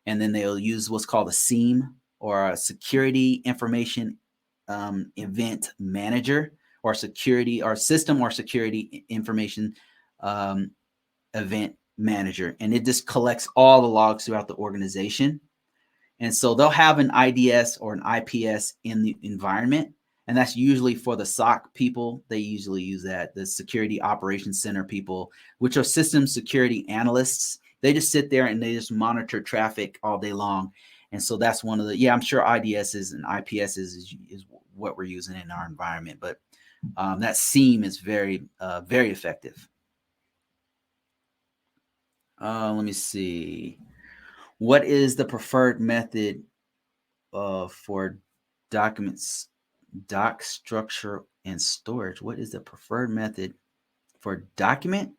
and then they'll use what's called a SIEM, or a security information event manager, or security or system or security information event manager, and it just collects all the logs throughout the organization. And so they'll have an IDS or an IPS in the environment, and that's usually for the SOC people. They usually use that. The Security Operations Center people, which are system security analysts, they just sit there and they just monitor traffic all day long. And so that's one of the, I'm sure IDSs and IPSs is what we're using in our environment. But that SIEM is very, very effective. Let me see. What is the preferred method for documents, doc structure, and storage? What is the preferred method for document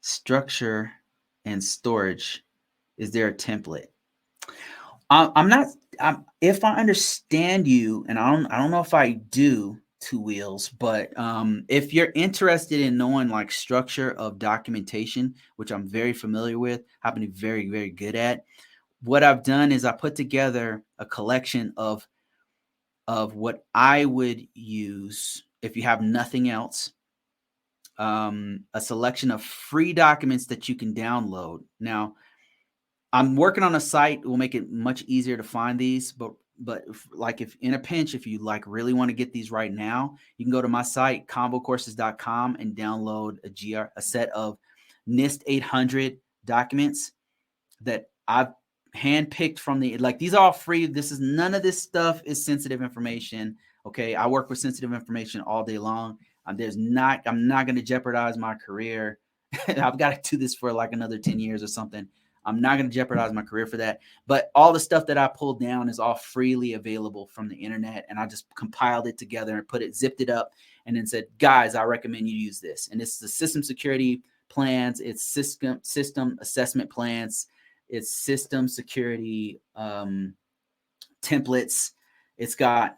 structure and storage? Is there a template? If I understand you, and I don't know if I do, Two Wheels, but if you're interested in knowing like structure of documentation, which I'm very familiar with, happen to be very, very good at, what I've done is I put together a collection of what I would use if you have nothing else. A selection of free documents that you can download. Now, I'm working on a site that will make it much easier to find these, but if in a pinch, if you like really want to get these right now, you can go to my site, convocourses.com, and download a set of NIST 800 documents that I've handpicked from these are all free. None of this stuff is sensitive information. Okay. I work with sensitive information all day long. I'm not going to jeopardize my career. I've got to do this for like another 10 years or something. I'm not going to jeopardize my career for that. But all the stuff that I pulled down is all freely available from the internet. And I just compiled it together and zipped it up, and then said, guys, I recommend you use this. And it's the system security plans. It's system assessment plans. It's system security templates. It's got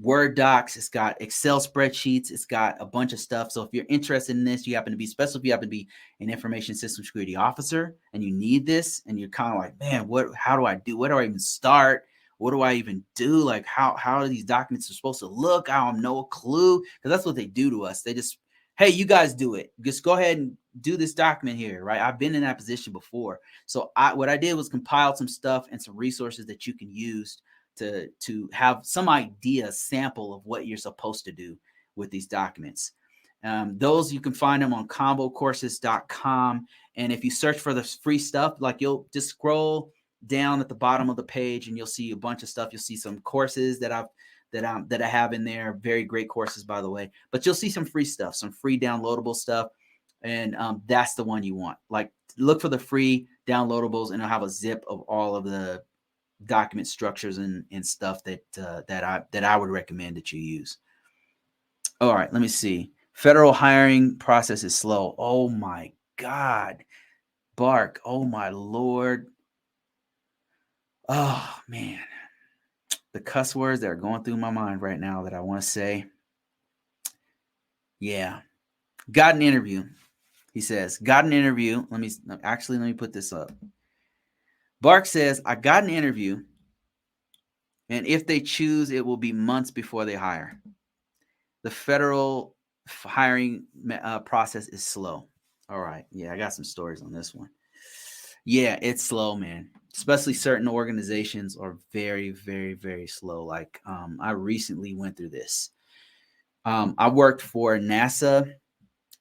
Word docs. It's got Excel spreadsheets. It's got a bunch of stuff. So if you're interested in this, you happen to be special. If you happen to be an information system security officer and you need this, and you're kind of like, man, how do I do? Where do I even start? What do I even do? Like, how are these documents supposed to look? I have no clue, because that's what they do to us. They just, hey, you guys do it. Just go ahead and do this document here, right? I've been in that position before. So what I did was compile some stuff and some resources that you can use to have some idea, sample of what you're supposed to do with these documents. Those, you can find them on convocourses.com. And if you search for the free stuff, like, you'll just scroll down at the bottom of the page and you'll see a bunch of stuff. You'll see some courses that I have in there. Very great courses, by the way. But you'll see some free stuff, some free downloadable stuff. And that's the one you want. Like, look for the free downloadables, and it'll have a zip of all of the document structures and stuff that I would recommend that you use. All right, let me see. Federal hiring process is slow. Oh my God, Bark. Oh my Lord. Oh man. the cuss words that are going through my mind right now that I want to say. Yeah. Got an interview. He says, got an interview. Let me put this up. Bark says, I got an interview, and if they choose, it will be months before they hire. The federal hiring process is slow. All right. Yeah, I got some stories on this one. Yeah, it's slow, man. Especially certain organizations are very, very, very slow. Like I recently went through this. I worked for NASA.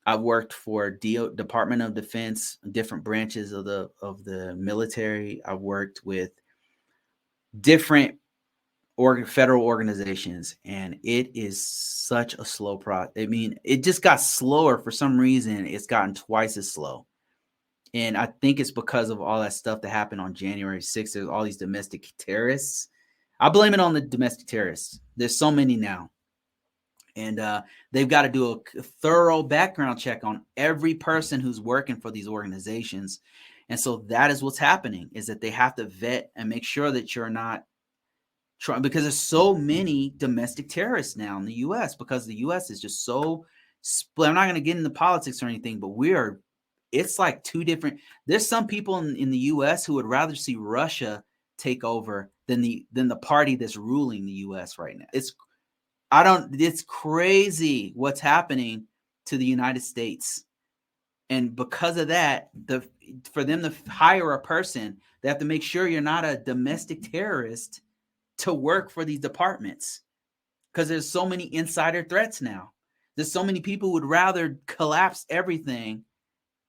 I worked for Department of Defense, different branches of the military. I worked with different federal organizations, and it is such a slow process. I mean, it just got slower for some reason. It's gotten twice as slow. And I think it's because of all that stuff that happened on January 6th. There's all these domestic terrorists. I blame it on the domestic terrorists. There's so many now. And they've got to do a thorough background check on every person who's working for these organizations. And so that is what's happening, is that they have to vet and make sure that you're not trying, because there's so many domestic terrorists now in the U.S. because the U.S. is just so split. I'm not going to get into politics or anything, but it's like two different. There's some people in the U.S. who would rather see Russia take over than the party that's ruling the U.S. right now. It's crazy what's happening to the United States. And because of that, for them to hire a person, they have to make sure you're not a domestic terrorist to work for these departments, because there's so many insider threats now. There's so many people who would rather collapse everything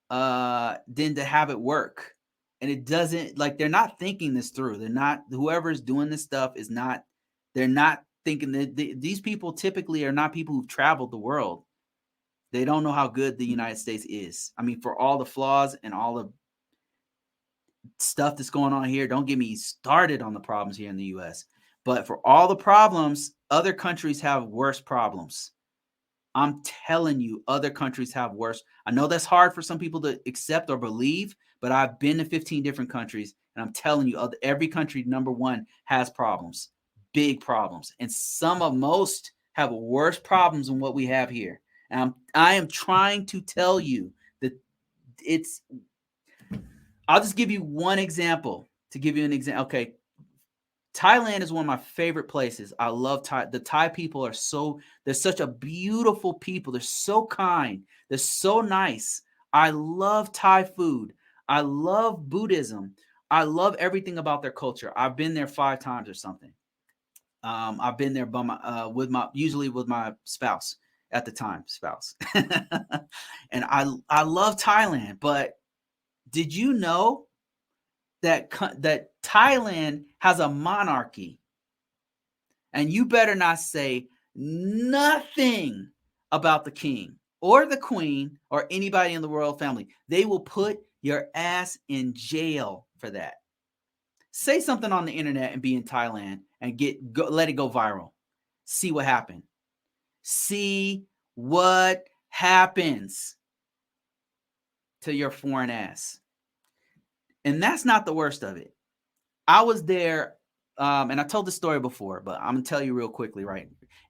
than to have it work. And it doesn't, like, they're not thinking this through. They're not, whoever's doing this stuff is not, they're not thinking that these people typically are not people who've traveled the world. They don't know how good the United States is. I mean, for all the flaws and all the stuff that's going on here, don't get me started on the problems here in the U.S. But for all the problems, other countries have worse problems. I'm telling you, other countries have worse. I know that's hard for some people to accept or believe, but I've been to 15 different countries, and I'm telling you, every country, number one, has problems, big problems. And most have worse problems than what we have here. And I am trying to tell you that I'll just give you one example to give you an example. Okay. Thailand is one of my favorite places. I love Thai. The Thai people they're such a beautiful people. They're so kind. They're so nice. I love Thai food. I love Buddhism. I love everything about their culture. I've been there 5 times or something. I've been there usually with my spouse at the time, and I love Thailand. But did you know that Thailand has a monarchy? And you better not say nothing about the king or the queen or anybody in the royal family. They will put your ass in jail for that. Say something on the internet and be in Thailand and let it go viral. See what happens. See what happens to your foreign ass. And that's not the worst of it. I was there, and I told the story before, but I'm going to tell you real quickly, right?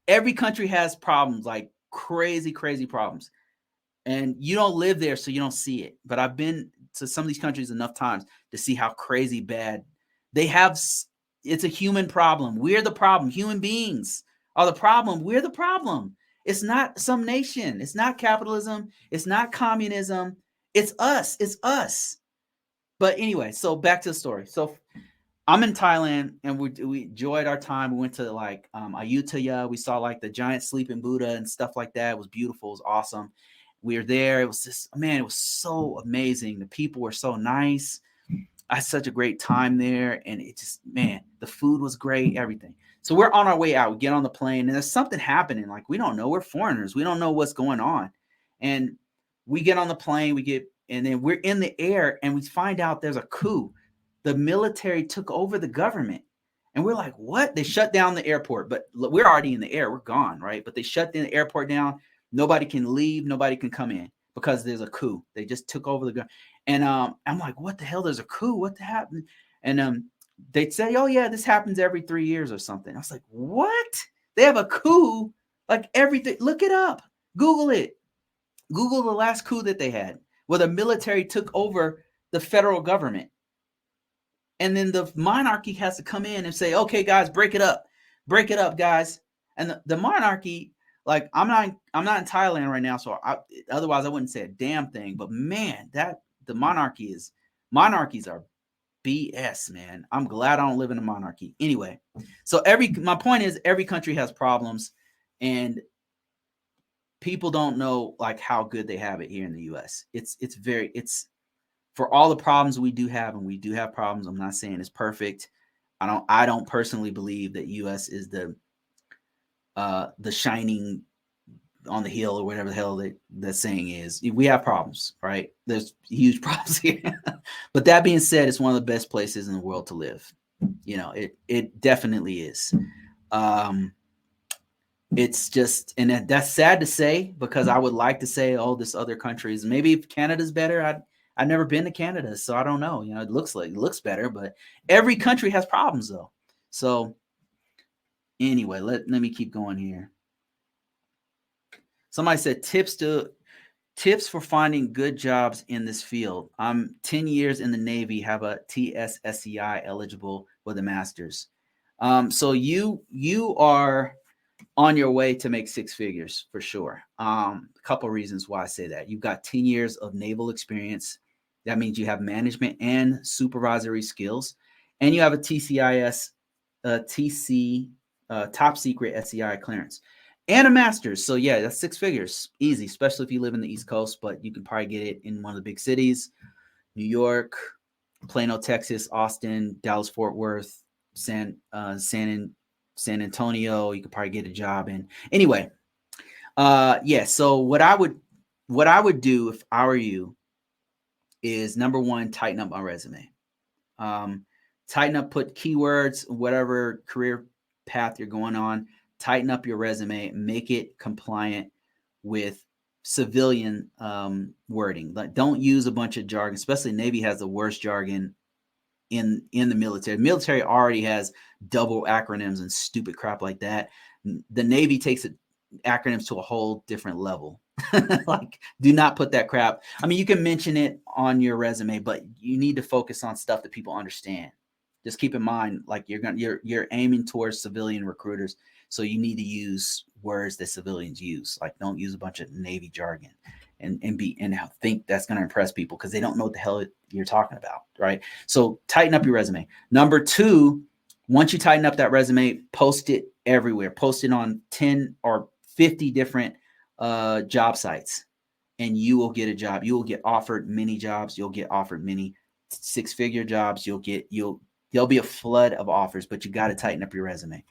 Every country has problems, like crazy, crazy problems. And you don't live there, so you don't see it. But I've been to some of these countries enough times to see how crazy bad they have. It's a human problem. We're the problem. Human beings are the problem. We're the problem. It's not some nation. It's not capitalism. It's not communism. It's us. It's us. But anyway, so back to the story. So I'm in Thailand, and we enjoyed our time. We went to like Ayutthaya. We saw like the giant sleeping Buddha and stuff like that. It was beautiful. It was awesome. We were there. It was just, man, it was so amazing. The people were so nice. I had such a great time there. And it just, man, the food was great, everything. So we're on our way out. We get on the plane, and there's something happening. Like, we don't know. We're foreigners. We don't know what's going on. And we get on the plane, and then we're in the air, and we find out there's a coup. The military took over the government. And we're like, what? They shut down the airport, but we're already in the air. We're gone, right? But they shut the airport down. Nobody can leave. Nobody can come in because there's a coup. They just took over the government. And I'm like, what the hell? There's a coup. What happened? And they'd say, oh yeah, this happens every 3 years or something. I was like, what? They have a coup like everything. Look it up. Google it. Google the last coup that they had, where the military took over the federal government. And then the monarchy has to come in and say, okay, guys, break it up, guys. And the monarchy, like, I'm not in Thailand right now, so otherwise I wouldn't say a damn thing. But man, that the monarchies are BS, man. I'm glad I don't live in a monarchy. Anyway, so my point is every country has problems, and people don't know like how good they have it here in the US. It's for all the problems we do have, and we do have problems. I'm not saying it's perfect. I don't personally believe that US is the shining on the hill or whatever the hell that saying is. We have problems, right? There's huge problems here. But that being said, it's one of the best places in the world to live. You know, it definitely is. It's just, and that's sad to say, because I would like to say, oh, this other countries, maybe if Canada's better. I've never been to Canada, so I don't know. You know, it looks better, but every country has problems though. So anyway, let me keep going here. Somebody said tips for finding good jobs in this field. I'm 10 years in the Navy, have a TSSCI eligible with a master's. So you are on your way to make six figures for sure. A couple of reasons why I say that. You've got 10 years of naval experience. That means you have management and supervisory skills, and you have a TCIS, top secret SCI clearance, and a master's. So yeah, that's six figures, easy, especially if you live in the East Coast, but you can probably get it in one of the big cities, New York, Plano, Texas, Austin, Dallas, Fort Worth, San Antonio. You could probably get a job in. Anyway, yeah. So what I would do if I were you is, number one, tighten up my resume. Tighten up, put keywords, whatever career path you're going on. Tighten up your resume, make it compliant with civilian wording. Like, don't use a bunch of jargon, especially Navy has the worst jargon in the military. The military already has double acronyms and stupid crap like that. The Navy takes acronyms to a whole different level. Like, do not put that crap. I mean, you can mention it on your resume, but you need to focus on stuff that people understand. Just keep in mind, like, you're aiming towards civilian recruiters, so you need to use words that civilians use. Like, don't use a bunch of Navy jargon and think that's going to impress people, because they don't know what the hell you're talking about, right? So tighten up your resume. Number two, once you tighten up that resume, post it everywhere. Post it on 10 or 50 different job sites, and you will get a job. You will get offered many jobs. You'll get offered many six-figure jobs. There'll be a flood of offers, but you got to tighten up your resume.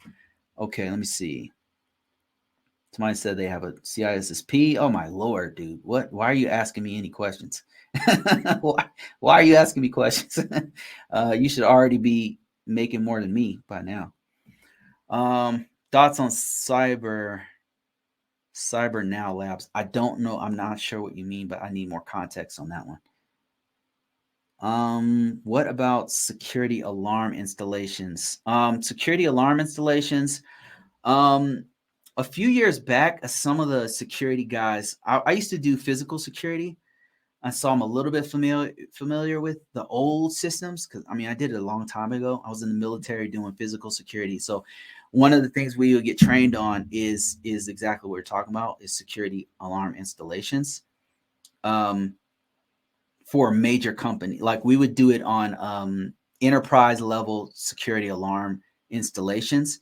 Okay, let me see. Somebody said they have a CISSP. Oh my Lord, dude. What? Why are you asking me any questions? Why are you asking me questions? You should already be making more than me by now. Thoughts on Cyber Now Labs? I don't know. I'm not sure what you mean, but I need more context on that one. What about security alarm installations? Security alarm installations. A few years back, some of the security guys, I used to do physical security. I saw I'm a little bit familiar with the old systems, because I mean, I did it a long time ago. I was in the military doing physical security. So one of the things we would get trained on is exactly what we're talking about, is security alarm installations. For a major company, like, we would do it on enterprise level security alarm installations.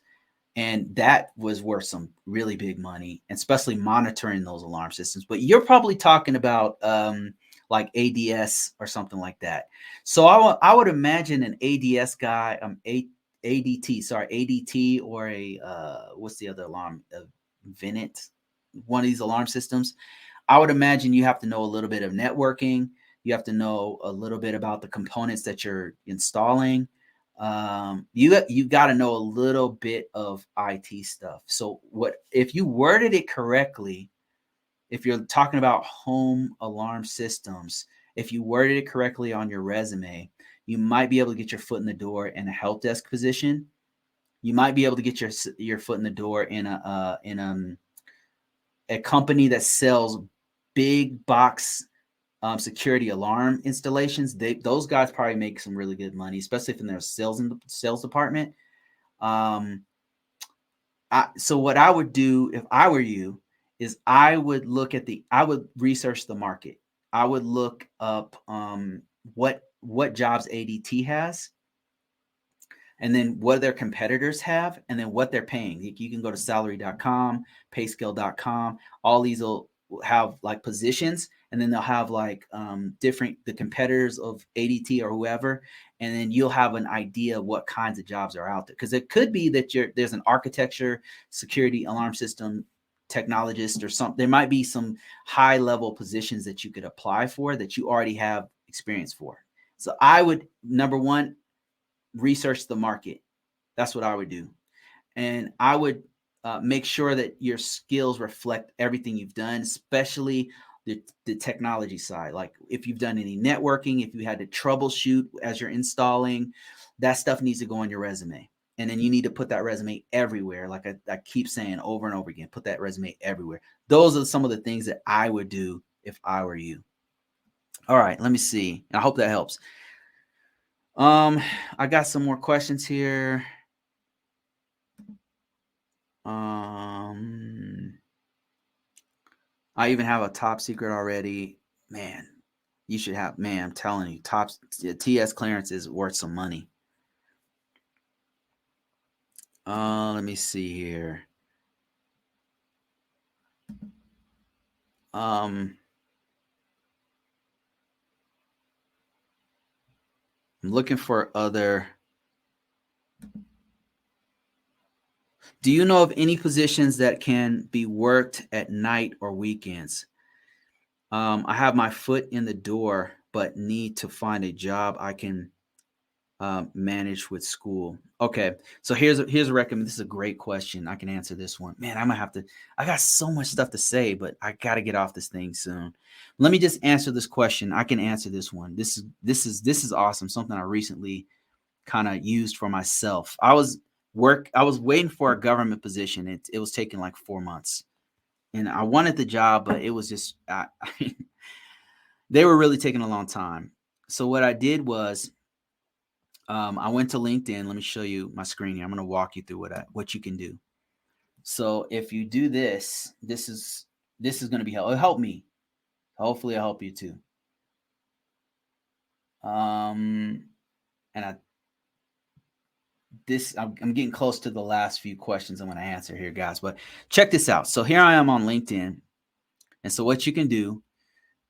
And that was worth some really big money, especially monitoring those alarm systems. But you're probably talking about like ADS or something like that. So I would imagine an ADS guy, ADT, or what's the other alarm? Venant, one of these alarm systems. I would imagine you have to know a little bit of networking. You have to know a little bit about the components that you're installing. You got to know a little bit of IT stuff. So if you worded it correctly, if you're talking about home alarm systems, if you worded it correctly on your resume, you might be able to get your foot in the door in a help desk position. You might be able to get your foot in the door in a company that sells big box security alarm installations. Those guys probably make some really good money, especially if in their sales department. So what I would do if I were you is I would research the market. I would look up what jobs ADT has, and then what their competitors have, and then what they're paying. You can go to salary.com, payscale.com. All these will have like positions, and then they'll have like the competitors of ADT or whoever, and then you'll have an idea of what kinds of jobs are out there. Because it could be that there's an architecture, security, alarm system technologist or something. There might be some high level positions that you could apply for that you already have experience for. So I would, number one, research the market. That's what I would do. And I would make sure that your skills reflect everything you've done, especially the technology side. Like if you've done any networking, if you had to troubleshoot as you're installing, that stuff needs to go on your resume. And then you need to put that resume everywhere. Like I keep saying over and over again, put that resume everywhere. Those are some of the things that I would do if I were you. All right, let me see. I hope that helps. I got some more questions here. I even have a top secret already. Man, you should have, man, I'm telling you, TS clearance is worth some money. Let me see here. I'm looking for other. Do you know of any positions that can be worked at night or weekends? I have my foot in the door, but need to find a job I can manage with school. Okay, so here's a recommend. This is a great question. I can answer this one. Man, I'm gonna have to. I got so much stuff to say, but I gotta get off this thing soon. Let me just answer this question. I can answer this one. This is awesome. Something I recently kind of used for myself. I was waiting for a government position. It was taking like 4 months, and I wanted the job, but it was just they were really taking a long time. So what I did was I went to LinkedIn. Let me show you my screen here. I'm going to walk you through what you can do. So if you do this, this is going to be helpful. It'll help me. Hopefully, it'll help you too. And I'm getting close to the last few questions I'm going to answer here, guys. But check this out. So here I am on LinkedIn, and so what you can do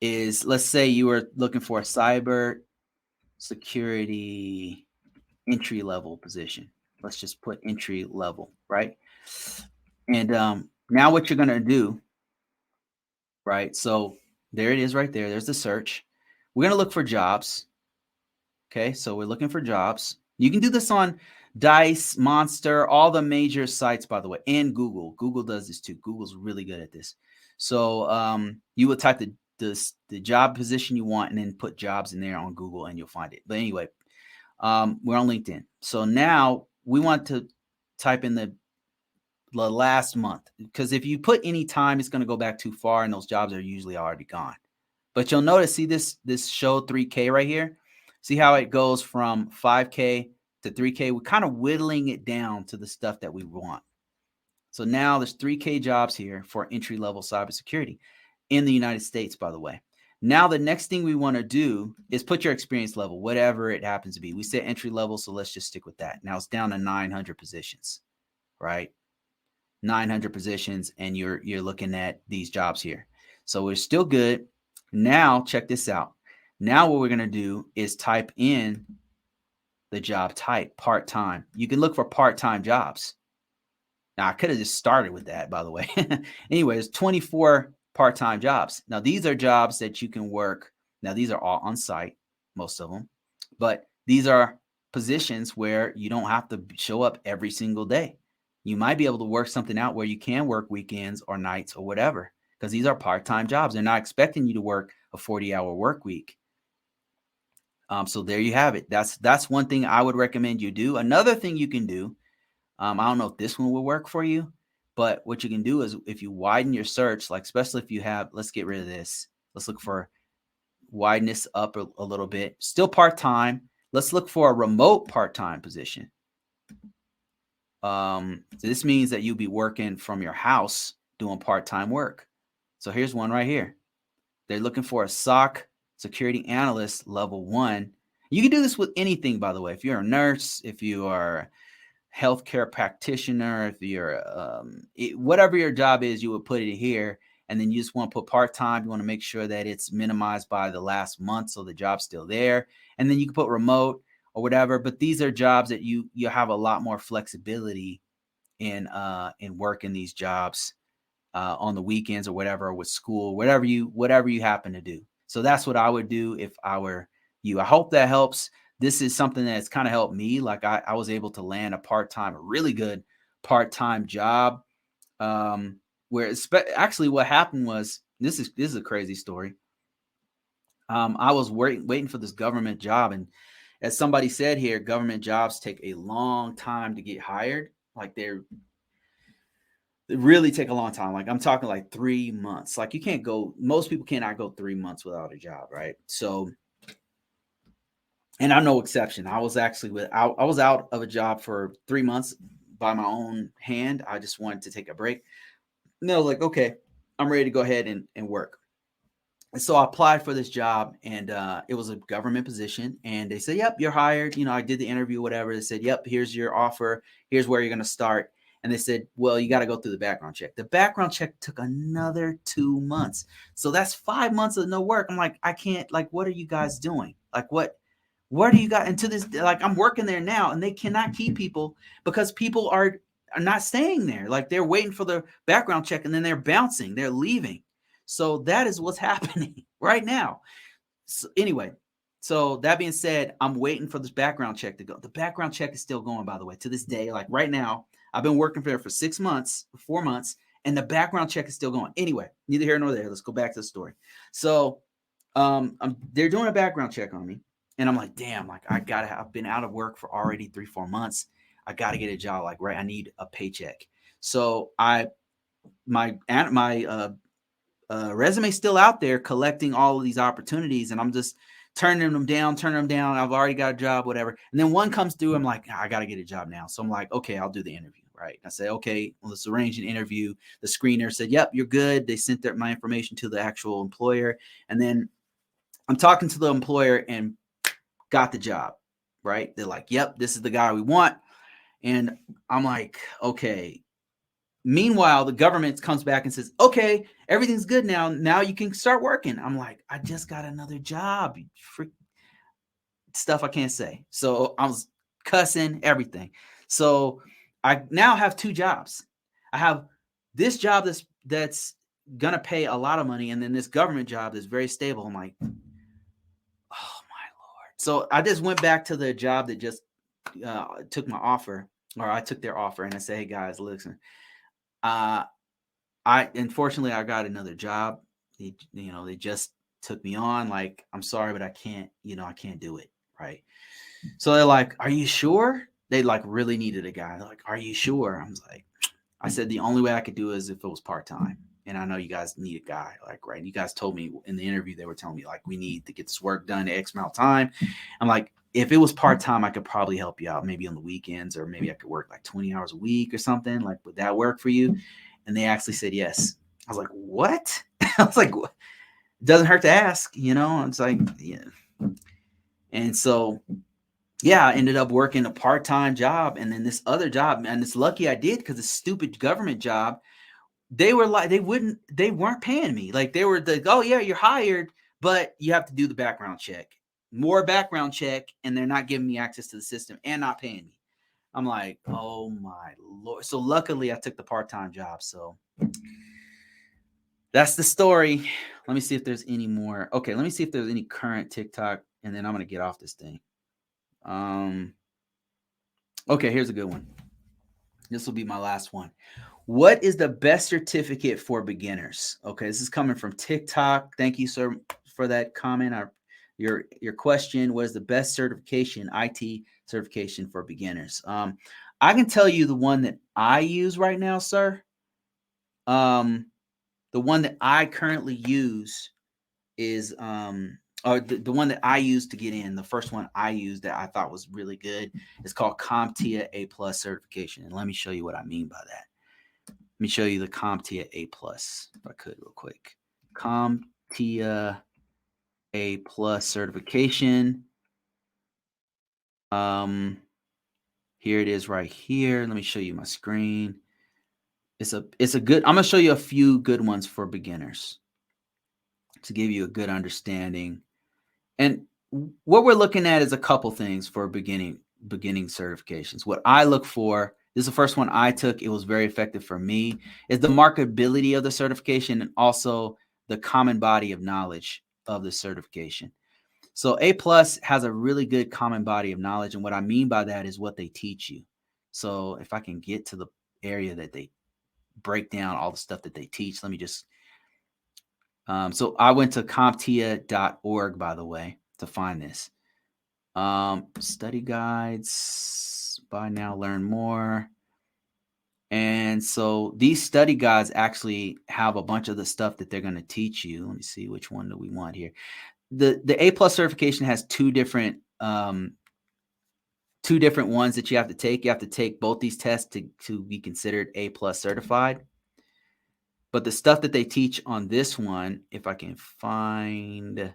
is, let's say you were looking for a cyber security entry level position. Let's just put entry level, right? And now what you're going to do, right? So there it is right there. There's the search. We're going to look for jobs. Okay, so we're looking for jobs. You can do this on Dice, Monster, all the major sites, by the way, and Google. Google does this too. Google's really good at this. So you would type the job position you want and then put jobs in there on Google and you'll find it. But anyway, we're on LinkedIn. So now we want to type in the last month, because if you put any time, it's going to go back too far and those jobs are usually already gone. But you'll notice, see this show 3K right here? See how it goes from 5K to 3K? We're kind of whittling it down to the stuff that we want. So now there's 3K jobs here for entry-level cybersecurity in the United States, by the way. Now the next thing we want to do is put your experience level, whatever it happens to be. We said entry level, so let's just stick with that. Now it's down to 900 positions, right? 900 positions, and you're looking at these jobs here. So we're still good. Now check this out. Now what we're going to do is type in the job type, part-time. You can look for part-time jobs. Now I could have just started with that, by the way. Anyway, there's 24 part-time jobs. Now these are jobs that you can work. Now these are all on site, most of them, but these are positions where you don't have to show up every single day. You might be able to work something out where you can work weekends or nights or whatever, because these are part-time jobs. They're not expecting you to work a 40-hour work week. So there you have it. That's one thing I would recommend you do. Another thing you can do, I don't know if this one will work for you, but what you can do is if you widen your search, like especially if you have, let's get rid of this. Let's look for widen this up a little bit. Still part-time. Let's look for a remote part-time position. So this means that you'll be working from your house doing part-time work. So here's one right here. They're looking for a SOC security analyst level 1. You can do this with anything, by the way. If you're a nurse, if you are a healthcare practitioner, if you're whatever your job is, you would put it here. And then you just want to put part-time. You want to make sure that it's minimized by the last month so the job's still there. And then you can put remote or whatever. But these are jobs that you have a lot more flexibility in working these jobs on the weekends or whatever, or with school, whatever you happen to do. So that's what I would do if I were you. I hope that helps. This is something that's kind of helped me. Like I was able to land a really good part-time job. Where actually what happened was, this is a crazy story. I was waiting for this government job, and as somebody said here, government jobs take a long time to get hired. Like they really take a long time. Like I'm talking like 3 months. Like most people cannot go 3 months without a job, right? So, and I'm no exception. I was actually I was out of a job for 3 months by my own hand. I just wanted to take a break. No, like, okay, I'm ready to go ahead and work. And so I applied for this job, and it was a government position. And they said, yep, you're hired. I did the interview, whatever. They said, yep, here's your offer. Here's where you're going to start. And they said, well, you got to go through the background check. The background check took another 2 months. So that's 5 months of no work. I'm like, I can't, like, what are you guys doing? Like, what do you got? And to this, like, I'm working there now, and they cannot keep people because people are not staying there. Like, they're waiting for the background check, and then they're bouncing. They're leaving. So that is what's happening right now. So anyway, so that being said, I'm waiting for this background check to go. The background check is still going, by the way, to this day. Like right now, I've been working there for 6 months, 4 months, and the background check is still going. Anyway, neither here nor there. Let's go back to the story. So they're doing a background check on me, and I'm like, damn, like I've been out of work for already 3-4 months. I got to get a job. Like, right, I need a paycheck. So my resume still out there collecting all of these opportunities, and I'm just turning them down. I've already got a job, whatever. And then one comes through. I'm like, I got to get a job now. So I'm like, okay, I'll do the interview. Right. I say, okay, well, let's arrange an interview. The screener said, yep, you're good. They sent my information to the actual employer. And then I'm talking to the employer and got the job. Right. They're like, yep, this is the guy we want. And I'm like, okay. Meanwhile, the government comes back and says, okay, everything's good now. Now you can start working. I'm like, I just got another job. Stuff I can't say. So I was cussing, everything. So I now have 2 jobs. I have this job that's going to pay a lot of money, and then this government job that's very stable. I'm like, oh my Lord. So I just went back to the job that just took my offer, or I took their offer, and I said, hey guys, listen, unfortunately I got another job. They just took me on. Like, I'm sorry, but I can't do it. Right. So they're like, are you sure? They like really needed a guy. They're like, are you sure? I said, the only way I could do it is if it was part-time. And I know you guys need a guy, like, right. You guys told me in the interview, they were telling me like, we need to get this work done in X amount of time. I'm like, if it was part-time, I could probably help you out, maybe on the weekends, or maybe I could work like 20 hours a week or something. Like, would that work for you? And they actually said yes. I was like, what? I was like, what? It doesn't hurt to ask, It's like, yeah. And so, yeah, I ended up working a part-time job, and then this other job, and it's lucky I did, because the stupid government job, they were like, they weren't paying me. Like, they were like, oh yeah, you're hired, but you have to do the background check, more background check, and they're not giving me access to the system and not paying me. I'm like, oh my Lord. So luckily I took the part-time job. So that's the story. Let me see if there's any more. Okay, let me see if there's any current TikTok, and then I'm going to get off this thing. Okay, here's a good one. This will be my last one. What is the best certificate for beginners? Okay, this is coming from TikTok. Thank you, sir, for that comment. your question, what is the best certification, IT certification for beginners? I can tell you the one that I use right now, sir. The one that I currently use is or the one that I used to get in, the first one I used that I thought was really good is called CompTIA A+ certification. And let me show you what I mean by that. Let me show you the CompTIA A+, if I could real quick. CompTIA A+ certification. Here it is right here. Let me show you my screen. It's a good, I'm going to show you a few good ones for beginners to give you a good understanding. And what we're looking at is a couple things for beginning certifications. What I look for, this is the first one I took. It was very effective for me, is the marketability of the certification and also the common body of knowledge of the certification. So A+ has a really good common body of knowledge. And what I mean by that is what they teach you. So if I can get to the area that they break down all the stuff that they teach, let me just, so I went to CompTIA.org, by the way, to find this. Study guides, buy now, learn more. And so these study guides actually have a bunch of the stuff that they're going to teach you. Let me see, which one do we want here? The A+ certification has two different ones that you have to take. You have to take both these tests to be considered A+ certified. But the stuff that they teach on this one, if I can find,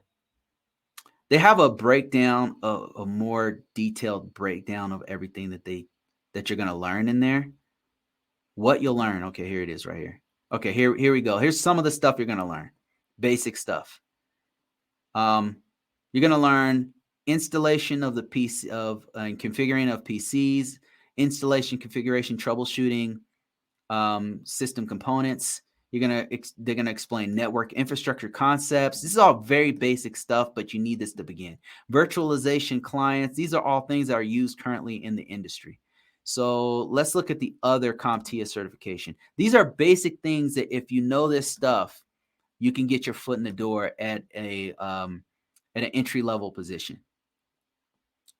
they have a breakdown, a more detailed breakdown of everything that you're going to learn in there. What you'll learn. Okay, here it is right here. Okay, here we go. Here's some of the stuff you're going to learn. Basic stuff. You're going to learn installation of the PC and configuring of PCs, installation, configuration, troubleshooting, system components. They're gonna explain network infrastructure concepts. This is all very basic stuff, but you need this to begin. Virtualization clients. These are all things that are used currently in the industry. So let's look at the other CompTIA certification. These are basic things that if you know this stuff, you can get your foot in the door at an entry level position.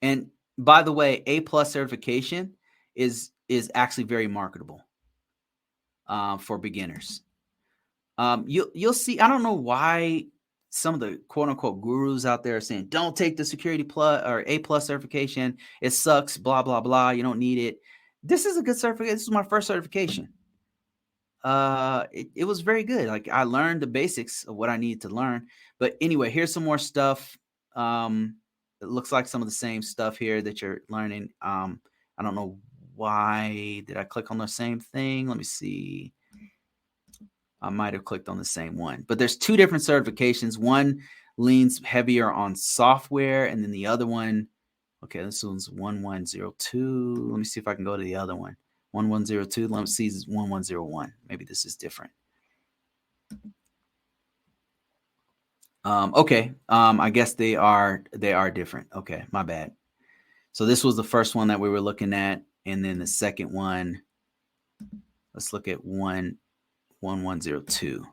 And by the way, A+ certification is actually very marketable for beginners. You'll see, I don't know why some of the quote unquote gurus out there are saying, don't take the Security Plus or A+ certification. It sucks, blah, blah, blah. You don't need it. This is a good certification. This is my first certification. It was very good. Like I learned the basics of what I needed to learn. But anyway, here's some more stuff. It looks like some of the same stuff here that you're learning. I don't know why did I click on the same thing. Let me see. I might have clicked on the same one, but there's two different certifications. One leans heavier on software, and then the other one, okay, this one's 1102. Let me see if I can go to the other one. 1102. Let me see, 1101. Maybe this is different. Okay. I guess they are different. Okay, my bad. So this was the first one that we were looking at, and then the second one. Let's look at 1102.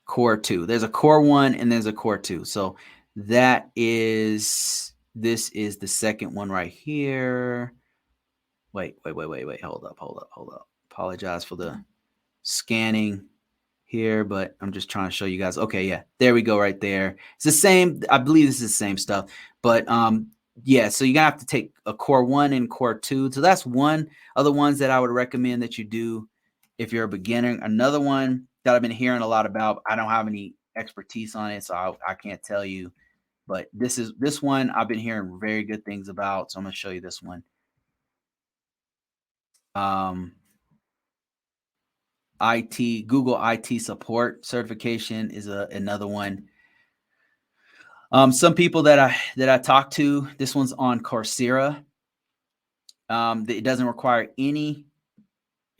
Core 2. There's a Core 1 and there's a Core 2. So this is the second one right here. Wait. Hold up. Apologize for the scanning here, but I'm just trying to show you guys. Okay, yeah, there we go right there. It's the same. I believe this is the same stuff, but yeah, so you're gonna have to take a Core 1 and Core 2. So that's one of the ones that I would recommend that you do if you're a beginner. Another one that I've been hearing a lot about, I don't have any expertise on it, so I can't tell you, but this one I've been hearing very good things about, so I'm gonna show you this one. Google IT support certification is another one. Some people that I talked to, this one's on Coursera. It doesn't require any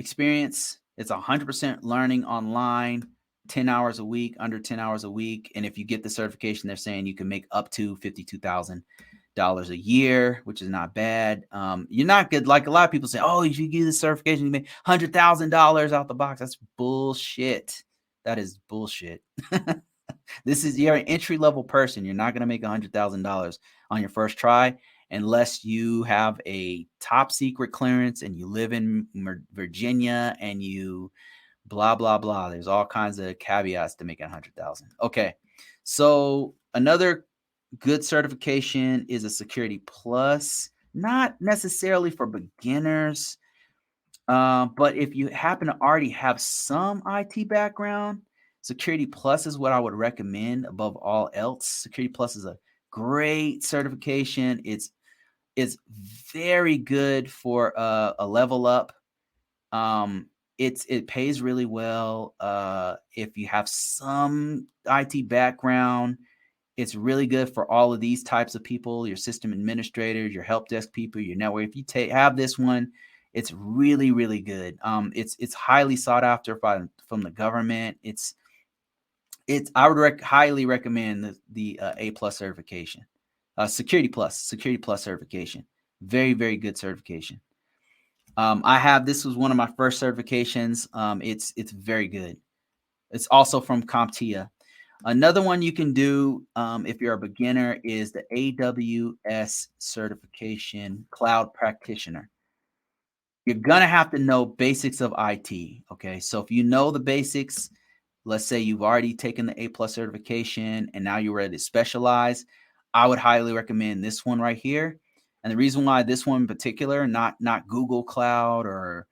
experience. It's 100% learning online, 10 hours a week, under 10 hours a week. And if you get the certification, they're saying you can make up to $52,000 a year, which is not bad. You're not good. Like a lot of people say, oh, if you get this certification, you make $100,000 out the box. That's bullshit. That is bullshit. You're an entry level person. You're not going to make $100,000 on your first try unless you have a top secret clearance and you live in Virginia and you blah, blah, blah. There's all kinds of caveats to making 100,000. Okay. So another good certification is a Security Plus, not necessarily for beginners. But if you happen to already have some IT background, Security Plus is what I would recommend above all else. Security Plus is a great certification. It's very good for a level up. It pays really well. If you have some IT background, it's really good for all of these types of people, your system administrators, your help desk people, your network. If you have this one, it's really, really good. It's highly sought after from the government. I would highly recommend the A+ certification, Security Plus certification. Very, very good certification. This was one of my first certifications. It's very good. It's also from CompTIA. Another one you can do if you're a beginner is the AWS certification cloud practitioner. You're going to have to know basics of IT. Okay. So if you know the basics, let's say you've already taken the A+ certification and now you're ready to specialize, I would highly recommend this one right here. And the reason why this one in particular, not Google Cloud or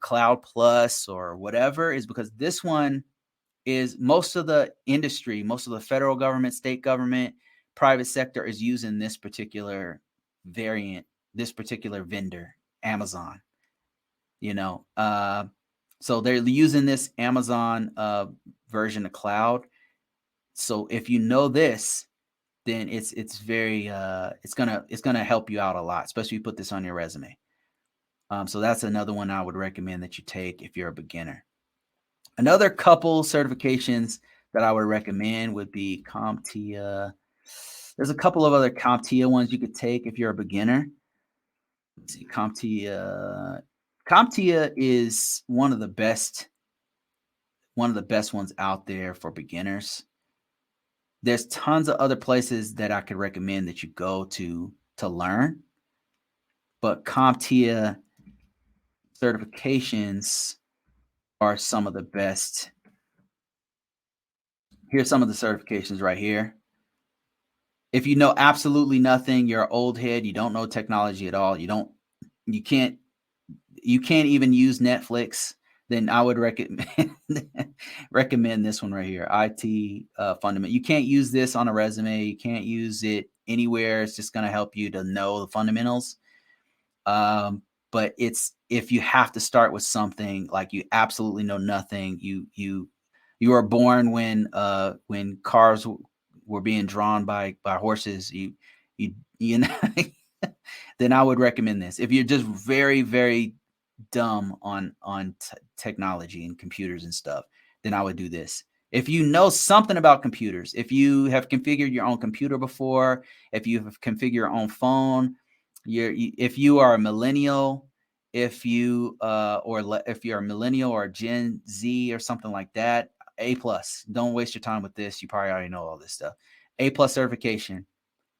Cloud Plus or whatever, is because this one is most of the industry, most of the federal government, state government, private sector is using this particular variant, this particular vendor, Amazon. So they're using this Amazon version of cloud. So if you know this, then it's very it's gonna help you out a lot, especially if you put this on your resume. So that's another one I would recommend that you take if you're a beginner. Another couple certifications that I would recommend would be CompTIA. There's a couple of other CompTIA ones you could take if you're a beginner. Let's see, CompTIA. CompTIA is one of the best ones out there for beginners. There's tons of other places that I could recommend that you go to learn, but CompTIA certifications are some of the best. Here's some of the certifications right here. If you know absolutely nothing, you're an old head, you don't know technology at all, you can't even use Netflix, then I would recommend this one right here, IT fundamental. You can't use this on a resume. You can't use it anywhere. It's just going to help you to know the fundamentals. But if you have to start with something like you absolutely know nothing, you were born when cars were being drawn by horses, you know, then I would recommend this. If you're just very, very dumb on technology and computers and stuff, then I would do this. If you know something about computers, if you have configured your own computer before, if you have configured your own phone, if you are a millennial, if you're a millennial or a Gen Z or something like that, A+. Don't waste your time with this. You probably already know all this stuff. A+ certification.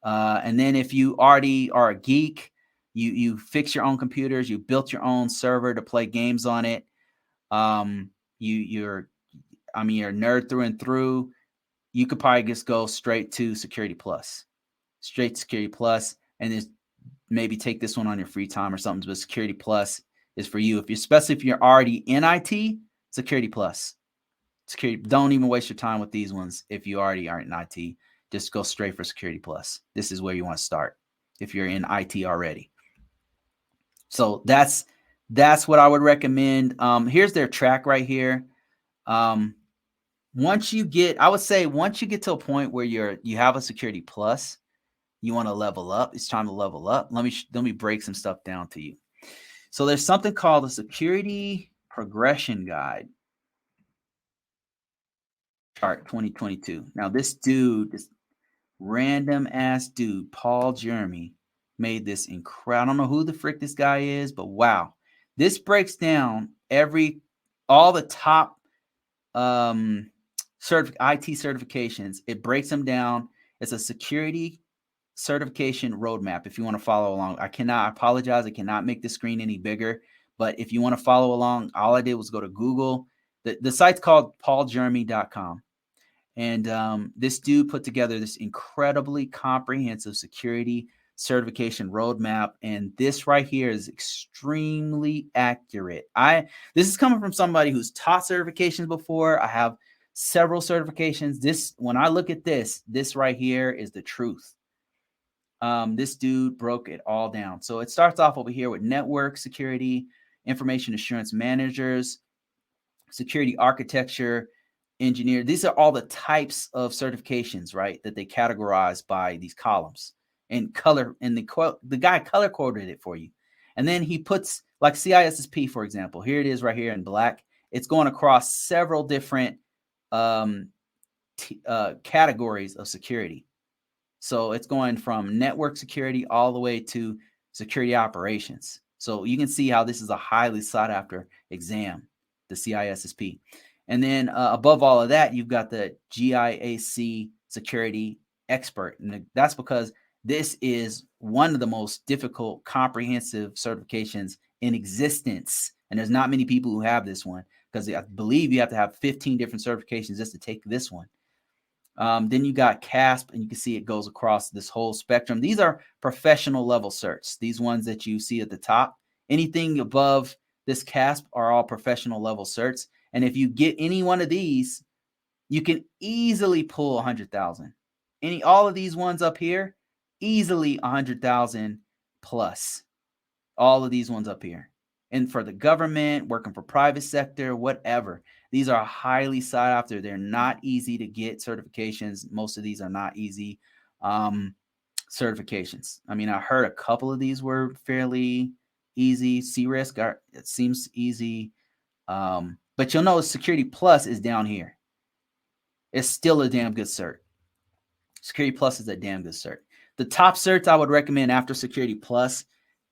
And then if you already are a geek, you fix your own computers, you built your own server to play games on it. You're a nerd through and through. You could probably just go straight to Security Plus, and just maybe take this one on your free time or something. But Security Plus is for you, especially if you're already in IT. Security Plus. Don't even waste your time with these ones if you already aren't in IT. Just go straight for Security Plus. This is where you want to start if you're in IT already. So that's what I would recommend. Here's their track right here. Once you get to a point where you have a Security Plus, you want to level up. It's time to level up. Let me break some stuff down to you. So there's something called the Security Progression Guide. Chart 2022. Now this random ass dude, Paul Jeremy, made this incredible. I don't know who the frick this guy is, but wow. This breaks down all the top IT certifications. It breaks them down. It's a security certification roadmap. If you want to follow along, I apologize. I cannot make the screen any bigger, but if you want to follow along, all I did was go to Google. The site's called pauljeremy.com. And this dude put together this incredibly comprehensive security certification roadmap. And this right here is extremely accurate. This is coming from somebody who's taught certifications before. I have several certifications. When I look at this right here is the truth. This dude broke it all down. So it starts off over here with network security, information assurance managers, security architecture, engineer. These are all the types of certifications, right, that they categorize by these columns and color. And the guy color coded it for you. And then he puts like CISSP, for example. Here it is right here in black. It's going across several different categories of security. So it's going from network security all the way to security operations. So you can see how this is a highly sought after exam, the CISSP. And then above all of that, you've got the GIAC security expert. And that's because this is one of the most difficult comprehensive certifications in existence. And there's not many people who have this one, because I believe you have to have 15 different certifications just to take this one. Then you got CASP, and you can see it goes across this whole spectrum. These are professional level certs. These ones that you see at the top, anything above this CASP are all professional level certs. And if you get any one of these, you can easily pull 100,000. All of these ones up here, easily 100,000 plus. All of these ones up here. And for the government, working for private sector, whatever. These are highly sought after. They're not easy to get certifications. Most of these are not easy certifications. I mean, I heard a couple of these were fairly easy. C-Risk, it seems easy. But you'll notice Security Plus is down here. It's still a damn good cert. Security Plus is a damn good cert. The top certs I would recommend after Security Plus,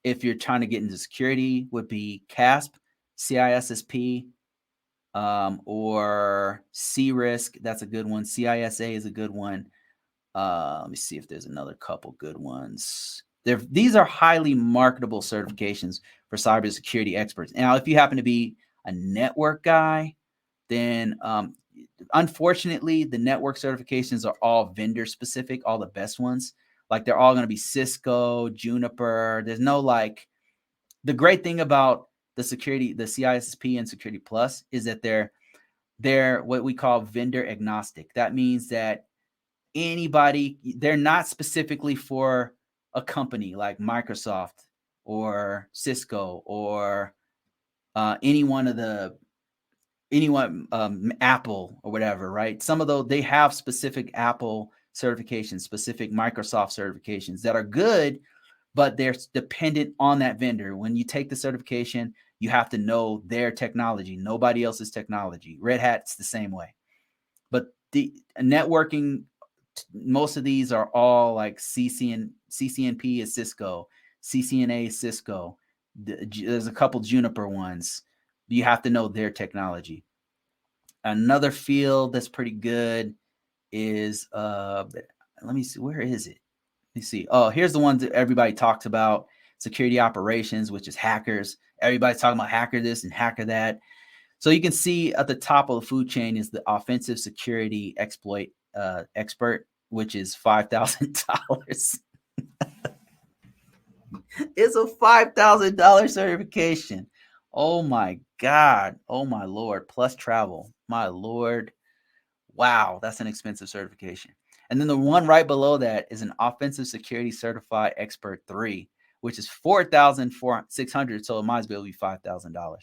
if you're trying to get into security, would be CASP, CISSP, or C-Risk. That's a good one. CISA is a good one. Let me see if there's another couple good ones. These are highly marketable certifications for cybersecurity experts. Now, if you happen to be a network guy, then unfortunately, the network certifications are all vendor specific, all the best ones. Like they're all going to be Cisco, Juniper. There's no the great thing about the CISSP and Security Plus is that they're what we call vendor agnostic. That means that they're not specifically for a company like Microsoft or Cisco or Apple or whatever, right? Some of those, they have specific Apple certifications, specific Microsoft certifications that are good, but they're dependent on that vendor. When you take the certification, you have to know their technology, nobody else's technology. Red Hat's the same way. But the networking, most of these are all like CCNP is Cisco, CCNA is Cisco. There's a couple Juniper ones. You have to know their technology. Another field that's pretty good is let me see, where is it? Let me see. Oh, here's the ones that everybody talks about. Security operations, which is hackers. Everybody's talking about hacker this and hacker that. So you can see at the top of the food chain is the offensive security exploit expert, which is $5,000. It's a $5,000 certification. Oh my God. Oh my Lord. Plus travel. My Lord. Wow. That's an expensive certification. And then the one right below that is an offensive security certified expert 3, which is $4,600. So it might as well be $5,000.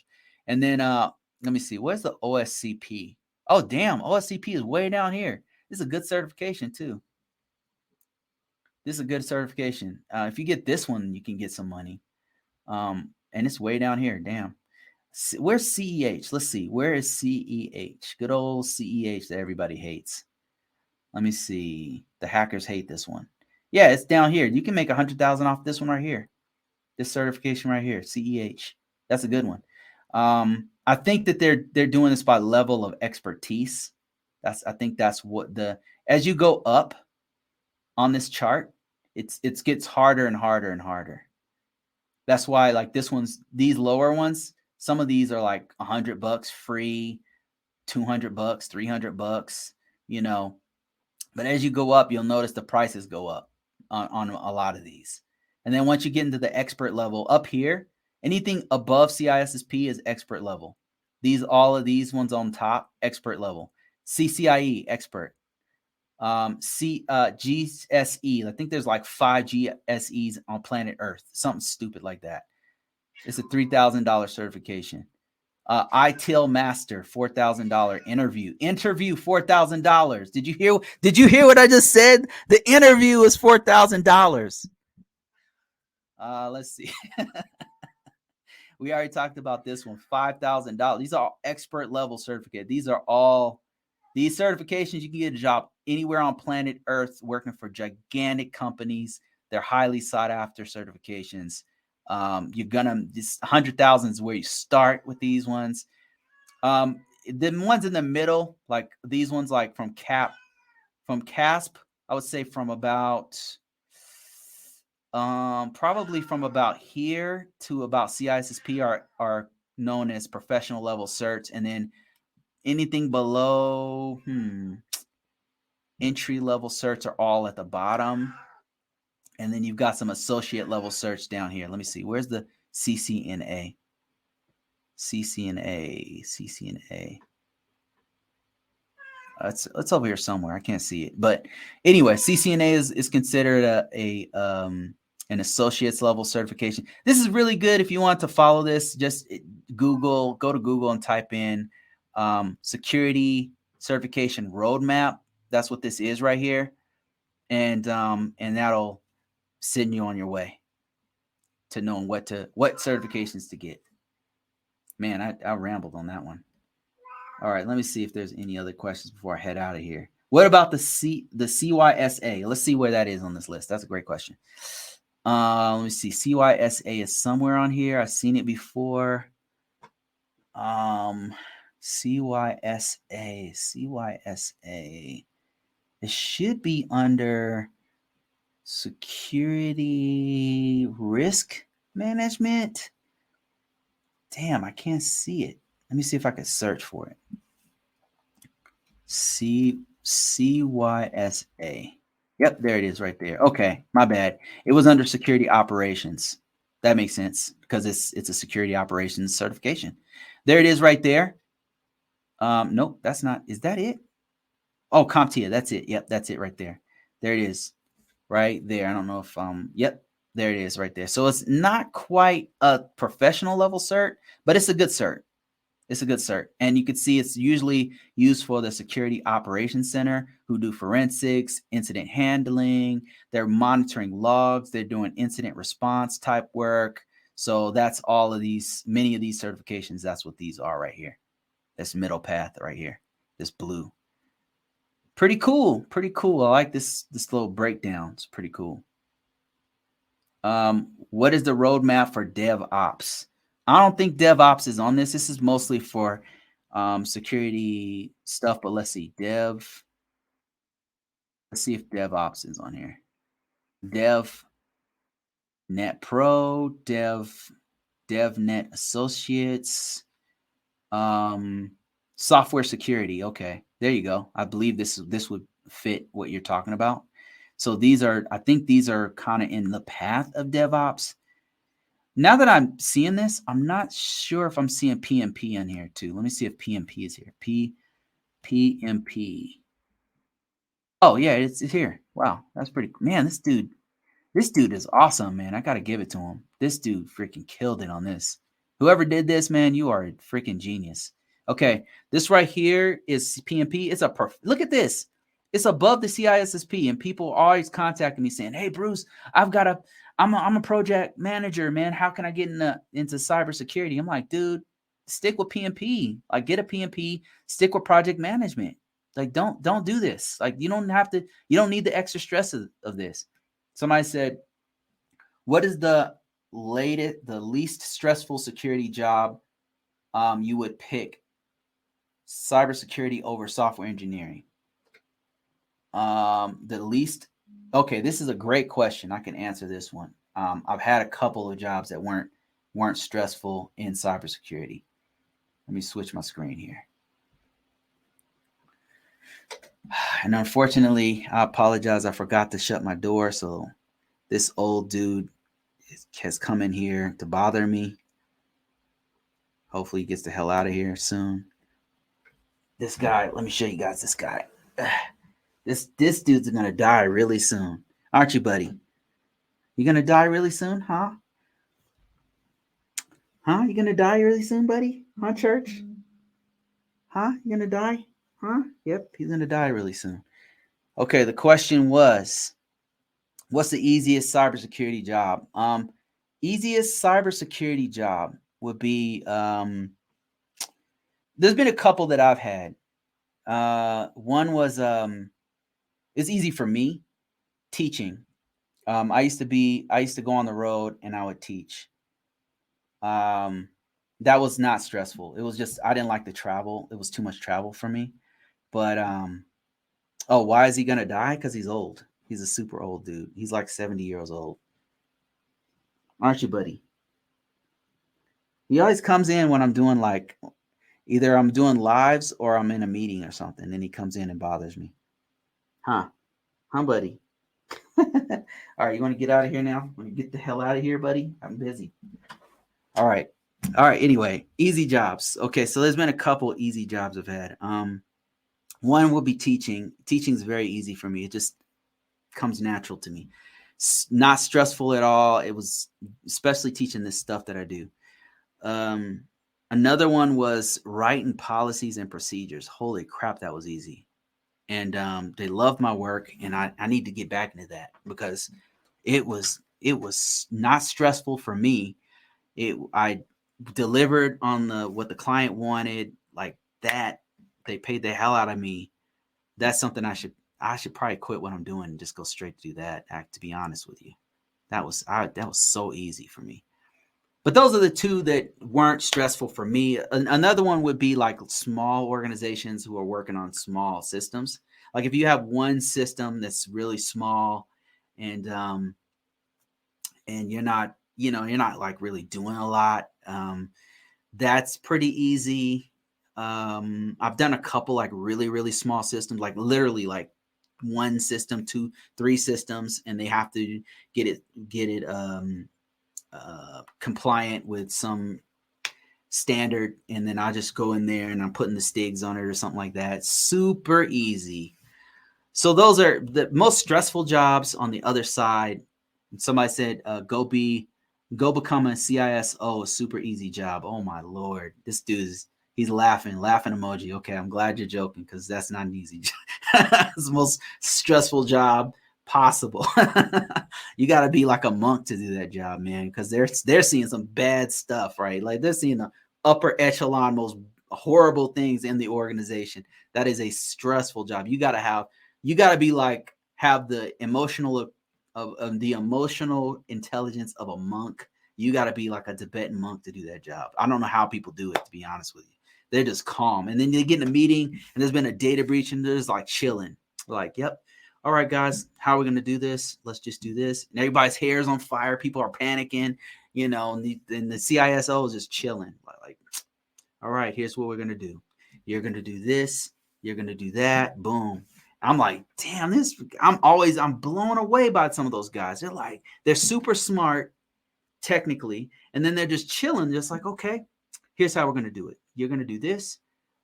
And then let me see. Where's the OSCP? Oh, damn. OSCP is way down here. This is a good certification too. This is a good certification. If you get this one, you can get some money. And it's way down here. Damn. Where's CEH? Let's see. Where is CEH? Good old CEH that everybody hates. Let me see. The hackers hate this one. Yeah, it's down here. You can make 100,000 off this one right here. This certification right here, CEH. That's a good one. I think that they're doing this by level of expertise. I think that's what as you go up on this chart, it gets harder and harder and harder. That's why like these lower ones, some of these are like $100 free, $200, $300, But as you go up, you'll notice the prices go up on a lot of these. And then once you get into the expert level up here, anything above CISSP is expert level. All of these ones on top, expert level. CCIE, expert. GSE. I think there's like 5 GSEs on planet Earth, something stupid like that. It's a $3,000 certification. ITIL Master, $4,000 interview, $4,000. Did you hear what I just said? The interview is $4,000. Let's see. We already talked about this one, $5,000. These are all expert level certificate. These certifications, you can get a job anywhere on planet Earth working for gigantic companies. They're highly sought after certifications. You're gonna, this 100,000 is where you start with these ones. The ones in the middle, like these ones, like from CASP, I would say from about probably from about here to about CISSP are known as professional level certs, and then anything below entry level certs are all at the bottom. And then you've got some associate level certs down here. Let me see. Where's the CCNA? CCNA. It's over here somewhere. I can't see it. But anyway, CCNA is considered an associate's level certification. This is really good if you want to follow this. Just go to Google and type in security certification roadmap. That's what this is right here. And that'll send you on your way to knowing what certifications to get. Man, I rambled on that one. All right, let me see if there's any other questions before I head out of here. What about the CYSA? Let's see where that is on this list. That's a great question. Let me see. CYSA is somewhere on here. I've seen it before. CYSA. It should be under security risk management. Damn, I can't see it. Let me see if I can search for it. CYSA. Yep, there it is right there. Okay, my bad. It was under security operations. That makes sense because it's a security operations certification. There it is right there. Nope, that's not. Is that it? Oh, CompTIA. That's it. Yep, that's it right there. There it is. Right there. I don't know if yep, there it is right there. So it's not quite a professional level cert, but it's a good cert. It's a good cert. And you can see it's usually used for the Security Operations Center who do forensics, incident handling. They're monitoring logs. They're doing incident response type work. So that's all of these, many of these certifications. That's what these are right here. This middle path right here, this blue. Pretty cool. Pretty cool. I like this little breakdown. It's pretty cool. What is the roadmap for DevOps? I don't think DevOps is on this. This is mostly for security stuff, but let's see. Let's see if DevOps is on here. DevNet Pro, DevNet Associates, software security. Okay, there you go. I believe this would fit what you're talking about. So I think these are kind of in the path of DevOps. Now that I'm seeing this, I'm not sure if I'm seeing PMP in here too. Let me see if PMP is here. PMP. Oh yeah, it's here. Wow, that's pretty. Man, this dude is awesome, man. I gotta give it to him. This dude freaking killed it on this. Whoever did this, man, you are a freaking genius. Okay, this right here is PMP. It's look at this. It's above the CISSP, and people are always contacting me saying, "Hey, Bruce, I'm a project manager, man. How can I get into cybersecurity?" I'm like, dude, stick with PMP. Like, get a PMP. Stick with project management. Like, don't do this. Like, you don't need the extra stress of this. Somebody said, "What is the least stressful security job you would pick?" cybersecurity over software engineering. The least. Okay, this is a great question. I can answer this one. I've had a couple of jobs that weren't stressful in cybersecurity. Let me switch my screen here. And unfortunately, I apologize. I forgot to shut my door, so this old dude has come in here to bother me. Hopefully, he gets the hell out of here soon. This guy. Let me show you guys this guy. This dude's gonna die really soon, aren't you, buddy? You gonna die really soon, huh? Huh? You gonna die really soon, buddy? Huh, church? Huh? You gonna die? Huh? Yep, he's gonna die really soon. Okay, the question was, what's the easiest cybersecurity job? Easiest cybersecurity job would be there's been a couple that I've had. One was it's easy for me, teaching. I used to go on the road and I would teach. That was not stressful. It was just I didn't like the travel. It was too much travel for me. But oh, why is he gonna die? Because he's old. He's a super old dude. He's like 70 years old. Aren't you, buddy? He always comes in when I'm doing like either I'm doing lives or I'm in a meeting or something. Then he comes in and bothers me. Huh? Huh, buddy? All right, you want to get out of here now? Want to get the hell out of here, buddy? I'm busy. All right. Anyway, easy jobs. Okay, so there's been a couple easy jobs I've had. One will be teaching. Teaching is very easy for me. It just comes natural to me. It's not stressful at all. It was especially teaching this stuff that I do. Another one was writing policies and procedures. Holy crap, that was easy. And they loved my work, and I need to get back into that because it was not stressful for me. I delivered on what the client wanted, like that. They paid the hell out of me. That's something I should probably quit what I'm doing and just go straight to do that. To be honest with you, that was so easy for me. But those are the two that weren't stressful for me. Another one would be like small organizations who are working on small systems. Like if you have one system that's really small, and you're not like really doing a lot, that's pretty easy. I've done a couple like really, really small systems, like literally like one system, 2, 3 systems, and they have to get it compliant with some standard, and then I just go in there and I'm putting the stigs on it or something like that. Super easy. So those are the most stressful jobs. On the other side, somebody said, go become a CISO, a super easy job. Oh my Lord. This dude's he's laughing emoji. Okay, I'm glad you're joking because that's not an easy job. It's the most stressful job possible. You got to be like a monk to do that job, man, because they're seeing some bad stuff, right? Like they're seeing the upper echelon, most horrible things in the organization. That is a stressful job. You got to be like have the emotional of the emotional intelligence of a monk. You got to be like a Tibetan monk to do that job. I don't know how people do it, to be honest with you. They're just calm. And then they get in a meeting and there's been a data breach and they're just like chilling. Like, yep. All right, guys, how are we going to do this? Let's just do this. And everybody's hair is on fire. People are panicking, and the CISO is just chilling. Like, all right, here's what we're going to do. You're going to do this. You're going to do that. Boom. I'm like, damn, I'm blown away by some of those guys. They're super smart technically. And then they're just chilling. Just like, okay, here's how we're going to do it. You're going to do this.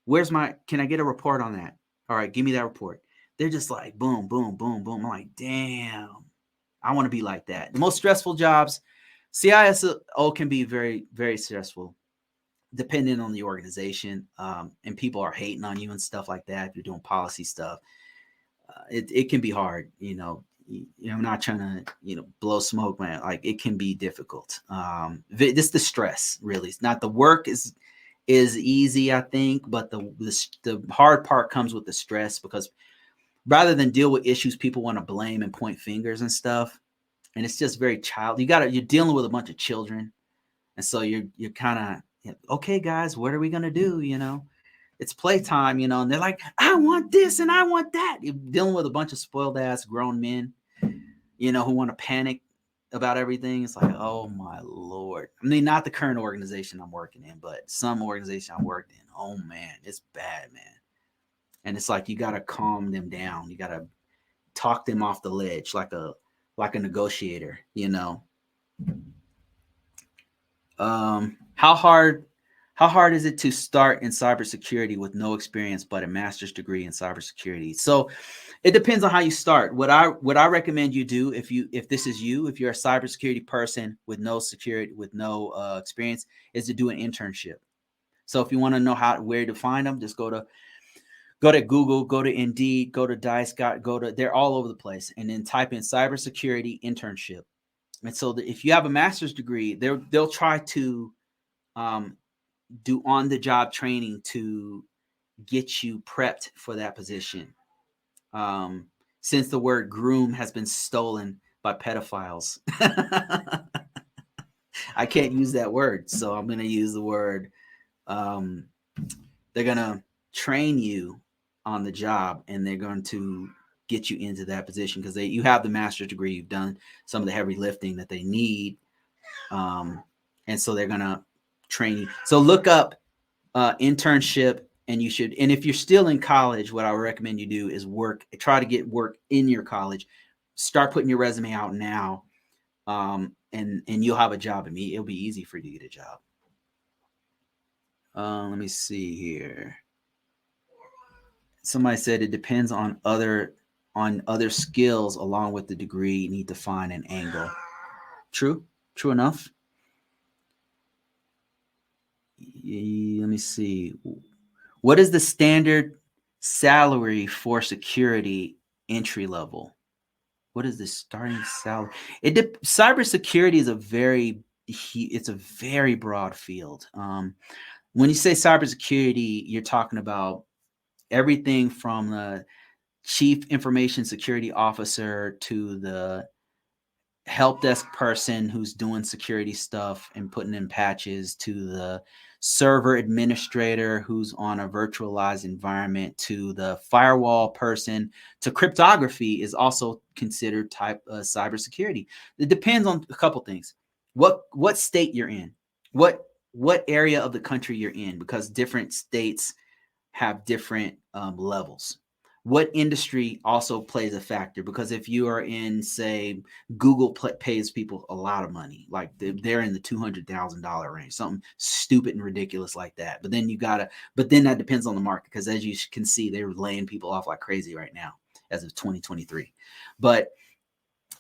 Can I get a report on that? All right, give me that report. They're just like, boom, boom, boom, boom. I'm like, damn, I want to be like that. The most stressful jobs, CISO can be very, very stressful, depending on the organization. And people are hating on you and stuff like that. If you're doing policy stuff, it can be hard. I'm not trying to, blow smoke, man. Like it can be difficult. This the stress, really. It's not the work is easy, I think, but the hard part comes with the stress because rather than deal with issues people want to blame and point fingers and stuff, and it's just very you're dealing with a bunch of children, and so you're kind of okay, guys, what are we gonna do? it's playtime, you know, and they're like, I want this and I want that. You're dealing with a bunch of spoiled ass grown men, you know, who want to panic about everything. It's like, oh my Lord. I mean, not the current organization I'm working in, but some organization I worked in. Oh man, it's bad, man. And it's like you gotta calm them down. You gotta talk them off the ledge like a negotiator, you know. How hard is it to start in cybersecurity with no experience but a master's degree in cybersecurity? So it depends on how you start. What I recommend you do if this is you, if you're a cybersecurity person with no experience, is to do an internship. So if you want to know where to find them, just go to Google, go to Indeed, go to Dice, they're all over the place, and then type in cybersecurity internship. And so if you have a master's degree, they'll try to do on-the-job training to get you prepped for that position. Since the word groom has been stolen by pedophiles, I can't use that word, so I'm going to use the word. They're going to train you on the job, and they're going to get you into that position because you have the master's degree. You've done some of the heavy lifting that they need, and so they're going to train you. So look up internship, and you should. And if you're still in college, what I would recommend you do is try to get work in your college. Start putting your resume out now, and you'll have a job. It'll be easy for you to get a job. Let me see here. Somebody said it depends on other skills along with the degree. You need to find an angle. True enough. Let me see. What is the standard salary for security entry level? What is the starting salary? Cybersecurity is a very broad field. When you say cybersecurity, you're talking about everything from the chief information security officer to the help desk person who's doing security stuff and putting in patches, to the server administrator who's on a virtualized environment, to the firewall person, to cryptography is also considered type of cybersecurity. It depends on a couple things. What state you're in, what area of the country you're in, because different states have different levels. What industry also plays a factor, because if you are in, say, Google pays people a lot of money, like they're in the $200,000 range, something stupid and ridiculous like that. But then that depends on the market, because as you can see, they're laying people off like crazy right now as of 2023. But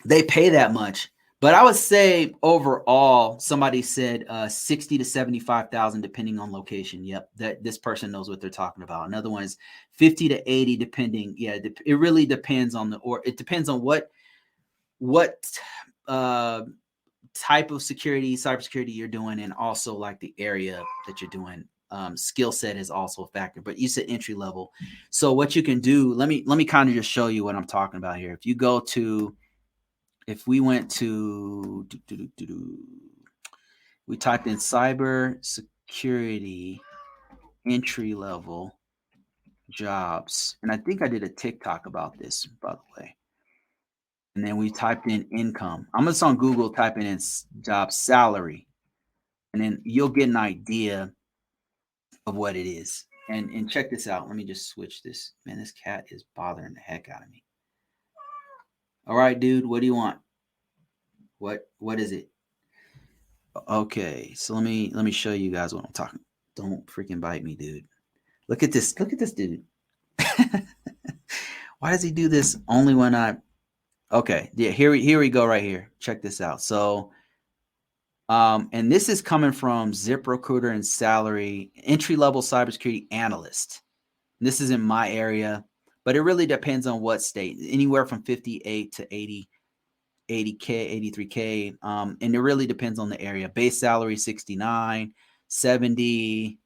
they pay that much. But I would say overall, somebody said 60 to 75,000, depending on location. Yep, that this person knows what they're talking about. Another one is 50 to 80, depending. Yeah, it really depends on it depends on what type of cybersecurity you're doing, and also like the area that you're doing. Skill set is also a factor. But you said entry level, so what you can do. Let me kind of just show you what I'm talking about here. If you go to If we went to, we typed in cyber security entry level jobs, and I think I did a TikTok about this, by the way. And then we typed in income. I'm just on Google typing in job salary, and then you'll get an idea of what it is. And check this out. Let me just switch this. Man, this cat is bothering the heck out of me. All right, dude, what do you want? What is it? Okay, so let me show you guys what I'm talking. Don't freaking bite me, dude. Look at this dude. Why does he do this only when okay, yeah, here we go right here. Check this out. So and this is coming from ZipRecruiter and salary, entry-level cybersecurity analyst. This is in my area, but it really depends on what state. Anywhere from 58 to 80K, 83K. And it really depends on the area. Base salary 69, 70,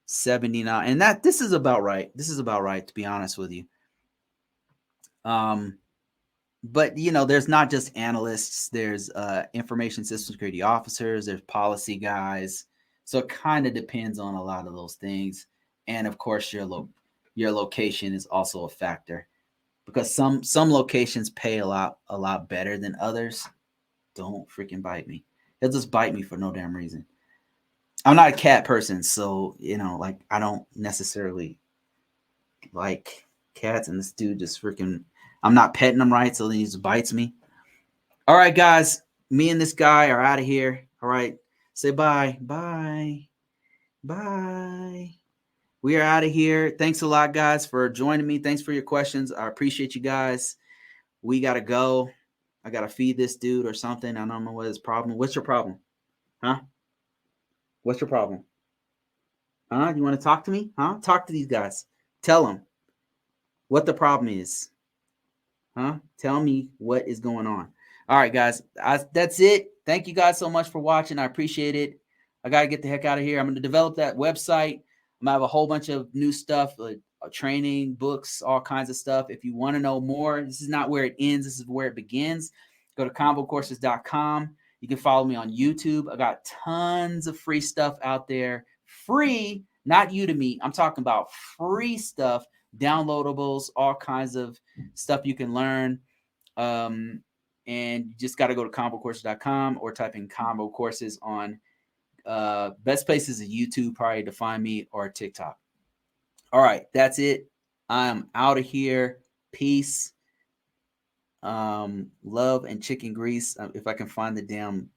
79. And this is about right. This is about right, to be honest with you. But there's not just analysts, there's information system security officers, there's policy guys. So it kind of depends on a lot of those things. And of course, your location is also a factor, because some locations pay a lot better than others. Don't freaking bite me. He'll just bite me for no damn reason. I'm not a cat person, so like I don't necessarily like cats, and this dude just freaking, I'm not petting him right, so then he just bites me. All right, guys, me and this guy are out of here. All right, say bye. We are out of here. Thanks a lot, guys, for joining me. Thanks for your questions. I appreciate you guys. We got to go. I got to feed this dude or something. I don't know what his problem. What's your problem? Huh? What's your problem? Huh? You want to talk to me? Huh? Talk to these guys. Tell them what the problem is. Huh? Tell me what is going on. All right, guys. That's it. Thank you guys so much for watching. I appreciate it. I got to get the heck out of here. I'm going to develop that website. I'm going to have a whole bunch of new stuff, training, books, all kinds of stuff. If you want to know more, this is not where it ends. This is where it begins. Go to convocourses.com. You can follow me on YouTube. I got tons of free stuff out there. Free, not Udemy. I'm talking about free stuff, downloadables, all kinds of stuff you can learn. And you just got to go to convocourses.com or type in Convo Courses on best places is YouTube probably to find me, or TikTok. All right, that's it. I'm out of here. Peace. Love and chicken grease. If I can find the damn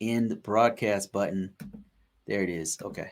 end broadcast button. There it is. Okay.